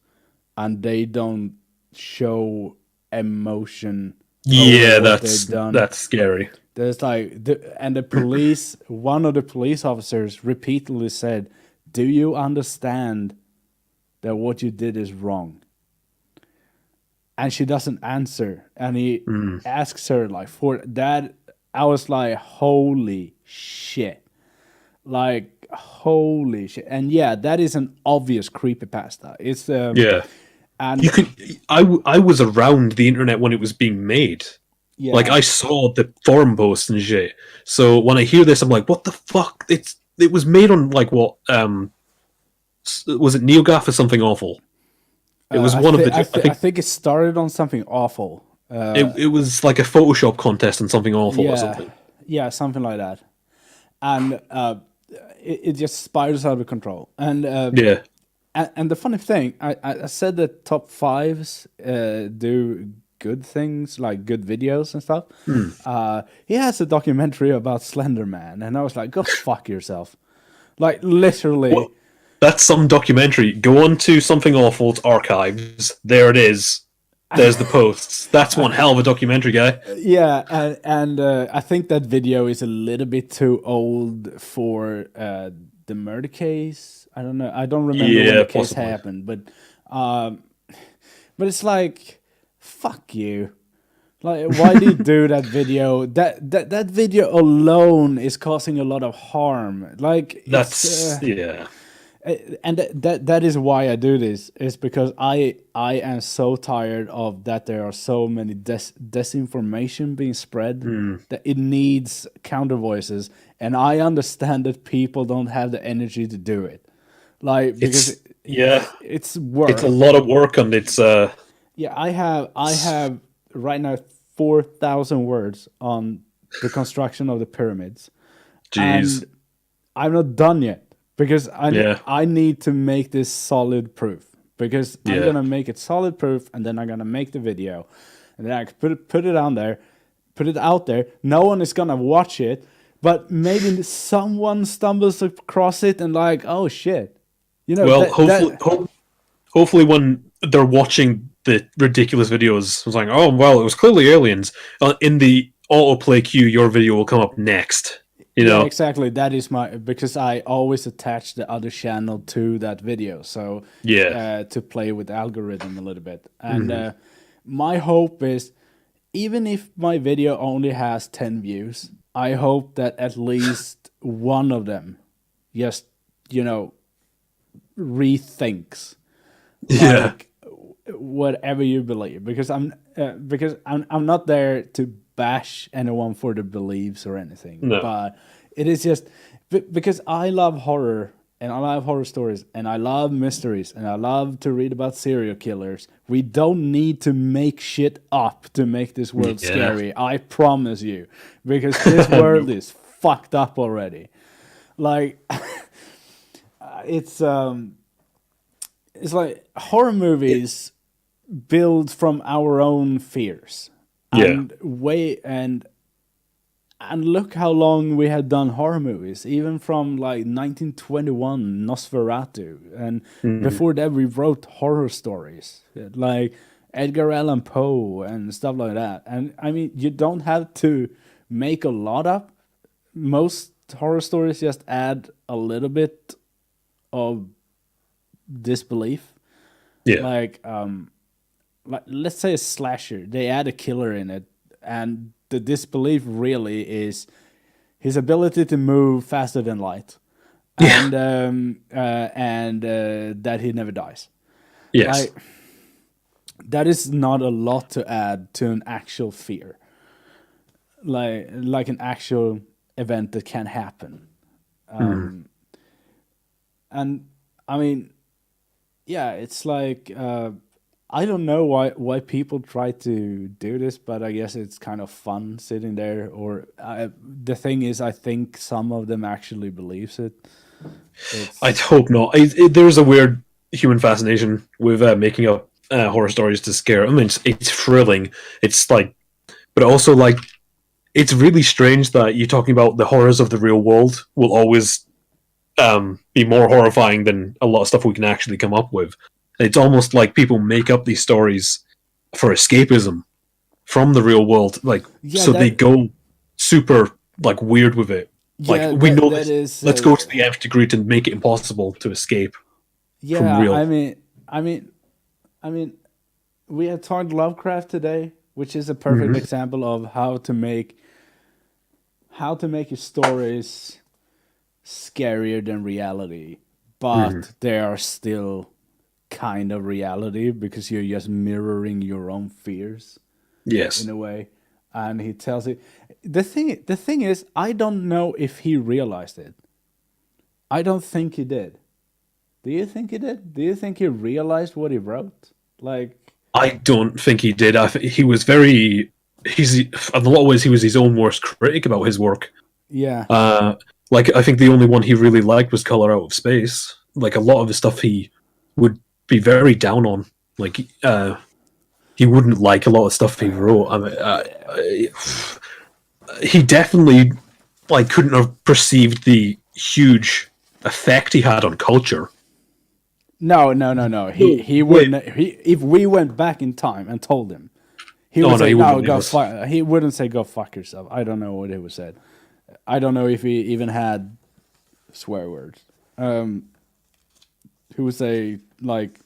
and they don't show emotion, yeah, that's scary. There's like, and the police, one of the police officers repeatedly said, "Do you understand that what you did is wrong?" And she doesn't answer, and he asks her, like, for that. I was like, holy shit. Like holy shit! And yeah, that is an obvious creepypasta. It's Yeah. You and could. I was around the internet when it was being made. Like yeah, I saw the forum posts and shit. So when I hear this, I'm like, what the fuck? It was made on like what was it NeoGAF or something awful? It was one of the. I I think think it started on something awful. it was like a Photoshop contest and something awful or Yeah, something. yeah, something like that. And it just spirals out of control. Yeah. And the funny thing, I said that top fives do good things, like good videos and stuff. Hmm. He has a documentary about Slender Man, and I was like, go fuck yourself. Like, literally. What? That's some documentary. Go on to something awful's archives. There it is. There's the posts. That's one hell of a documentary, guy. Yeah, and I think that video is a little bit too old for the murder case. I don't know. I don't remember when Yeah, the case possibly. happened, um, but it's like, fuck you. Like, why do you do that video? That video alone is causing a lot of harm. Like, it's That's yeah. and that is why I do this, is because I am so tired of that there are so many disinformation being spread Hmm. that it needs counter voices, and I understand that people don't have the energy to do it, like because It's yeah. it's It's a work. lot of work and it's Yeah, I have right now 4,000 words on the construction of the pyramids, jeez. and I'm not done yet because Yeah. I need to make this solid proof, because I'm Yeah. gonna make it solid proof, and then I'm gonna make the video, and then I can put it on there, put it out there. No one is gonna watch it, but maybe someone stumbles across it and like, oh shit, Well, that hopefully when they're watching the ridiculous videos, it's like, oh well, it was clearly aliens. In the autoplay queue, your video will come up next. You Yeah, know? exactly. That is my, because I always attach the other channel to that video, so Yeah. to play with the algorithm a little bit. And Mhm. my hope is, even if my video only has 10 views, I hope that at least one of them just, you know, rethinks, Yeah. like, whatever you believe, because I'm not there to bash anyone for their beliefs or anything, No. but it is just because I love horror, and I love horror stories, and I love mysteries, and I love to read about serial killers. We don't need to make shit up to make this world Yeah. scary, I promise you, because this world is fucked up already. Like, it's it's like horror movies build from our own fears, Yeah. and look how long we have done horror movies, even from like 1921 Nosferatu, and Mhm. before that we wrote horror stories like Edgar Allan Poe and stuff like that. And I mean, you don't have to make a lot up. Most horror stories just add a little bit of disbelief, Yeah. like let's say a slasher, they add a killer in it, and the disbelief really is his ability to move faster than light, Yeah. and that he never dies. Yes. Like, that is not a lot to add to an actual fear, like an actual event that can happen. Mhm. And I mean, yeah, it's like, I don't know why people try to do this, but I guess it's kind of fun sitting there. Or the thing is, I think some of them actually believes it. I It's hope not. There's a weird human fascination with making up horror stories to scare. I mean, it's thrilling. It's like, but also like, it's really strange that you're talking about the horrors of the real world will always be more horrifying than a lot of stuff we can actually come up with. It's almost like people make up these stories for escapism from the real world, like yeah so they that go super like weird with it. Like yeah we know that this. is Let's go to the nth degree to make it impossible to escape from yeah. real. I mean, I mean, we had talked Lovecraft today, which is a perfect Mhm. example of how to make your stories scarier than reality, but they are still kind of reality because you're just mirroring your own fears Yes. in a way. And he tells it. The thing is, I don't know if he realized it. I don't think he did. Do you think he did? Do you think he realized what he wrote? Like, I don't think he did. He was very. He's in a lot of ways he was his own worst critic about his work. yeah, Like I think the only one he really liked was Color Out of Space. Like a lot of the stuff he would be very down on. Like he wouldn't like a lot of stuff he wrote. I mean, he definitely like couldn't have perceived the huge effect he had on culture. no. He wouldn't. If we went back in time and told him, he would say, he "No, wouldn't go leave us. fuck." He wouldn't say, "Go fuck yourself." I don't know what he would say. I don't know if he even had swear words. He would say like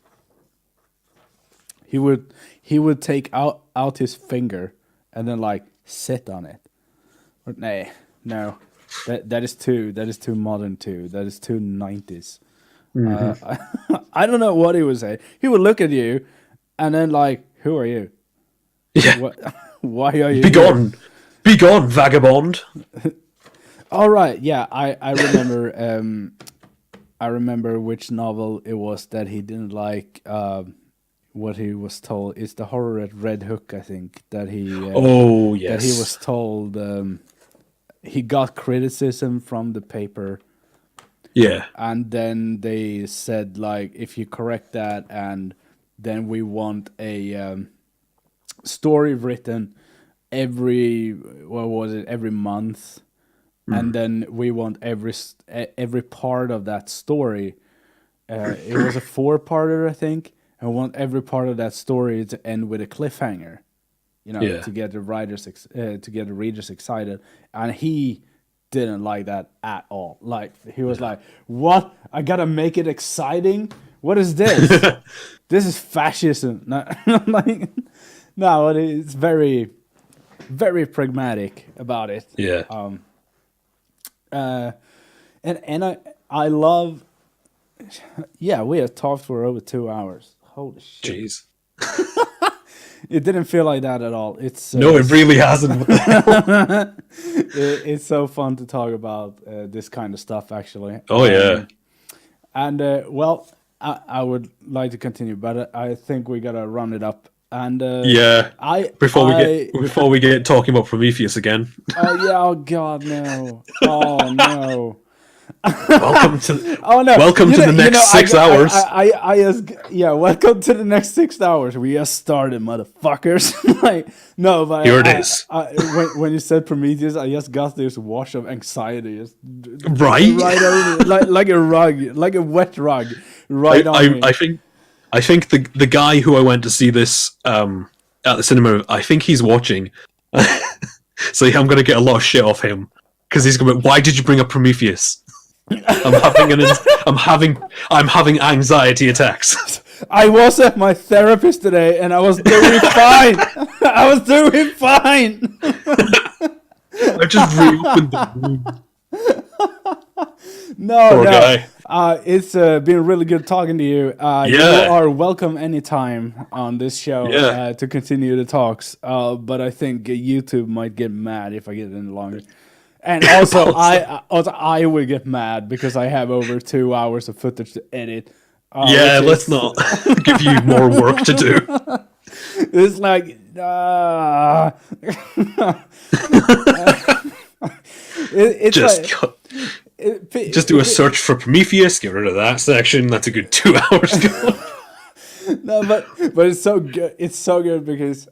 he would take out his finger and then like sit on it. Or, no, that is too modern too. That is too 90s. I don't know what he would say. He would look at you, and then like, who are you? Yeah. What? Why are you? Be gone, be gone, vagabond. All right, yeah, I remember. I remember which novel it was that he didn't like. What he was told. It's the Horror at Red Hook, I think. That he. Oh yes. That he was told. He got criticism from the paper. Yeah. And then they said like, if you correct that, and then we want a story written every month, and then we want every part of that story. It was a 4-parter, I think, and we want every part of that story to end with a cliffhanger. You know, Yeah. to get the writers, to get the readers excited, and he didn't like that at all. Like he was like, "What? I gotta make it exciting? What is this? This is fascism." No, like, no, it's very, very pragmatic about it. Yeah. And I love. Yeah, we have talked for over 2 hours. Holy shit! Jeez. It didn't feel like that at all. It's No, it really hasn't. it's so fun to talk about this kind of stuff, actually. Oh yeah. And well, I would like to continue, but I think we gotta run it up. And Yeah. Before we get talking about Prometheus again. Oh yeah! Oh god, no! Oh no! Welcome to. Oh no! Welcome to the next 6 hours. I just, yeah. Welcome to the next 6 hours. We just started, motherfuckers. Like no, but Here it is. When you said Prometheus, I just got this wash of anxiety, just Right? right over me, like a rug, like a wet rug, right on me. I think the guy who I went to see this at the cinema, I think he's watching. So I'm gonna get a lot of shit off him because he's gonna be, why did you bring up Prometheus? I'm having anxiety attacks. I was at my therapist today, and I was doing fine. I was doing fine. I just reopened the room. No, Poor no. guy. It's been really good talking to you. You are welcome anytime on this show to continue the talks. But I think YouTube might get mad if I get any longer. And also, I will get mad because I have over 2 hours of footage to edit. Let's not give you more work to do. It's like, it's just do a search for Prometheus. Get rid of that section. That's a good 2 hours. No, but it's so good. It's so good because